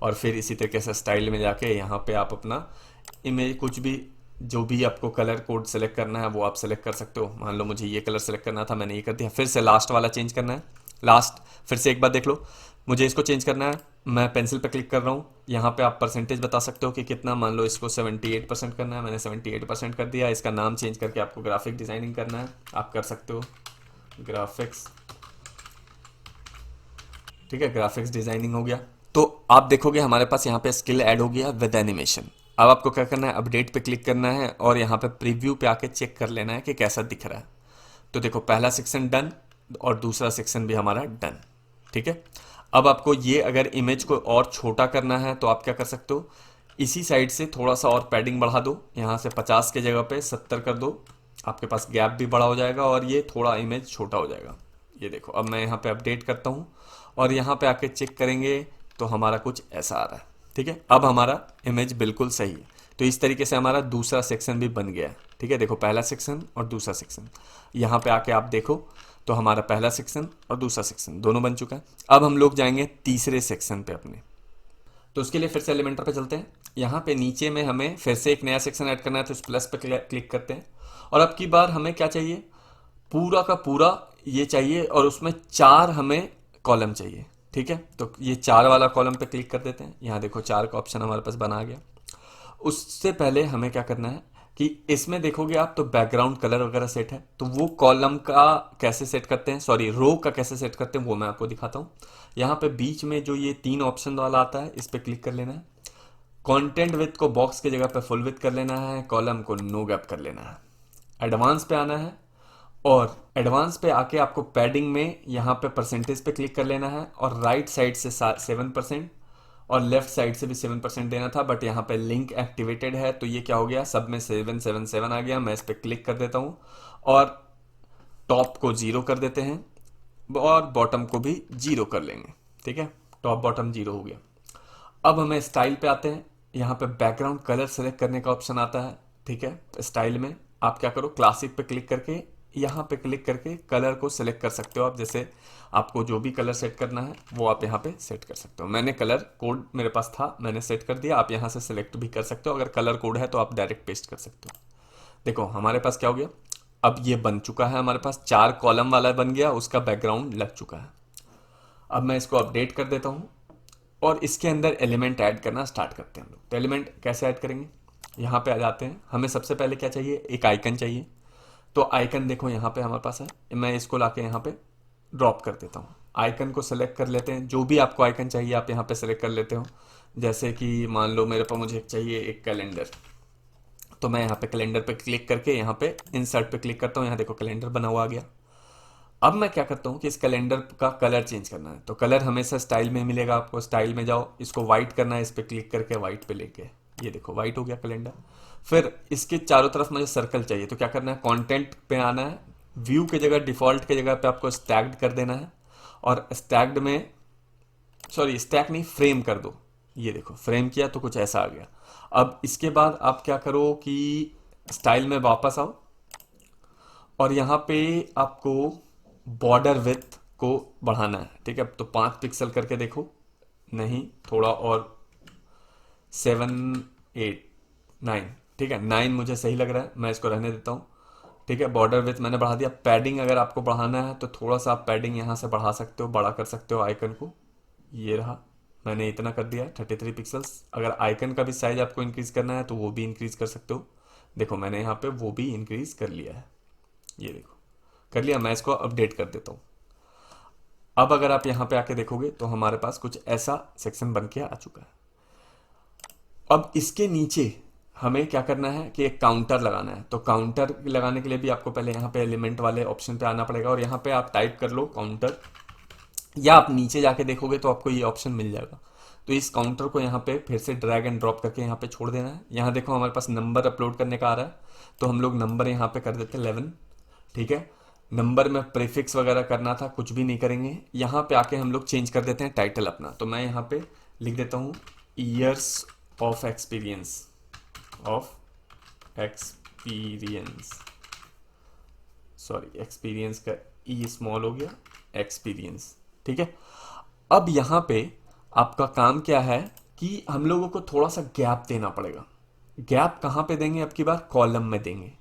और फिर इसी तरीके से स्टाइल में जाके यहाँ पे आप अपना इमेज कुछ भी, जो भी आपको कलर कोड सेलेक्ट करना है वो आप सेलेक्ट कर सकते हो। मान लो मुझे ये कलर सेलेक्ट करना था, मैंने ये कर दिया। फिर से लास्ट वाला चेंज करना है, लास्ट फिर से एक बार देख लो, मुझे इसको चेंज करना है, मैं पेंसिल पे क्लिक कर रहा हूँ। यहाँ पे आप परसेंटेज बता सकते हो कि कितना, मान लो इसको 78% करना है, मैंने 78% कर दिया। इसका नाम चेंज करके आपको ग्राफिक डिज़ाइनिंग करना है, आप कर सकते हो ग्राफिक्स, ठीक है, ग्राफिक्स डिज़ाइनिंग हो गया। तो आप देखोगे हमारे पास यहाँ पे स्किल ऐड हो गया विद एनिमेशन। अब आपको क्या करना है, अपडेट पे क्लिक करना है और यहाँ पे प्रीव्यू पे आके चेक कर लेना है कि कैसा दिख रहा है। तो देखो पहला सेक्शन डन और दूसरा सेक्शन भी हमारा डन, ठीक है। अब आपको ये अगर इमेज को और छोटा करना है तो आप क्या कर सकते हो, इसी साइड से थोड़ा सा और पैडिंग बढ़ा दो, यहाँ से 50 के जगह पे 70 कर दो, आपके पास गैप भी बड़ा हो जाएगा और ये थोड़ा इमेज छोटा हो जाएगा। ये देखो अब मैं यहाँ पे अपडेट करता हूँ और यहाँ पे आके चेक करेंगे तो हमारा कुछ ऐसा आ रहा है, ठीक है। अब हमारा इमेज बिल्कुल सही है। तो इस तरीके से हमारा दूसरा सेक्शन भी बन गया है, ठीक है। देखो पहला सेक्शन और दूसरा सेक्शन, यहाँ पे आके आप देखो तो हमारा पहला सेक्शन और दूसरा सेक्शन दोनों बन चुका है। अब हम लोग जाएंगे तीसरे सेक्शन पे अपने, तो उसके लिए फिर से एलिमेंटर पे चलते हैं। यहाँ पे नीचे में हमें फिर से एक नया सेक्शन ऐड करना है, तो इस प्लस पे क्लिक करते हैं। और अब की बार हमें क्या चाहिए, पूरा का पूरा ये चाहिए और उसमें 4 हमें कॉलम चाहिए, ठीक है। तो ये 4 वाला कॉलम पे क्लिक कर देते हैं। यहाँ देखो 4 का ऑप्शन हमारे पास बना गया। उससे पहले हमें क्या करना है कि इसमें देखोगे आप तो बैकग्राउंड कलर वगैरह सेट है, तो वो कॉलम का कैसे सेट करते हैं, सॉरी रो का कैसे सेट करते हैं वो मैं आपको दिखाता हूँ। यहाँ पे बीच में जो ये 3 ऑप्शन वाला आता है इस पर क्लिक कर लेना है। कंटेंट विथ को बॉक्स की जगह पे फुल विथ कर लेना है, कॉलम को नो गैप कर लेना है। एडवांस पे आना है और एडवांस पे आके आपको पैडिंग में यहाँ पे परसेंटेज पे क्लिक कर लेना है और राइट साइड से 7% और लेफ्ट साइड से भी 7% देना था, बट यहाँ पे लिंक एक्टिवेटेड है तो ये क्या हो गया, सब में 777 आ गया। मैं इस पर क्लिक कर देता हूँ और टॉप को 0 कर देते हैं और बॉटम को भी 0 कर लेंगे, ठीक है। टॉप बॉटम 0 हो गया। अब हमें स्टाइल पे आते हैं यहाँ पे बैकग्राउंड कलर सेलेक्ट करने का ऑप्शन आता है, ठीक है। स्टाइल में आप क्या करो, क्लासिक पे क्लिक करके यहाँ पे क्लिक करके कलर को सेलेक्ट कर सकते हो आप। जैसे आपको जो भी कलर सेट करना है वो आप यहाँ पे सेट कर सकते हो। मैंने कलर कोड मेरे पास था, मैंने सेट कर दिया। आप यहाँ से सेलेक्ट भी कर सकते हो, अगर कलर कोड है तो आप डायरेक्ट पेस्ट कर सकते हो। देखो हमारे पास क्या हो गया, अब ये बन चुका है, हमारे पास 4 कॉलम वाला बन गया, उसका बैकग्राउंड लग चुका है। अब मैं इसको अपडेट कर देता हूँ और इसके अंदर एलिमेंट ऐड करना स्टार्ट करते हैं हम लोग। तो एलिमेंट कैसे ऐड करेंगे, यहाँ पे आ जाते हैं। हमें सबसे पहले क्या चाहिए, एक आइकन चाहिए। तो आइकन देखो यहाँ पे हमारे पास है, मैं इसको लाके यहाँ पे ड्रॉप कर देता हूँ। आइकन को सेलेक्ट कर लेते हैं, जो भी आपको आइकन चाहिए आप यहाँ पे सेलेक्ट कर लेते हो। जैसे कि मान लो मेरे पास मुझे चाहिए एक कैलेंडर, तो मैं यहाँ पे कैलेंडर पे क्लिक करके यहाँ पे इंसर्ट पे क्लिक करता हूँ। यहाँ देखो कैलेंडर बना हुआ आ गया। अब मैं क्या करता हूँ कि इस कैलेंडर का कलर चेंज करना है। तो कलर हमेशा स्टाइल में मिलेगा आपको, स्टाइल में जाओ, इसको वाइट करना है, इस पे क्लिक करके वाइट पे लेके, ये देखो वाइट हो गया कैलेंडर। फिर इसके चारों तरफ मुझे सर्कल चाहिए, तो क्या करना है, कंटेंट पे आना है, व्यू की जगह डिफॉल्ट की जगह पे आपको स्टैक्ड कर देना है। और स्टैक्ड में, सॉरी स्टैक नहीं, फ्रेम कर दो। ये देखो फ्रेम किया तो कुछ ऐसा आ गया। अब इसके बाद आप क्या करो कि स्टाइल में वापस आओ और यहाँ पे आपको बॉर्डर विड्थ को बढ़ाना है, ठीक है। तो 5 पिक्सल करके देखो, नहीं थोड़ा और 7, 8, 9, ठीक है 9 मुझे सही लग रहा है, मैं इसको रहने देता हूँ, ठीक है। बॉर्डर विड्थ मैंने बढ़ा दिया। पैडिंग अगर आपको बढ़ाना है तो थोड़ा सा आप पैडिंग यहाँ से बढ़ा सकते हो, बड़ा कर सकते हो आइकन को। ये रहा, मैंने इतना कर दिया 33 पिक्सल्स। अगर आइकन का भी साइज आपको इंक्रीज करना है तो वो भी इंक्रीज कर सकते हो। देखो मैंने यहाँ पे वो भी इंक्रीज कर लिया है, ये देखो कर लिया। मैं इसको अपडेट कर देता हूँ। अब अगर आप यहाँ पे आके देखोगे तो हमारे पास कुछ ऐसा सेक्शन बन के आ चुका है। अब इसके नीचे हमें क्या करना है कि एक काउंटर लगाना है। तो काउंटर लगाने के लिए भी आपको पहले यहाँ पे एलिमेंट वाले ऑप्शन पे आना पड़ेगा और यहाँ पे आप टाइप कर लो काउंटर, या आप नीचे जाके देखोगे तो आपको ये ऑप्शन मिल जाएगा। तो इस काउंटर को यहाँ पे फिर से ड्रैग एंड ड्रॉप करके यहाँ पे छोड़ देना है। यहाँ देखो हमारे पास नंबर अपलोड करने का आ रहा है, तो हम लोग नंबर यहाँ पे कर देते हैं 11, ठीक है। नंबर में प्रीफिक्स वगैरह करना था, कुछ भी नहीं करेंगे। यहाँ पे आके हम लोग चेंज कर देते हैं टाइटल अपना। तो मैं यहाँ पे लिख देता हूँ years of experience, sorry experience का ई स्मॉल हो गया, एक्सपीरियंस, ठीक है। अब यहाँ पे आपका काम क्या है कि हम लोगों को थोड़ा सा गैप देना पड़ेगा। गैप कहाँ पे देंगे, अब की बार कॉलम में देंगे।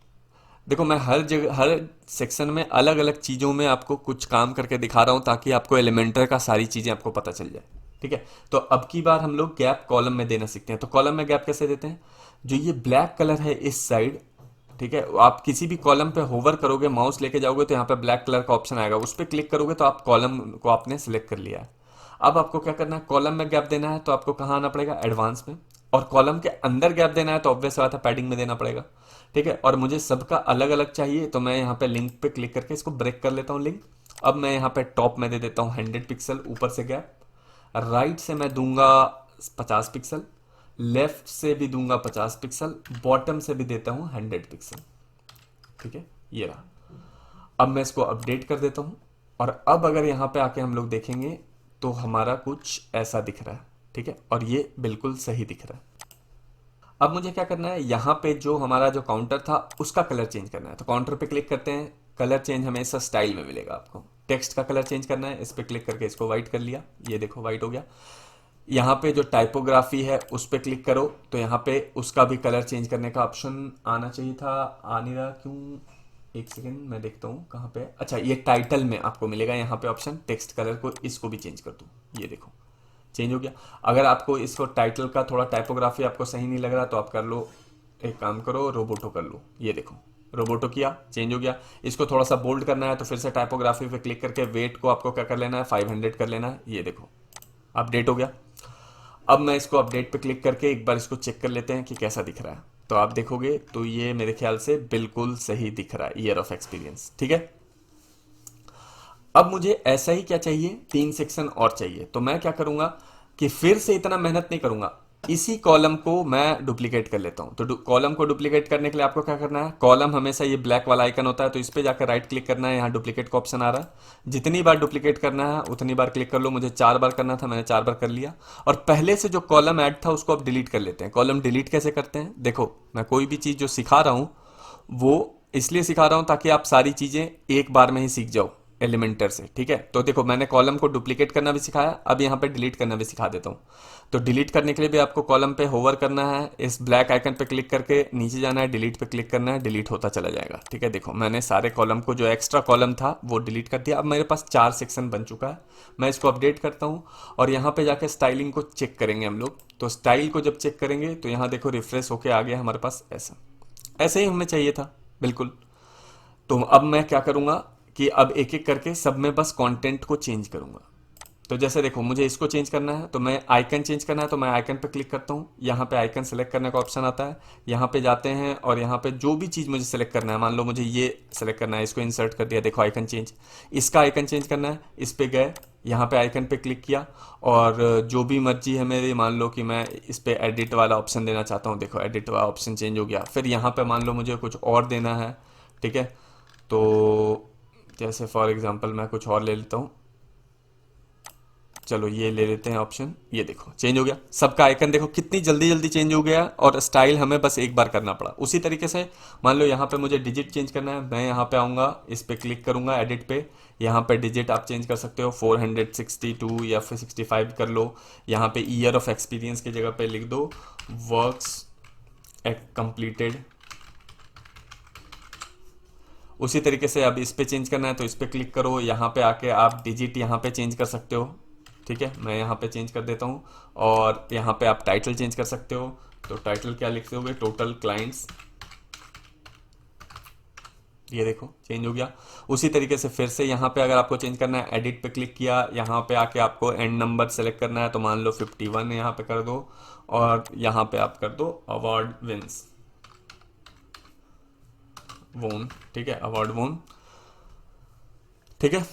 देखो मैं हर जगह हर सेक्शन में अलग अलग चीज़ों में आपको कुछ काम करके दिखा रहा हूँ ताकि आपको एलिमेंटर का सारी चीज़ें आपको पता चल जाए, ठीक है। तो अब की बार हम लोग गैप कॉलम में देना सीखते हैं। तो कॉलम में गैप कैसे देते हैं, जो ये ब्लैक कलर है इस साइड, ठीक है, आप किसी भी कॉलम पे होवर करोगे, माउस लेके जाओगे तो यहाँ पे ब्लैक कलर का ऑप्शन आएगा, उस पर क्लिक करोगे तो आप कॉलम को आपने सिलेक्ट कर लिया है। अब आपको क्या करना है, कॉलम में गैप देना है तो आपको कहाँ आना पड़ेगा, एडवांस में। और कॉलम के अंदर गैप देना है तो ऑब्वियस बात है पैडिंग में देना पड़ेगा, ठीक है। और मुझे सबका अलग अलग चाहिए, तो मैं यहाँ पे लिंक पे क्लिक करके इसको ब्रेक कर लेता हूँ लिंक। अब मैं यहाँ पे टॉप में दे देता हूँ 100 पिक्सल ऊपर से गैप, राइट से मैं दूंगा 50 पिक्सल, लेफ्ट से भी दूंगा 50 पिक्सल, बॉटम से भी देता हूँ 100 पिक्सल, ठीक है। ये रहा। अब मैं इसको अपडेट कर देता हूँ और अब अगर यहाँ पे आके हम लोग देखेंगे तो हमारा कुछ ऐसा दिख रहा है, ठीक है। और ये बिल्कुल सही दिख रहा है। अब मुझे क्या करना है, यहाँ पे जो हमारा जो काउंटर था उसका कलर चेंज करना है। तो काउंटर पे क्लिक करते हैं, कलर चेंज हमेशा स्टाइल में मिलेगा आपको। टेक्स्ट का कलर चेंज करना है, इस पे क्लिक करके इसको व्हाइट कर लिया, ये देखो व्हाइट हो गया। यहाँ पे जो टाइपोग्राफी है उस पे क्लिक करो तो यहाँ पे उसका भी कलर चेंज करने का ऑप्शन आना चाहिए था, आ नहीं रहा क्यों, एक सेकेंड मैं देखता हूँ कहाँ पे। अच्छा ये टाइटल में आपको मिलेगा यहाँ पे ऑप्शन, टेक्स्ट कलर को इसको भी चेंज कर दूँ, ये देखो चेंज हो गया। अगर आपको इसको टाइटल का थोड़ा टाइपोग्राफी आपको सही नहीं लग रहा तो आप कर लो, एक काम करो रोबोटो कर लो, ये देखो रोबोटो किया, चेंज हो गया। इसको थोड़ा सा बोल्ड करना है तो फिर से टाइपोग्राफी पे क्लिक करके वेट को आपको क्या कर लेना है, 500 कर लेना है, ये देखो अपडेट हो गया। अब मैं इसको अपडेट पे क्लिक करके एक बार इसको चेक कर लेते हैं कि कैसा दिख रहा है। तो आप देखोगे तो ये मेरे ख्याल से बिल्कुल सही दिख रहा है, ईयर ऑफ एक्सपीरियंस, ठीक है। अब मुझे ऐसा ही क्या चाहिए, 3 सेक्शन और चाहिए। तो मैं क्या करूंगा कि फिर से इतना मेहनत नहीं करूंगा, इसी कॉलम को मैं डुप्लीकेट कर लेता हूं। तो कॉलम को डुप्लीकेट करने के लिए आपको क्या करना है, कॉलम हमेशा ये ब्लैक वाला आइकन होता है, तो इस पे जाकर राइट क्लिक करना है, यहाँ डुप्लीकेट का ऑप्शन आ रहा है। जितनी बार डुप्लीकेट करना है उतनी बार क्लिक कर लो। मुझे 4 बार करना था, मैंने 4 बार कर लिया। और पहले से जो कॉलम ऐड था उसको अब डिलीट कर लेते हैं। कॉलम डिलीट कैसे करते हैं, देखो मैं कोई भी चीज जो सिखा रहा हूं वो इसलिए सिखा रहा हूं ताकि आप सारी चीजें एक बार में ही सीख जाओ एलिमेंटर से, ठीक है। तो देखो मैंने कॉलम को डुप्लीकेट करना भी सिखाया, अब यहाँ पे डिलीट करना भी सिखा देता हूँ। तो डिलीट करने के लिए भी आपको कॉलम पे होवर करना है, इस ब्लैक आइकन पे क्लिक करके नीचे जाना है, डिलीट पे क्लिक करना है, डिलीट होता चला जाएगा, ठीक है। देखो मैंने सारे कॉलम को, जो एक्स्ट्रा कॉलम था वो डिलीट कर दिया। अब मेरे पास 4 सेक्शन बन चुका है। मैं इसको अपडेट करता हूँ और यहाँ पे जाके स्टाइलिंग को चेक करेंगे हम लोग। तो स्टाइल को जब चेक करेंगे तो यहाँ देखो रिफ्रेश होके आ गया हमारे पास ऐसा, ऐसे ही हमें चाहिए था बिल्कुल। तो अब मैं क्या करूंगा कि अब एक एक करके सब में बस कंटेंट को चेंज करूंगा। तो जैसे देखो मुझे इसको चेंज करना है, तो मैं आइकन चेंज करना है, तो मैं आइकन पे क्लिक करता हूँ। यहाँ पे आइकन सेलेक्ट करने का ऑप्शन आता है, यहाँ पे जाते हैं और यहाँ पे जो भी चीज़ मुझे सेलेक्ट करना है, मान लो मुझे ये सेलेक्ट करना है, इसको इंसर्ट कर दिया, देखो आइकन चेंज। इसका आइकन चेंज करना है, इस पे गए, यहाँ पे आइकन पे क्लिक किया और जो भी मर्जी है मेरी, मान लो कि मैं इस पे एडिट वाला ऑप्शन देना चाहता हूँ, देखो एडिट वाला ऑप्शन चेंज हो गया। फिर यहाँ पे मान लो मुझे कुछ और देना है, ठीक है। तो जैसे फॉर एग्जांपल मैं कुछ और ले लेता हूँ, चलो ये ले लेते हैं ऑप्शन, ये देखो चेंज हो गया। सबका आइकन देखो कितनी जल्दी जल्दी चेंज हो गया और स्टाइल हमें बस एक बार करना पड़ा। उसी तरीके से मान लो यहाँ पे मुझे डिजिट चेंज करना है, मैं यहाँ पे आऊँगा, इस पे क्लिक करूँगा एडिट पे, यहाँ पे डिजिट आप चेंज कर सकते हो 462 या फिर 65 कर लो। यहाँ पे ईयर ऑफ एक्सपीरियंस की जगह पे लिख दो वर्क्स कंप्लीटेड। उसी तरीके से अब इस पे चेंज करना है तो इस पे क्लिक करो, यहाँ पे आके आप डिजिट यहाँ पे चेंज कर सकते हो, ठीक है। मैं यहाँ पे चेंज कर देता हूँ और यहाँ पे आप टाइटल चेंज कर सकते हो। तो टाइटल क्या लिख दोगे, टोटल क्लाइंट्स, ये देखो चेंज हो गया। उसी तरीके से फिर से यहाँ पे अगर आपको चेंज करना है, एडिट पे क्लिक किया, यहाँ पे आके आपको एंड नंबर सेलेक्ट करना है, तो मान लो 51 यहाँ पे कर दो और यहाँ पे आप कर दो अवार्ड विंस वोन, ठीक है, अवार्ड वोन, ठीक है।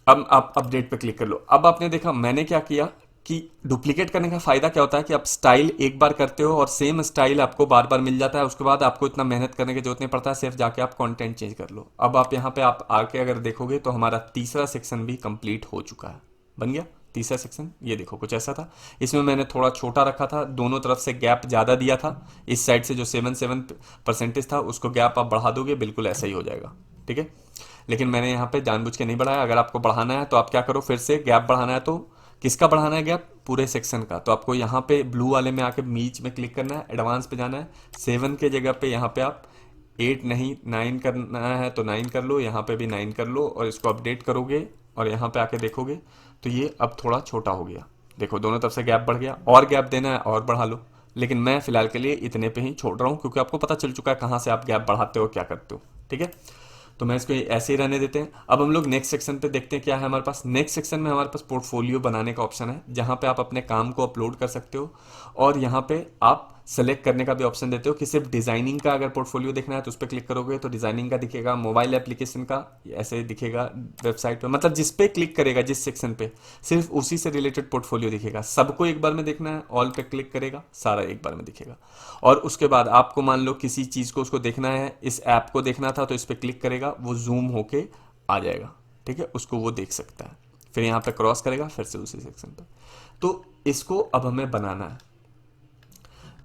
अब आप अपडेट पे क्लिक कर लो। अब आपने देखा मैंने क्या किया कि डुप्लीकेट करने का फायदा क्या होता है कि आप स्टाइल एक बार करते हो और सेम स्टाइल आपको बार बार मिल जाता है, उसके बाद आपको इतना मेहनत करने की जरूरत नहीं पड़ता है, सिर्फ जाके आप कंटेंट चेंज कर लो। अब आप यहाँ पे आप आके अगर देखोगे तो हमारा तीसरा सेक्शन भी कंप्लीट हो चुका है, बन गया तीसरा सेक्शन। ये देखो कुछ ऐसा था, इसमें मैंने थोड़ा छोटा रखा था, दोनों तरफ से गैप ज़्यादा दिया था। इस साइड से जो 7% था उसको गैप आप बढ़ा दोगे, बिल्कुल ऐसा ही हो जाएगा, ठीक है। लेकिन मैंने यहाँ पे जानबूझ के नहीं बढ़ाया। अगर आपको बढ़ाना है तो आप क्या करो, फिर से गैप बढ़ाना है तो किसका बढ़ाना है गैप, पूरे सेक्शन का। तो आपको यहाँ पे ब्लू वाले में आके बीच में क्लिक करना है, एडवांस पे जाना है, 7 के जगह पे यहाँ पे आप 8 नहीं 9 करना है तो 9 कर लो, यहाँ पे भी 9 कर लो और इसको अपडेट करोगे और यहाँ पे आके देखोगे तो ये अब थोड़ा छोटा हो गया। देखो दोनों तरफ से गैप बढ़ गया, और गैप देना है और बढ़ा लो। लेकिन मैं फिलहाल के लिए इतने पे ही छोड़ रहा हूँ क्योंकि आपको पता चल चुका है कहाँ से आप गैप बढ़ाते हो क्या करते हो, ठीक है। तो मैं इसको ऐसे ही रहने देते हैं। अब हम लोग नेक्स्ट सेक्शन पे देखते हैं क्या है हमारे पास। नेक्स्ट सेक्शन में हमारे पास पोर्टफोलियो बनाने का ऑप्शन है, जहां पे आप अपने काम को अपलोड कर सकते हो और यहाँ पे आप सेलेक्ट करने का भी ऑप्शन देते हो कि सिर्फ डिजाइनिंग का अगर पोर्टफोलियो देखना है तो उस पर क्लिक करोगे तो डिजाइनिंग का दिखेगा, मोबाइल एप्लीकेशन का ऐसे दिखेगा वेबसाइट पे, मतलब जिस पे क्लिक करेगा जिस सेक्शन पे सिर्फ उसी से रिलेटेड पोर्टफोलियो दिखेगा। सबको एक बार में देखना है, ऑल पे क्लिक करेगा, सारा एक बार में दिखेगा। और उसके बाद आपको मान लो किसी चीज को उसको देखना है, इस ऐप को देखना था तो इस पे क्लिक करेगा, वो जूम होके आ जाएगा, ठीक है, उसको वो देख सकता है। फिर यहाँ पे क्रॉस करेगा फिर से उसी सेक्शन पे। तो इसको अब हमें बनाना है।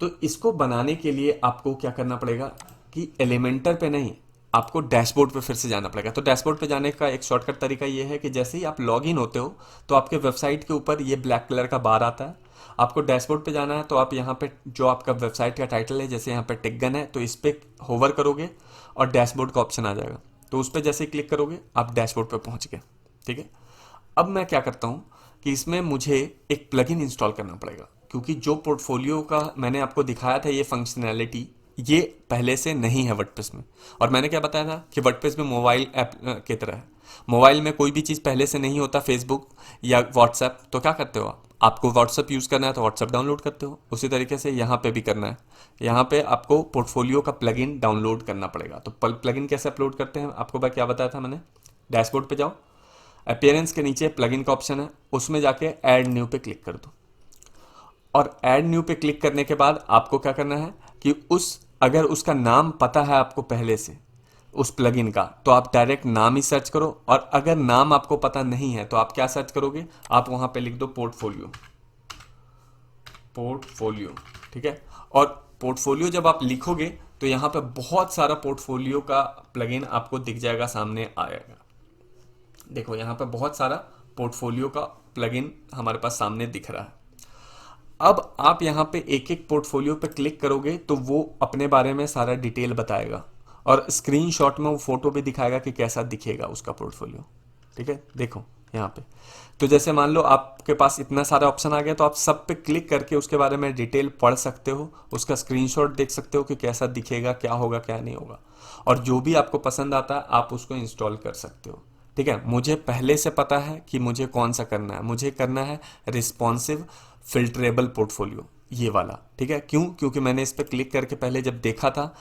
तो इसको बनाने के लिए आपको क्या करना पड़ेगा कि एलिमेंटर पे नहीं, आपको डैशबोर्ड पे फिर से जाना पड़ेगा। तो डैशबोर्ड पे जाने का एक शॉर्टकट तरीका ये है कि जैसे ही आप लॉग इन होते हो तो आपके वेबसाइट के ऊपर ये ब्लैक कलर का बार आता है। आपको डैशबोर्ड पे जाना है तो आप यहाँ पे जो आपका वेबसाइट का टाइटल है, जैसे यहाँ पे टेकगन है, तो इस पे होवर करोगे और डैशबोर्ड का ऑप्शन आ जाएगा। तो उस पर जैसे ही क्लिक करोगे आप डैशबोर्ड पे पहुंच गए, ठीक है। अब मैं क्या करता हूँ कि इसमें मुझे एक प्लगइन इंस्टॉल करना पड़ेगा, क्योंकि जो पोर्टफोलियो का मैंने आपको दिखाया था ये फंक्शनैलिटी, ये पहले से नहीं है वर्डप्रेस में। और मैंने क्या बताया था कि वर्डप्रेस में मोबाइल ऐप की तरह है। मोबाइल में कोई भी चीज़ पहले से नहीं होता, फेसबुक या व्हाट्सएप, तो क्या करते हो आपको व्हाट्सएप यूज़ करना है तो व्हाट्सएप डाउनलोड करते हो। उसी तरीके से यहाँ पे भी करना है, यहाँ पे आपको पोर्टफोलियो का प्लगइन डाउनलोड करना पड़ेगा। तो प्लगइन कैसे अपलोड करते हैं आपको मैं क्या बताया था मैंने। डैशबोर्ड पे जाओ, अपीयरेंस के नीचे प्लगइन का ऑप्शन है, उसमें जाके ऐड न्यू पे क्लिक कर दो। और ऐड न्यू पे क्लिक करने के बाद आपको क्या करना है कि अगर उसका नाम पता है आपको पहले से उस प्लगइन का, तो आप डायरेक्ट नाम ही सर्च करो। और अगर नाम आपको पता नहीं है तो आप क्या सर्च करोगे, आप वहां पे लिख दो पोर्टफोलियो। पोर्टफोलियो, ठीक है। और पोर्टफोलियो जब आप लिखोगे तो यहां पे बहुत सारा पोर्टफोलियो का प्लगइन आपको दिख जाएगा, सामने आएगा। देखो यहां पे बहुत सारा पोर्टफोलियो का प्लगइन हमारे पास सामने दिख रहा है। अब आप यहाँ पे एक एक पोर्टफोलियो पे क्लिक करोगे तो वो अपने बारे में सारा डिटेल बताएगा और स्क्रीनशॉट में वो फोटो भी दिखाएगा कि कैसा दिखेगा उसका पोर्टफोलियो, ठीक है। देखो यहाँ पे तो जैसे मान लो आपके पास इतना सारा ऑप्शन आ गया, तो आप सब पे क्लिक करके उसके बारे में डिटेल पढ़ सकते हो, उसका स्क्रीनशॉट देख सकते हो कि कैसा दिखेगा, क्या होगा क्या नहीं होगा, और जो भी आपको पसंद आता है आप उसको इंस्टॉल कर सकते हो, ठीक है। मुझे पहले से पता है कि मुझे कौन सा करना है, मुझे करना है रिस्पॉन्सिव फिल्टरेबल पोर्टफोलियो, ये वाला, ठीक है। क्यों? क्योंकि मैंने इस पर क्लिक करके पहले जब देखा था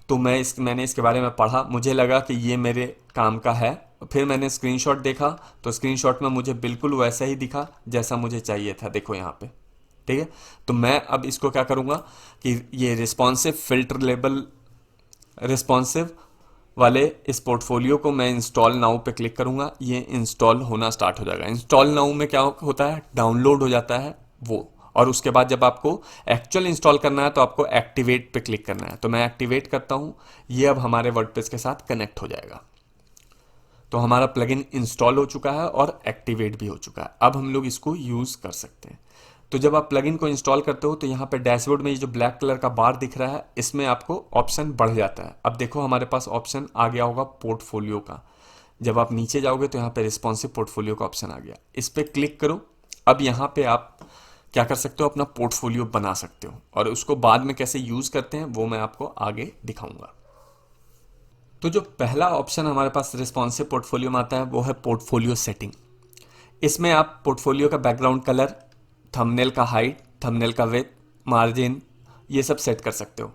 तो मैंने इसके बारे में पढ़ा, मुझे लगा कि ये मेरे काम का है। फिर मैंने स्क्रीनशॉट देखा तो स्क्रीनशॉट में मुझे बिल्कुल वैसा ही दिखा जैसा मुझे चाहिए था, देखो यहाँ पे, ठीक है। तो मैं अब इसको क्या करूँगा कि ये रिस्पॉन्सिव वाले इस पोर्टफोलियो को मैं इंस्टॉल नाउ पे क्लिक करूंगा, ये इंस्टॉल होना स्टार्ट हो जाएगा। इंस्टॉल नाउ में क्या होता है, डाउनलोड हो जाता है वो, और उसके बाद जब आपको एक्चुअल इंस्टॉल करना है तो आपको एक्टिवेट पे क्लिक करना है। तो मैं एक्टिवेट करता हूं, ये अब हमारे वर्डप्रेस के साथ कनेक्ट हो जाएगा। तो हमारा प्लगइन इंस्टॉल हो चुका है और एक्टिवेट भी हो चुका है। अब हम लोग इसको यूज कर सकते हैं। तो जब आप प्लगइन को इंस्टॉल करते हो तो यहाँ पे डैशबोर्ड में ये जो ब्लैक कलर का बार दिख रहा है, इसमें आपको ऑप्शन बढ़ जाता है। अब देखो हमारे पास ऑप्शन आ गया होगा पोर्टफोलियो का। जब आप नीचे जाओगे तो यहाँ पे रिस्पॉन्सिव पोर्टफोलियो का ऑप्शन आ गया, इस पर क्लिक करो। अब यहाँ पे आप क्या कर सकते हो, अपना पोर्टफोलियो बना सकते हो, और उसको बाद में कैसे यूज करते हैं वो मैं आपको आगे दिखाऊंगा। तो जो पहला ऑप्शन हमारे पास रिस्पॉन्सिव पोर्टफोलियो में आता है वो है पोर्टफोलियो सेटिंग। इसमें आप पोर्टफोलियो का बैकग्राउंड कलर, थंबनेल का हाइट, थंबनेल का विड्थ, मार्जिन, ये सब सेट कर सकते हो।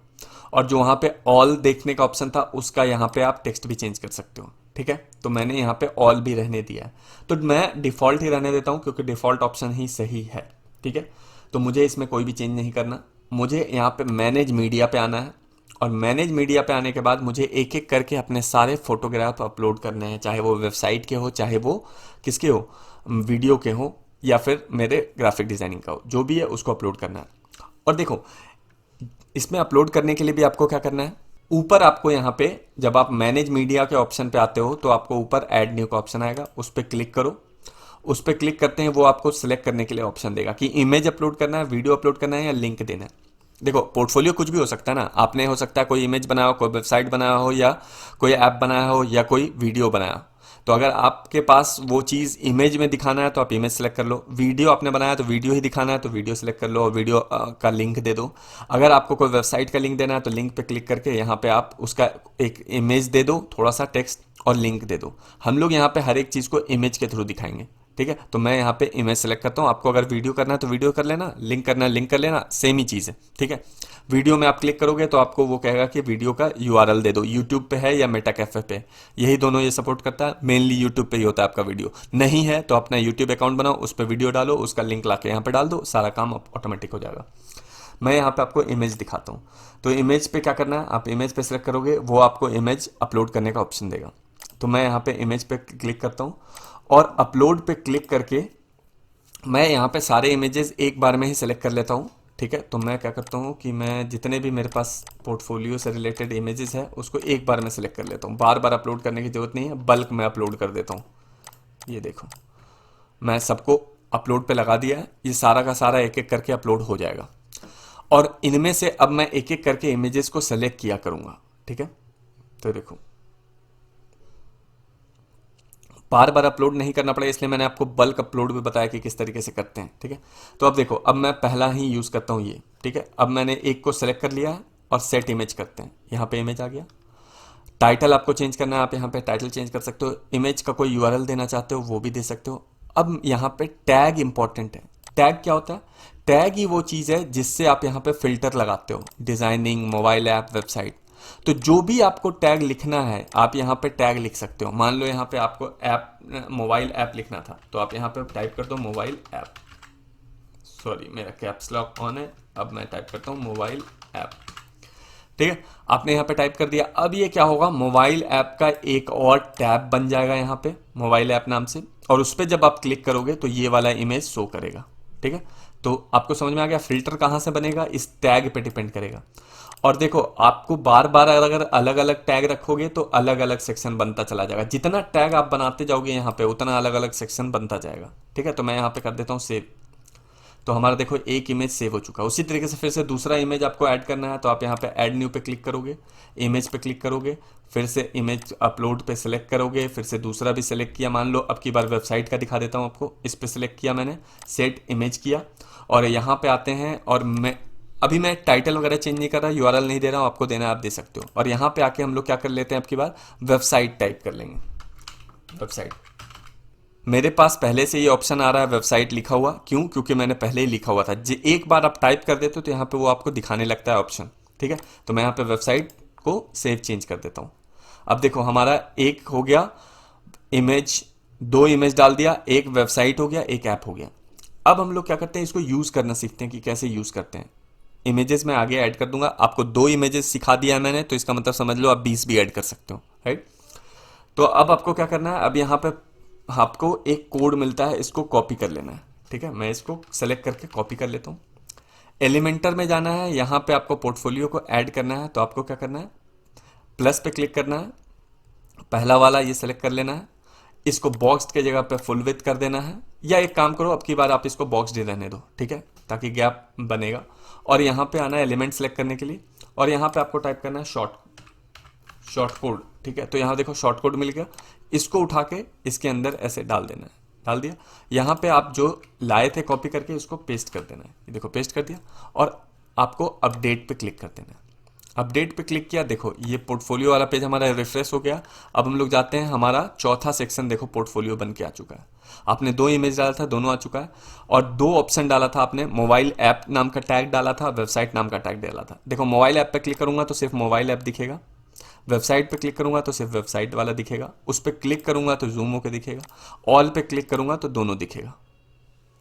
और जो वहाँ पे ऑल देखने का ऑप्शन था उसका यहाँ पे आप टेक्स्ट भी चेंज कर सकते हो, ठीक है। तो मैंने यहाँ पे ऑल भी रहने दिया है, तो मैं डिफ़ॉल्ट ही रहने देता हूँ क्योंकि डिफ़ॉल्ट ऑप्शन ही सही है, ठीक है। तो मुझे इसमें कोई भी चेंज नहीं करना, मुझे यहाँ पे मैनेज मीडिया पे आना है, और मैनेज मीडिया पे आने के बाद मुझे एक एक करके अपने सारे फोटोग्राफ अपलोड करने हैं, चाहे वो वेबसाइट के हो, चाहे वो किसके हो, वीडियो के हो, या फिर मेरे ग्राफिक डिजाइनिंग का हो, जो भी है उसको अपलोड करना है। और देखो इसमें अपलोड करने के लिए भी आपको क्या करना है, ऊपर आपको यहाँ पे जब आप मैनेज मीडिया के ऑप्शन पे आते हो तो आपको ऊपर ऐड न्यू का ऑप्शन आएगा, उस पर क्लिक करो। उस पर क्लिक करते हैं वो आपको सिलेक्ट करने के लिए ऑप्शन देगा कि इमेज अपलोड करना है, वीडियो अपलोड करना है, या लिंक देना है। देखो पोर्टफोलियो कुछ भी हो सकता है ना, आपने हो सकता है कोई इमेज बनाया हो, कोई वेबसाइट बनाया हो, या कोई ऐप बनाया हो, या कोई वीडियो बनाया हो। तो अगर आपके पास वो चीज़ इमेज में दिखाना है तो आप इमेज सेलेक्ट कर लो, वीडियो आपने बनाया तो वीडियो ही दिखाना है तो वीडियो सेलेक्ट कर लो और वीडियो का लिंक दे दो। अगर आपको कोई वेबसाइट का लिंक देना है तो लिंक पे क्लिक करके यहाँ पे आप उसका एक इमेज दे दो, थोड़ा सा टेक्स्ट और लिंक दे दो। हम लोग यहाँ पे हर एक चीज़ को इमेज के थ्रू दिखाएंगे, ठीक है। तो मैं यहाँ पे इमेज सेलेक्ट करता हूँ, आपको अगर वीडियो करना है तो वीडियो कर लेना, लिंक करना है लिंक कर लेना, सेम ही चीज़ है, ठीक है। वीडियो में आप क्लिक करोगे तो आपको वो कहेगा कि वीडियो का यूआरएल दे दो, यूट्यूब पे है या मेटा कैफे पे, यही दोनों ये सपोर्ट करता है। मेनली यूट्यूब पे ही होता है आपका वीडियो, नहीं है तो अपना यूट्यूब अकाउंट बनाओ, उस पर वीडियो डालो, उसका लिंक ला के यहाँ पे डाल दो, सारा काम ऑटोमेटिक हो जाएगा। मैं यहाँ पे आपको इमेज दिखाता हूँ। तो इमेज पे क्या करना है, आप इमेज पे सिलेक्ट करोगे, वो आपको इमेज अपलोड करने का ऑप्शन देगा। तो मैं यहाँ पे इमेज पे क्लिक करता हूँ और अपलोड पे क्लिक करके मैं यहाँ पे सारे इमेजेस एक बार में ही सिलेक्ट कर लेता हूँ, ठीक है। तो मैं क्या करता हूँ कि मैं जितने भी मेरे पास पोर्टफोलियो से रिलेटेड इमेजेस है उसको एक बार में सिलेक्ट कर लेता हूँ, बार बार अपलोड करने की जरूरत नहीं है, बल्क में अपलोड कर देता हूँ। ये देखो मैं सबको अपलोड पे लगा दिया है, ये सारा का सारा एक एक करके अपलोड हो जाएगा। और इनमें से अब मैं एक एक करके इमेजेस को सेलेक्ट किया करूँगा, ठीक है। तो देखो बार बार अपलोड नहीं करना पड़ेगा, इसलिए मैंने आपको बल्क अपलोड भी बताया कि किस तरीके से करते हैं, ठीक है। तो अब देखो अब मैं पहला ही यूज़ करता हूँ ये, ठीक है। अब मैंने एक को सेलेक्ट कर लिया है और सेट इमेज करते हैं, यहाँ पे इमेज आ गया। टाइटल आपको चेंज करना है, आप यहाँ पे टाइटल चेंज कर सकते हो, इमेज का कोई यूआरएल देना चाहते हो वो भी दे सकते हो। अब यहाँ पे टैग इंपॉर्टेंट है। टैग क्या होता है, टैग ही वो चीज़ है जिससे आप यहाँ पे फिल्टर लगाते हो, डिजाइनिंग, मोबाइल ऐप, वेबसाइट। तो जो भी आपको टैग लिखना है आप यहाँ पे टैग लिख सकते हो। मान लो यहाँ पे आपको ऐप, मोबाइल ऐप लिखना था तो आप यहाँ पे टाइप कर दो मोबाइल ऐप, सॉरी मेरा कैप्स लॉक ऑन है, अब मैं टाइप करता हूँ मोबाइल ऐप। ठीक है, आपने यहाँ पे टाइप कर दिया। अब ये क्या होगा, मोबाइल ऐप का एक और टैब बन जाएगा यहाँ पे मोबाइल ऐप नाम से, और उस पर जब आप क्लिक करोगे तो ये वाला इमेज शो करेगा। ठीक है, तो आपको समझ में आ गया फिल्टर कहाँ से बनेगा, इस टैग पे डिपेंड करेगा। और देखो आपको बार बार अगर अलग अलग टैग रखोगे तो अलग अलग सेक्शन बनता चला जाएगा। जितना टैग आप बनाते जाओगे यहाँ पे उतना अलग अलग सेक्शन बनता जाएगा। ठीक है, तो मैं यहाँ पे कर देता हूँ सेव। तो हमारा देखो एक इमेज सेव हो चुका है। उसी तरीके से फिर से दूसरा इमेज आपको ऐड करना है, तो आप यहाँ पे ऐड न्यू पे क्लिक करोगे, इमेज पे क्लिक करोगे, फिर से इमेज अपलोड पे सेलेक्ट करोगे, फिर से दूसरा भी सेलेक्ट किया। मान लो अब की बार वेबसाइट का दिखा देता हूँ आपको, इस पे सेलेक्ट किया मैंने, सेट इमेज किया, और यहाँ पे आते हैं। और मैं टाइटल वगैरह चेंज नहीं कर रहा, यूआरएल नहीं दे रहा हूँ, आपको देना है आप दे सकते हो। और यहाँ पे आके हम लोग क्या कर लेते हैं, अब की बार वेबसाइट टाइप कर लेंगे, वेबसाइट। मेरे पास पहले से ये ऑप्शन आ रहा है वेबसाइट लिखा हुआ, क्यों, क्योंकि मैंने पहले ही लिखा हुआ था। एक बार आप टाइप कर देते हो तो यहाँ पे वो आपको दिखाने लगता है ऑप्शन। ठीक है, तो मैं यहाँ पे वेबसाइट को सेव चेंज कर देता हूँ। अब देखो हमारा एक हो गया इमेज, दो इमेज डाल दिया, एक वेबसाइट हो गया, एक ऐप हो गया। अब हम लोग क्या करते हैं, इसको यूज करना सीखते हैं कि कैसे यूज करते हैं। इमेजेस में आगे ऐड कर दूंगा, आपको 2 इमेजेस सिखा दिया है मैंने, तो इसका मतलब समझ लो आप 20 भी ऐड कर सकते हो, राइट। तो अब आपको क्या करना है, अब यहाँ पे आपको एक कोड मिलता है, इसको कॉपी कर लेना है। ठीक है, मैं इसको सेलेक्ट करके कॉपी कर लेता हूँ। एलिमेंटर में जाना है, यहाँ पे आपको पोर्टफोलियो को ऐड करना है, तो आपको क्या करना है, प्लस पे क्लिक करना है, पहला वाला ये सेलेक्ट कर लेना है, इसको बॉक्स के जगह पे फुल विथ कर देना है, या एक काम करो अब की बार आप इसको बॉक्स ही रहने दो। ठीक है, ताकि गैप बनेगा। और यहाँ पे आना है एलिमेंट सेलेक्ट करने के लिए, और यहाँ पे आपको टाइप करना है शॉर्ट कोड। ठीक है, तो यहाँ देखो शॉर्ट कोड मिल गया, इसको उठा के इसके अंदर ऐसे डाल देना है, डाल दिया। यहाँ पे आप जो लाए थे कॉपी करके उसको पेस्ट कर देना है, ये देखो पेस्ट कर दिया, और आपको अपडेट पे क्लिक कर देना है। अपडेट पे क्लिक किया, देखो ये पोर्टफोलियो वाला पेज हमारा रिफ्रेश हो गया। अब हम लोग जाते हैं, हमारा चौथा सेक्शन देखो पोर्टफोलियो बन के आ चुका है। आपने 2 इमेज डाला था, दोनों आ चुका है, और 2 ऑप्शन डाला था आपने, मोबाइल ऐप नाम का टैग डाला था, वेबसाइट नाम का टैग डाला था। देखो मोबाइल ऐप पे क्लिक करूंगा तो सिर्फ मोबाइल ऐप दिखेगा, वेबसाइट पे क्लिक करूंगा तो सिर्फ वेबसाइट वाला दिखेगा, उस पर क्लिक करूंगा तो जूम होकर दिखेगा, ऑल पे क्लिक करूंगा तो दोनों दिखेगा।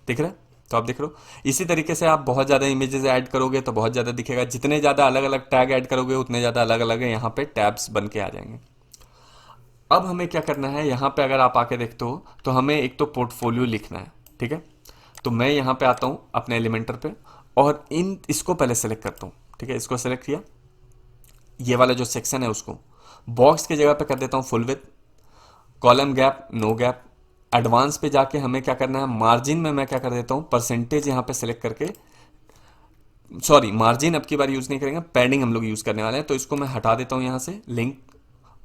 दिख रहा है, तो आप देख लो। इसी तरीके से आप बहुत ज़्यादा इमेजेस ऐड करोगे तो बहुत ज़्यादा दिखेगा, जितने ज़्यादा अलग अलग टैग ऐड करोगे उतने ज़्यादा अलग अलग यहाँ पे टैब्स बन के आ जाएंगे। अब हमें क्या करना है, यहाँ पे अगर आप आके देखते हो तो हमें एक तो पोर्टफोलियो लिखना है। ठीक है, तो मैं यहाँ पे आता हूँ अपने एलिमेंटर पे, और इसको पहले सेलेक्ट करता हूँ। ठीक है, इसको सेलेक्ट किया, ये वाला जो सेक्शन है उसको बॉक्स की जगह पे कर देता हूँ full with, column gap no gap. Advance पे जाके हमें क्या करना है, मार्जिन में मैं क्या कर देता हूँ, परसेंटेज यहाँ पे सेलेक्ट करके, सॉरी मार्जिन अब की बार यूज नहीं करेंगे, पैडिंग हम लोग यूज करने वाले हैं, तो इसको मैं हटा देता हूँ यहाँ से लिंक,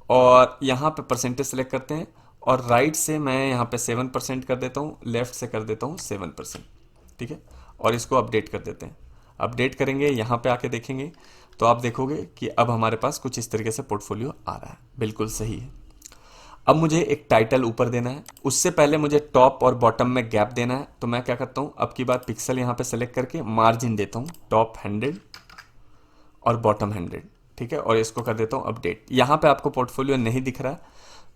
और यहाँ पे परसेंटेज सेलेक्ट करते हैं, और राइट से मैं यहाँ पे 7% कर देता हूँ, लेफ्ट से कर देता हूँ 7%। ठीक है, और इसको अपडेट कर देते हैं। अपडेट करेंगे, यहाँ पे आके देखेंगे तो आप देखोगे कि अब हमारे पास कुछ इस तरीके से पोर्टफोलियो आ रहा है, बिल्कुल सही है। अब मुझे एक टाइटल ऊपर देना है, उससे पहले मुझे टॉप और बॉटम में गैप देना है, तो मैं क्या करता हूँ, अब की बार पिक्सल यहाँ पे सेलेक्ट करके मार्जिन देता हूँ, टॉप 100 और बॉटम 100। ठीक है, और इसको कर देता हूँ अपडेट। यहाँ पे आपको पोर्टफोलियो नहीं दिख रहा है,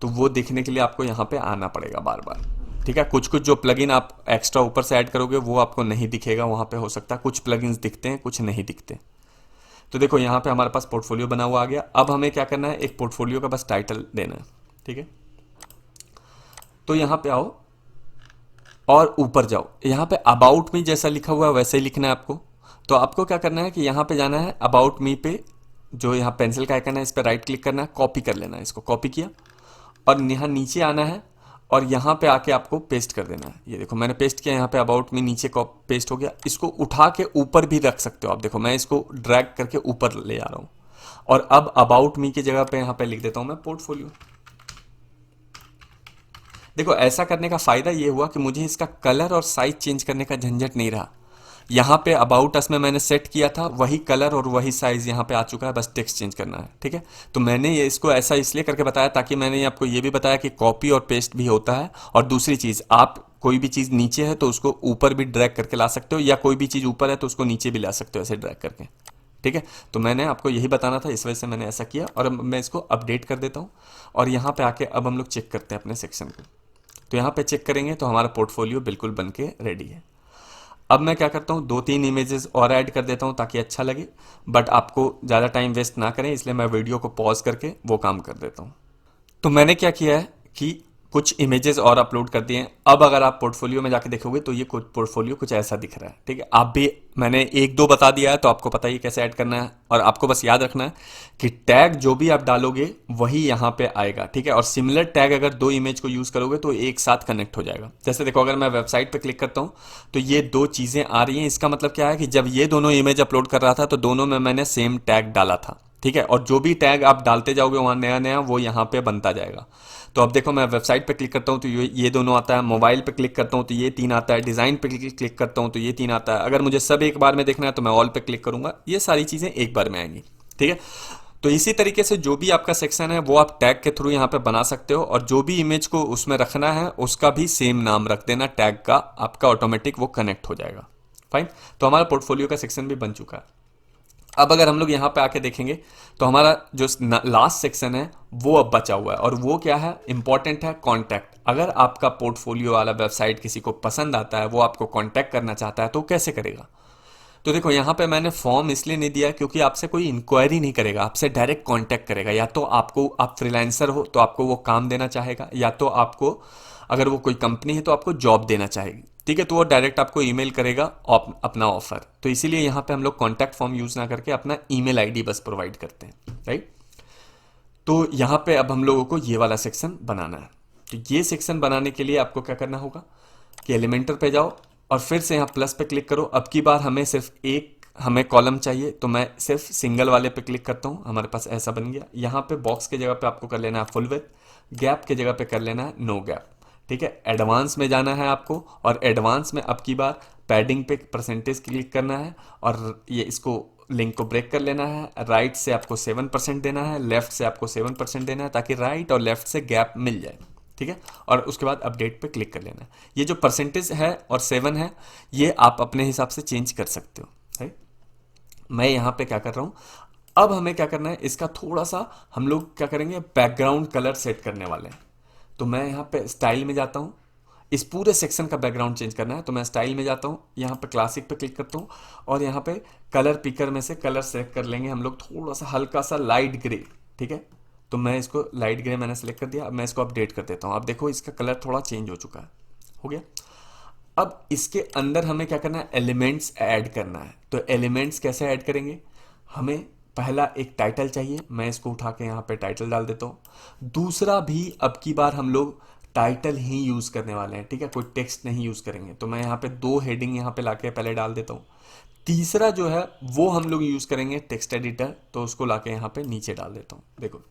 तो वो देखने के लिए आपको यहाँ पे आना पड़ेगा बार बार। ठीक है, कुछ कुछ जो प्लगइन आप एक्स्ट्रा ऊपर से ऐड करोगे वो आपको नहीं दिखेगा, वहाँ पे हो सकता है कुछ प्लगइन्स दिखते हैं, कुछ नहीं दिखते। तो देखो यहाँ पे हमारे पास पोर्टफोलियो बना हुआ आ गया। अब हमें क्या करना है, एक पोर्टफोलियो का बस टाइटल देना है। ठीक है, तो यहाँ पे आओ और ऊपर जाओ, यहाँ पे अबाउट मी जैसा लिखा हुआ है वैसे ही लिखना है आपको। तो आपको क्या करना है कि यहाँ पे जाना है अबाउट मी पे, जो यहाँ पेंसिल का आइकन है इस पर राइट क्लिक करना है, कॉपी कर लेना है, इसको कॉपी किया, और यहाँ नीचे आना है, और यहाँ पे आके आपको पेस्ट कर देना है। ये देखो मैंने पेस्ट किया, यहाँ पे अबाउट मी नीचे पेस्ट हो गया। इसको उठा के ऊपर भी रख सकते हो आप, देखो मैं इसको ड्रैग करके ऊपर ले जा रहा हूँ, और अब अबाउट मी की जगह पे यहाँ पे लिख देता हूँ मैं पोर्टफोलियो। देखो ऐसा करने का फायदा ये हुआ कि मुझे इसका कलर और साइज चेंज करने का झंझट नहीं रहा। यहाँ पे अबाउट अस में मैंने सेट किया था, वही कलर और वही साइज यहाँ पे आ चुका है, बस टेक्स्ट चेंज करना है। ठीक है, तो मैंने ये इसको ऐसा इसलिए करके बताया ताकि मैंने आपको ये भी बताया कि कॉपी और पेस्ट भी होता है। और दूसरी चीज, आप कोई भी चीज नीचे है तो उसको ऊपर भी ड्रैग करके ला सकते हो, या कोई भी चीज ऊपर है तो उसको नीचे भी ला सकते हो ऐसे ड्रैग करके। ठीक है, तो मैंने आपको यही बताना था, इस वजह से मैंने ऐसा किया। और अब मैं इसको अपडेट कर देता हूँ, और यहाँ पे आके अब हम लोग चेक करते हैं अपने सेक्शन को। तो यहाँ पे चेक करेंगे तो हमारा पोर्टफोलियो बिल्कुल बन के रेडी है। अब मैं क्या करता हूँ, 2-3 इमेजेस और ऐड कर देता हूँ ताकि अच्छा लगे, बट आपको ज़्यादा टाइम वेस्ट ना करें, इसलिए मैं वीडियो को पॉज करके वो काम कर देता हूँ। तो मैंने क्या किया है कि कुछ इमेजेस और अपलोड कर दिए हैं। अब अगर आप पोर्टफोलियो में जाके देखोगे तो ये कुछ पोर्टफोलियो कुछ ऐसा दिख रहा है, ठीक है। आप भी, मैंने 1-2 बता दिया है तो आपको पता ही है कैसे ऐड करना है, और आपको बस याद रखना है कि टैग जो भी आप डालोगे वही यहाँ पे आएगा, ठीक है। और सिमिलर टैग अगर 2 इमेज को यूज करोगे तो एक साथ कनेक्ट हो जाएगा। जैसे देखो, अगर मैं वेबसाइट पे क्लिक करता हूँ तो ये 2 चीजें आ रही हैं। इसका मतलब क्या है कि जब ये दोनों इमेज अपलोड कर रहा था तो दोनों में मैंने सेम टैग डाला था, ठीक है। और जो भी टैग आप डालते जाओगे वहां नया नया वो यहाँ पे बनता जाएगा। तो अब देखो, मैं वेबसाइट पे क्लिक करता हूँ तो ये दोनों आता है, मोबाइल पे क्लिक करता हूँ तो ये 3 आता है, डिजाइन पे क्लिक करता हूँ तो ये 3 आता है। अगर मुझे सब एक बार में देखना है तो मैं ऑल पे क्लिक करूंगा, ये सारी चीजें एक बार में आएंगी, ठीक है। तो इसी तरीके से जो भी आपका सेक्शन है वो आप टैग के थ्रू यहाँ पे बना सकते हो, और जो भी इमेज को उसमें रखना है उसका भी सेम नाम रख देना टैग का, आपका ऑटोमेटिक वो कनेक्ट हो जाएगा। फाइन। तो हमारा पोर्टफोलियो का सेक्शन भी बन चुका है। अब अगर हम लोग यहाँ पे आके देखेंगे तो हमारा जो लास्ट सेक्शन है वो अब बचा हुआ है, और वो क्या है, इंपॉर्टेंट है, कॉन्टैक्ट। अगर आपका पोर्टफोलियो वाला वेबसाइट किसी को पसंद आता है, वो आपको कॉन्टैक्ट करना चाहता है, तो कैसे करेगा। तो देखो, यहाँ पे मैंने फॉर्म इसलिए नहीं दिया क्योंकि आपसे कोई इंक्वायरी नहीं करेगा, आपसे डायरेक्ट कांटेक्ट करेगा। या तो आपको, आप फ्रीलांसर हो तो आपको वो काम देना चाहेगा, या तो आपको, अगर वो कोई कंपनी है तो आपको जॉब देना चाहेगी, ठीक है। तो वो डायरेक्ट आपको ईमेल करेगा अपना ऑफर। तो इसीलिए यहाँ पे हम लोग कॉन्टैक्ट फॉर्म यूज ना करके अपना ईमेल आईडी बस प्रोवाइड करते हैं, राइट। तो यहाँ पे अब हम लोगों को ये वाला सेक्शन बनाना है। तो ये सेक्शन बनाने के लिए आपको क्या करना होगा कि एलिमेंटर पे जाओ और फिर से यहाँ प्लस पे क्लिक करो। अब की बार हमें सिर्फ एक हमें कॉलम चाहिए, तो मैं सिर्फ सिंगल वाले पे क्लिक करता हूँ, हमारे पास ऐसा बन गया। यहाँ पे बॉक्स की जगह पे आपको कर लेना है फुल विड्थ, गैप की जगह पे कर लेना है नो गैप, ठीक है। एडवांस में जाना है आपको, और एडवांस में अब की बार पैडिंग पे परसेंटेज क्लिक करना है, और ये इसको लिंक को ब्रेक कर लेना है। राइट से आपको 7% देना है, लेफ्ट से आपको 7% देना है, ताकि राइट और लेफ्ट से गैप मिल जाए, ठीक है। और उसके बाद अपडेट पे क्लिक कर लेना है। ये जो परसेंटेज है और 7 है, ये आप अपने हिसाब से चेंज कर सकते हो, राइट। मैं यहाँ पे क्या कर रहा हूँ, अब हमें क्या करना है, इसका थोड़ा सा हम लोग क्या करेंगे, बैकग्राउंड कलर सेट करने वाले हैं। तो मैं यहाँ पे स्टाइल में जाता हूँ, इस पूरे सेक्शन का बैकग्राउंड चेंज करना है, तो मैं स्टाइल में जाता हूँ, यहाँ पे क्लासिक पे क्लिक करता हूँ, और यहाँ पे कलर पिकर में से कलर सेलेक्ट कर लेंगे हम लोग, थोड़ा सा हल्का सा लाइट ग्रे, ठीक है। तो मैं इसको लाइट ग्रे मैंने सेलेक्ट कर दिया। अब मैं इसको अपडेट कर देता हूँ। अब देखो, इसका कलर थोड़ा चेंज हो चुका है, हो गया। अब इसके अंदर हमें क्या करना है, एलिमेंट्स ऐड करना है। तो एलिमेंट्स कैसे ऐड करेंगे, हमें पहला एक टाइटल चाहिए, मैं इसको उठा के यहाँ पे टाइटल डाल देता हूँ। दूसरा भी अब की बार हम लोग टाइटल ही यूज करने वाले हैं, ठीक है, कोई टेक्स्ट नहीं यूज करेंगे। तो मैं यहाँ पे 2 हेडिंग यहाँ पे लाके पहले डाल देता हूँ। तीसरा जो है वो हम लोग यूज करेंगे टेक्स्ट एडिटर, तो उसको लाके यहाँ पे नीचे डाल देता हूँ। देखो,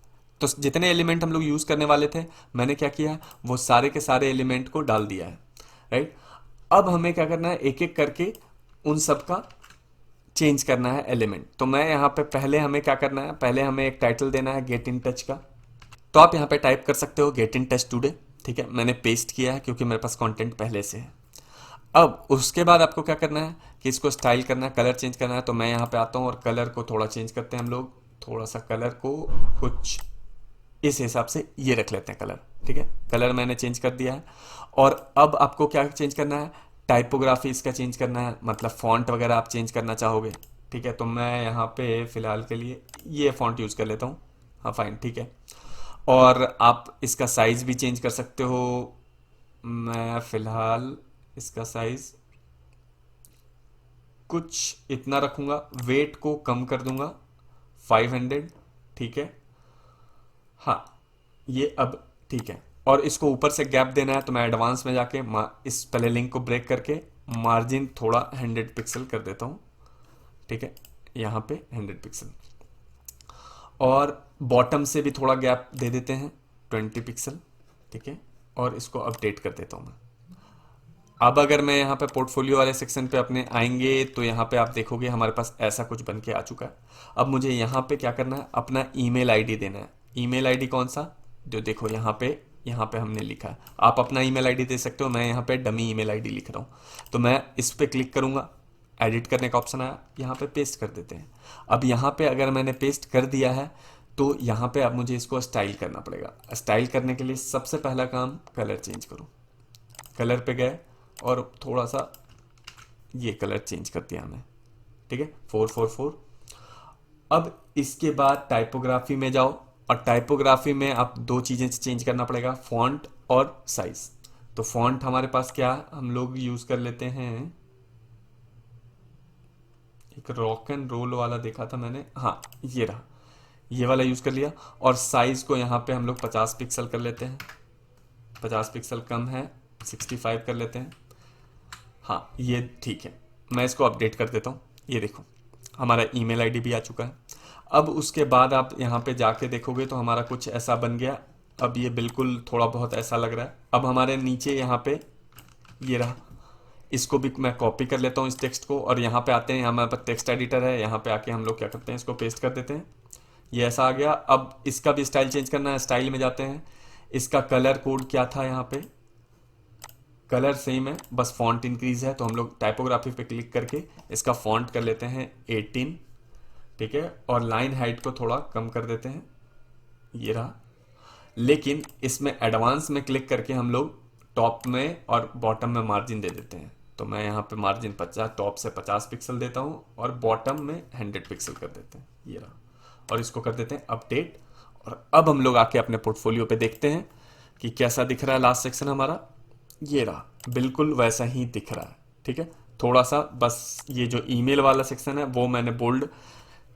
तो जितने एलिमेंट हम लोग यूज करने वाले थे, मैंने क्या किया, वो सारे के सारे एलिमेंट को डाल दिया है, राइट। अब हमें क्या करना है, एक एक करके उन सब का चेंज करना है एलिमेंट। तो मैं यहाँ पे पहले हमें क्या करना है, पहले हमें एक टाइटल देना है गेट इन टच का। तो आप यहाँ पे टाइप कर सकते हो गेट इन टच टुडे, ठीक है। मैंने पेस्ट किया है क्योंकि मेरे पास कंटेंट पहले से है। अब उसके बाद आपको क्या करना है कि इसको स्टाइल करना है, कलर चेंज करना है। तो मैं यहाँ पे आता हूँ और कलर को थोड़ा चेंज करते हैं हम लोग, थोड़ा सा कलर को कुछ इस हिसाब से ये रख लेते हैं कलर, ठीक है। कलर मैंने चेंज कर दिया है। और अब आपको क्या चेंज करना है, टाइपोग्राफी इसका चेंज करना है, मतलब फॉन्ट वगैरह आप चेंज करना चाहोगे, ठीक है। तो मैं यहाँ पे फिलहाल के लिए ये फॉन्ट यूज कर लेता हूँ, हाँ फाइन, ठीक है। और आप इसका साइज भी चेंज कर सकते हो। मैं फिलहाल इसका साइज कुछ इतना रखूंगा, वेट को कम कर दूंगा 500, ठीक है। हाँ, ये अब ठीक है। और इसको ऊपर से गैप देना है, तो मैं एडवांस में जाके इस पहले लिंक को ब्रेक करके मार्जिन थोड़ा 100 पिक्सल कर देता हूँ, ठीक है, यहाँ पे 100 पिक्सल। और बॉटम से भी थोड़ा गैप दे देते हैं 20 पिक्सल, ठीक है। और इसको अपडेट कर देता हूँ मैं। अब अगर मैं यहाँ पे पोर्टफोलियो वाले सेक्शन पे अपने आएंगे तो यहाँ पे आप देखोगे हमारे पास ऐसा कुछ बन के आ चुका है। अब मुझे यहाँ पे क्या करना है, अपना ईमेल आईडी देना है। ईमेल आईडी कौन सा, जो देखो यहाँ पे हमने लिखा है। आप अपना ईमेल आईडी दे सकते हो, मैं यहाँ पे डमी ईमेल आईडी लिख रहा हूँ। तो मैं इस पे क्लिक करूंगा, एडिट करने का ऑप्शन आया, यहाँ पे पेस्ट कर देते हैं। अब यहाँ पे अगर मैंने पेस्ट कर दिया है तो यहाँ पे अब मुझे इसको स्टाइल करना पड़ेगा। स्टाइल करने के लिए सबसे पहला काम, कलर चेंज करो। कलर पे गए और थोड़ा सा ये कलर चेंज कर दिया हमें, ठीक है, 444। अब इसके बाद टाइपोग्राफी में जाओ, और टाइपोग्राफी में आप दो चीज़ें चेंज करना पड़ेगा, फॉन्ट और साइज। तो फॉन्ट हमारे पास क्या हम लोग यूज़ कर लेते हैं, एक रॉक एंड रोल वाला देखा था मैंने, हाँ ये रहा, ये वाला यूज़ कर लिया। और साइज़ को यहाँ पे हम लोग 50 पिक्सल कर लेते हैं, 50 पिक्सल कम है, 65 कर लेते हैं। हाँ ये ठीक है, मैं इसको अपडेट कर देता हूँ। ये देखो हमारा ईमेल आईडी भी आ चुका है। अब उसके बाद आप यहाँ पे जाके देखोगे तो हमारा कुछ ऐसा बन गया। अब ये बिल्कुल थोड़ा बहुत ऐसा लग रहा है। अब हमारे नीचे यहाँ पे ये रहा, इसको भी मैं कॉपी कर लेता हूँ इस टेक्स्ट को, और यहाँ पे आते हैं, यहाँ हमारे पास टेक्स्ट एडिटर है, यहाँ पे आके हम लोग क्या करते हैं, इसको पेस्ट कर देते हैं। ये ऐसा आ गया। अब इसका भी स्टाइल चेंज करना है, स्टाइल में जाते हैं। इसका कलर कोड क्या था, यहाँ पे कलर सेम है, बस फॉन्ट इंक्रीज है, तो हम लोग टाइपोग्राफी पे क्लिक करके इसका फॉन्ट कर लेते हैं 18, ठीक है, और लाइन हाइट को थोड़ा कम कर देते हैं, ये रहा। लेकिन इसमें एडवांस में क्लिक करके हम लोग टॉप में और बॉटम में मार्जिन दे देते हैं। तो मैं यहाँ पे मार्जिन 50, टॉप से 50 पिक्सल देता हूँ, और बॉटम में 100 पिक्सल कर देते हैं, ये रहा। और इसको कर देते हैं अपडेट। और अब हम लोग आके अपने पोर्टफोलियो पे देखते हैं कि कैसा दिख रहा है लास्ट सेक्शन हमारा। ये रहा, बिल्कुल वैसा ही दिख रहा है, ठीक है। थोड़ा सा बस ये जो ईमेल वाला सेक्शन है वो मैंने बोल्ड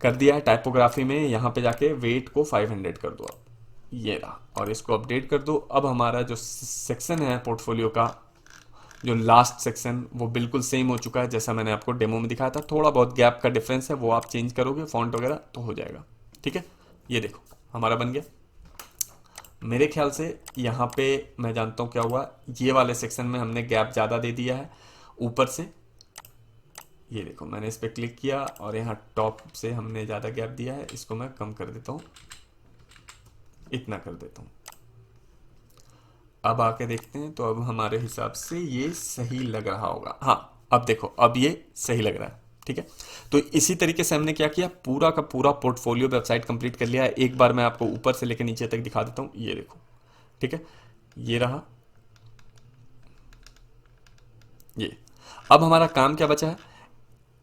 कर दिया है टाइपोग्राफी में, यहाँ पे जाके वेट को 500 कर दो, ये रहा, और इसको अपडेट कर दो। अब हमारा जो सेक्शन है पोर्टफोलियो का, जो लास्ट सेक्शन, वो बिल्कुल सेम हो चुका है जैसा मैंने आपको डेमो में दिखाया था। थोड़ा बहुत गैप का डिफरेंस है, वो आप चेंज करोगे फॉन्ट वगैरह तो हो जाएगा, ठीक है। ये देखो हमारा बन गया। मेरे ख्याल से यहाँ पे मैं जानता हूँ क्या हुआ, ये वाले सेक्शन में हमने गैप ज़्यादा दे दिया है ऊपर से। ये देखो मैंने इस पर क्लिक किया और यहाँ टॉप से हमने ज़्यादा गैप दिया है, इसको मैं कम कर देता हूँ, इतना कर देता हूँ। अब आके देखते हैं, तो अब हमारे हिसाब से ये सही लग रहा होगा। हाँ अब देखो, अब ये सही लग रहा है, ठीक है। तो इसी तरीके से हमने क्या किया, पूरा का पूरा पोर्टफोलियो वेबसाइट कंप्लीट कर लिया है। एक बार मैं आपको ऊपर से लेकर नीचे तक दिखा देता हूँ, ये देखो, ठीक है, ये रहा। ये अब हमारा काम क्या बचा है,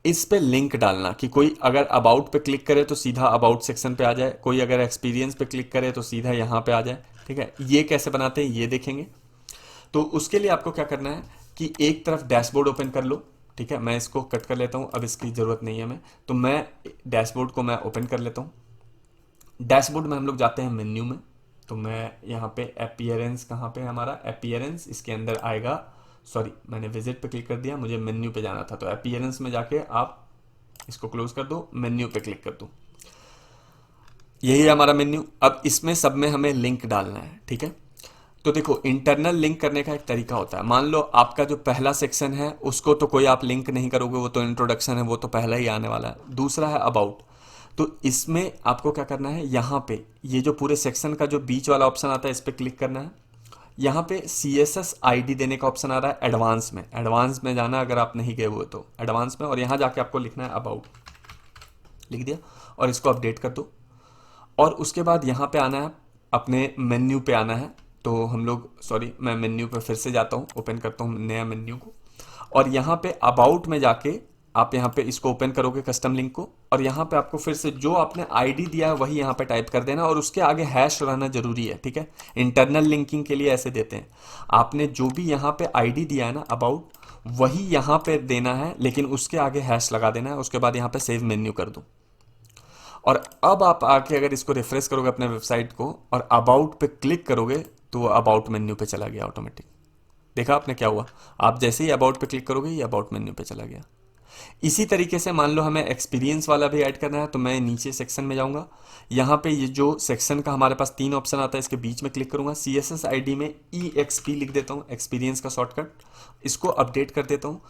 इस पे लिंक डालना, कि कोई अगर अबाउट पे क्लिक करे तो सीधा अबाउट सेक्शन पे आ जाए, कोई अगर एक्सपीरियंस पे क्लिक करे तो सीधा यहाँ पे आ जाए, ठीक है। ये कैसे बनाते हैं ये देखेंगे। तो उसके लिए आपको क्या करना है कि एक तरफ डैशबोर्ड ओपन कर लो, ठीक है। मैं इसको कट कर लेता हूँ, अब इसकी ज़रूरत नहीं है मैं, तो मैं डैशबोर्ड को मैं ओपन कर लेता हूँ। डैशबोर्ड में हम लोग जाते हैं मेन्यू में, तो मैं यहाँ पे अपीयरेंस, कहाँ पे हमारा अपीयरेंस, इसके अंदर आएगा, सॉरी मैंने विजिट पे क्लिक कर दिया, मुझे मेन्यू पे जाना था। तो अपीयरेंस में जाके आप इसको क्लोज कर दो, मेन्यू पे क्लिक कर दो, यही है हमारा मेन्यू। अब इसमें सब में हमें लिंक डालना है, ठीक है। तो देखो इंटरनल लिंक करने का एक तरीका होता है। मान लो आपका जो पहला सेक्शन है उसको तो कोई आप लिंक नहीं करोगे, वो तो इंट्रोडक्शन है, वो तो पहला ही आने वाला है। दूसरा है अबाउट, तो इसमें आपको क्या करना है, यहाँ पे ये जो पूरे सेक्शन का जो बीच वाला ऑप्शन आता है इस पर क्लिक करना है। यहाँ पे CSS ID देने का ऑप्शन आ रहा है एडवांस में, एडवांस में जाना अगर आप नहीं गए हुए तो एडवांस में, और यहाँ जाके आपको लिखना है अबाउट, लिख दिया और इसको अपडेट कर दो। और उसके बाद यहाँ पे आना है, अपने मेन्यू पे आना है। तो हम लोग, सॉरी मैं मेन्यू पे फिर से जाता हूँ, ओपन करता हूँ नया मेन्यू को, और यहाँ पे अबाउट में जाके आप यहाँ पे इसको ओपन करोगे कस्टम लिंक को, और यहाँ पे आपको फिर से जो आपने आईडी दिया है वही यहाँ पे टाइप कर देना, और उसके आगे हैश रहना जरूरी है, ठीक है। इंटरनल लिंकिंग के लिए ऐसे देते हैं, आपने जो भी यहाँ पे आईडी दिया है ना अबाउट, वही यहाँ पे देना है, लेकिन उसके आगे हैश लगा देना है। उसके बाद यहाँ पे सेव मेन्यू कर दो। और अब आप आके अगर इसको रिफ्रेश करोगे अपने वेबसाइट को और अबाउट पे क्लिक करोगे तो अबाउट मेन्यू पे चला गया ऑटोमेटिक। देखा आपने क्या हुआ, आप जैसे ही अबाउट पे क्लिक करोगे ये अबाउट मेन्यू पे चला गया। इसी तरीके से मान लो हमें एक्सपीरियंस वाला भी ऐड करना है, तो मैं नीचे सेक्शन में जाऊंगा, यहाँ पे ये जो सेक्शन का हमारे पास 3 ऑप्शन आता है, इसके बीच में क्लिक करूंगा, CSS ID में EXP लिख देता हूँ, एक्सपीरियंस का शॉर्टकट, इसको अपडेट कर देता हूँ।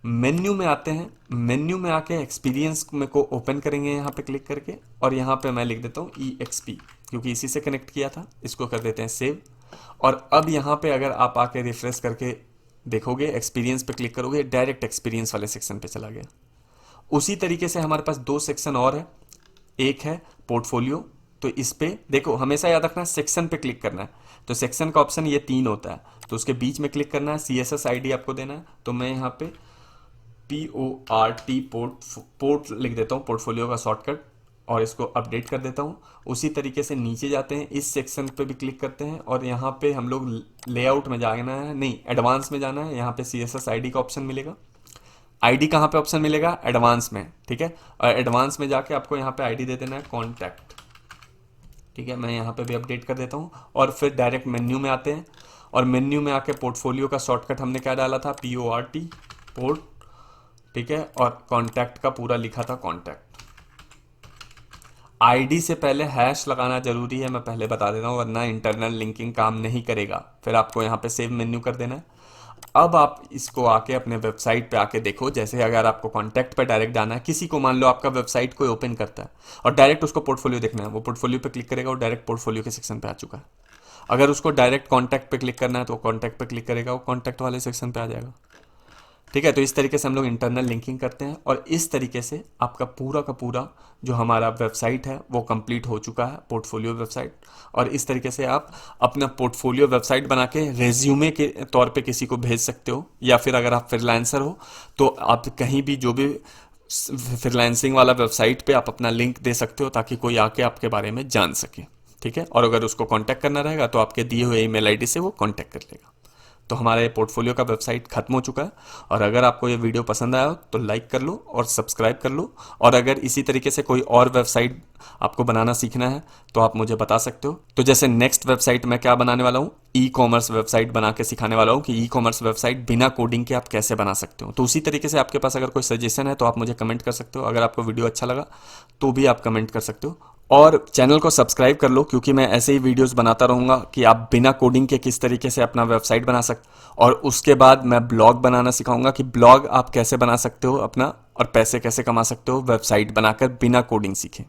मेन्यू में आते हैं, मेन्यू में आके एक्सपीरियंस में को ओपन करेंगे यहाँ पे क्लिक करके, और यहाँ पे मैं लिख देता हूँ EXP, क्योंकि इसी से कनेक्ट किया था। इसको कर देते हैं सेव। और अब यहाँ पे अगर आप आके रिफ्रेश करके देखोगे, एक्सपीरियंस पे क्लिक करोगे, डायरेक्ट एक्सपीरियंस वाले सेक्शन पे चला गया। उसी तरीके से हमारे पास 2 सेक्शन और है, एक है पोर्टफोलियो, तो इस पे देखो हमेशा याद रखना है सेक्शन पे क्लिक करना है। तो सेक्शन का ऑप्शन ये 3 होता है, तो उसके बीच में क्लिक करना है, CSS ID आपको देना है। तो मैं यहाँ पे PORT पोर्ट लिख देता हूँ, पोर्टफोलियो का शॉर्टकट, और इसको अपडेट कर देता हूँ। उसी तरीके से नीचे जाते हैं, इस सेक्शन पे भी क्लिक करते हैं और यहाँ पे हम लोग लेआउट में जाना है, नहीं एडवांस में जाना है। यहाँ पे CSS ID का ऑप्शन मिलेगा। ID कहाँ पे ऑप्शन मिलेगा? एडवांस में, ठीक है। और एडवांस में जाके आपको यहाँ पे ID दे देना है कॉन्टैक्ट, ठीक है। मैं यहाँ पे भी अपडेट कर देता हूँ और फिर डायरेक्ट मेन्यू में आते हैं और मेन्यू में आके पोर्टफोलियो का शॉर्टकट हमने क्या डाला था? PORT पोर्ट, ठीक है। और कॉन्टैक्ट का पूरा लिखा था कॉन्टैक्ट। ID से पहले हैश लगाना जरूरी है, मैं पहले बता देता हूँ, वरना इंटरनल लिंकिंग काम नहीं करेगा। फिर आपको यहाँ पे सेव मेन्यू कर देना है। अब आप इसको आके अपने वेबसाइट पे आके देखो, जैसे अगर आपको कॉन्टैक्ट पे डायरेक्ट जाना है, किसी को मान लो आपका वेबसाइट कोई ओपन करता है और डायरेक्ट उसको पोर्टफोलियो देखना है, वो पोर्टफोलियो पे क्लिक करेगा, वो डायरेक्ट पोर्टफोलियो के सेक्शन पे आ चुका है। अगर उसको डायरेक्ट कॉन्टैक्ट पे क्लिक करना है तो कॉन्टैक्ट पे क्लिक करेगा, वो कॉन्टैक्ट वाले सेक्शन पे आ जाएगा, ठीक है। तो इस तरीके से हम लोग इंटरनल लिंकिंग करते हैं और इस तरीके से आपका पूरा का पूरा जो हमारा वेबसाइट है वो कंप्लीट हो चुका है, पोर्टफोलियो वेबसाइट। और इस तरीके से आप अपना पोर्टफोलियो वेबसाइट बना के रेज्यूमे के तौर पे किसी को भेज सकते हो, या फिर अगर आप फ्रीलांसर हो तो आप कहीं भी जो भी फ्रीलांसिंग वाला वेबसाइट पे आप अपना लिंक दे सकते हो ताकि कोई आके आपके बारे में जान सके, ठीक है। और अगर उसको कांटेक्ट करना रहेगा तो आपके दिए हुए ईमेल आईडी से वो कांटेक्ट कर लेगा। तो हमारा ये पोर्टफोलियो का वेबसाइट खत्म हो चुका है। और अगर आपको ये वीडियो पसंद आया हो तो लाइक कर लो और सब्सक्राइब कर लो। और अगर इसी तरीके से कोई और वेबसाइट आपको बनाना सीखना है तो आप मुझे बता सकते हो। तो जैसे नेक्स्ट वेबसाइट मैं क्या बनाने वाला हूँ, ई-कॉमर्स वेबसाइट बना के सिखाने वाला हूँ कि ई-कॉमर्स वेबसाइट बिना कोडिंग के आप कैसे बना सकते हो। तो उसी तरीके से आपके पास अगर कोई सजेशन है तो आप मुझे कमेंट कर सकते हो। अगर आपको वीडियो अच्छा लगा तो भी आप कमेंट कर सकते हो। और चैनल को सब्सक्राइब कर लो, क्योंकि मैं ऐसे ही वीडियोस बनाता रहूँगा कि आप बिना कोडिंग के किस तरीके से अपना वेबसाइट बना सकते। और उसके बाद मैं ब्लॉग बनाना सिखाऊंगा कि ब्लॉग आप कैसे बना सकते हो अपना, और पैसे कैसे कमा सकते हो वेबसाइट बनाकर बिना कोडिंग सीखे।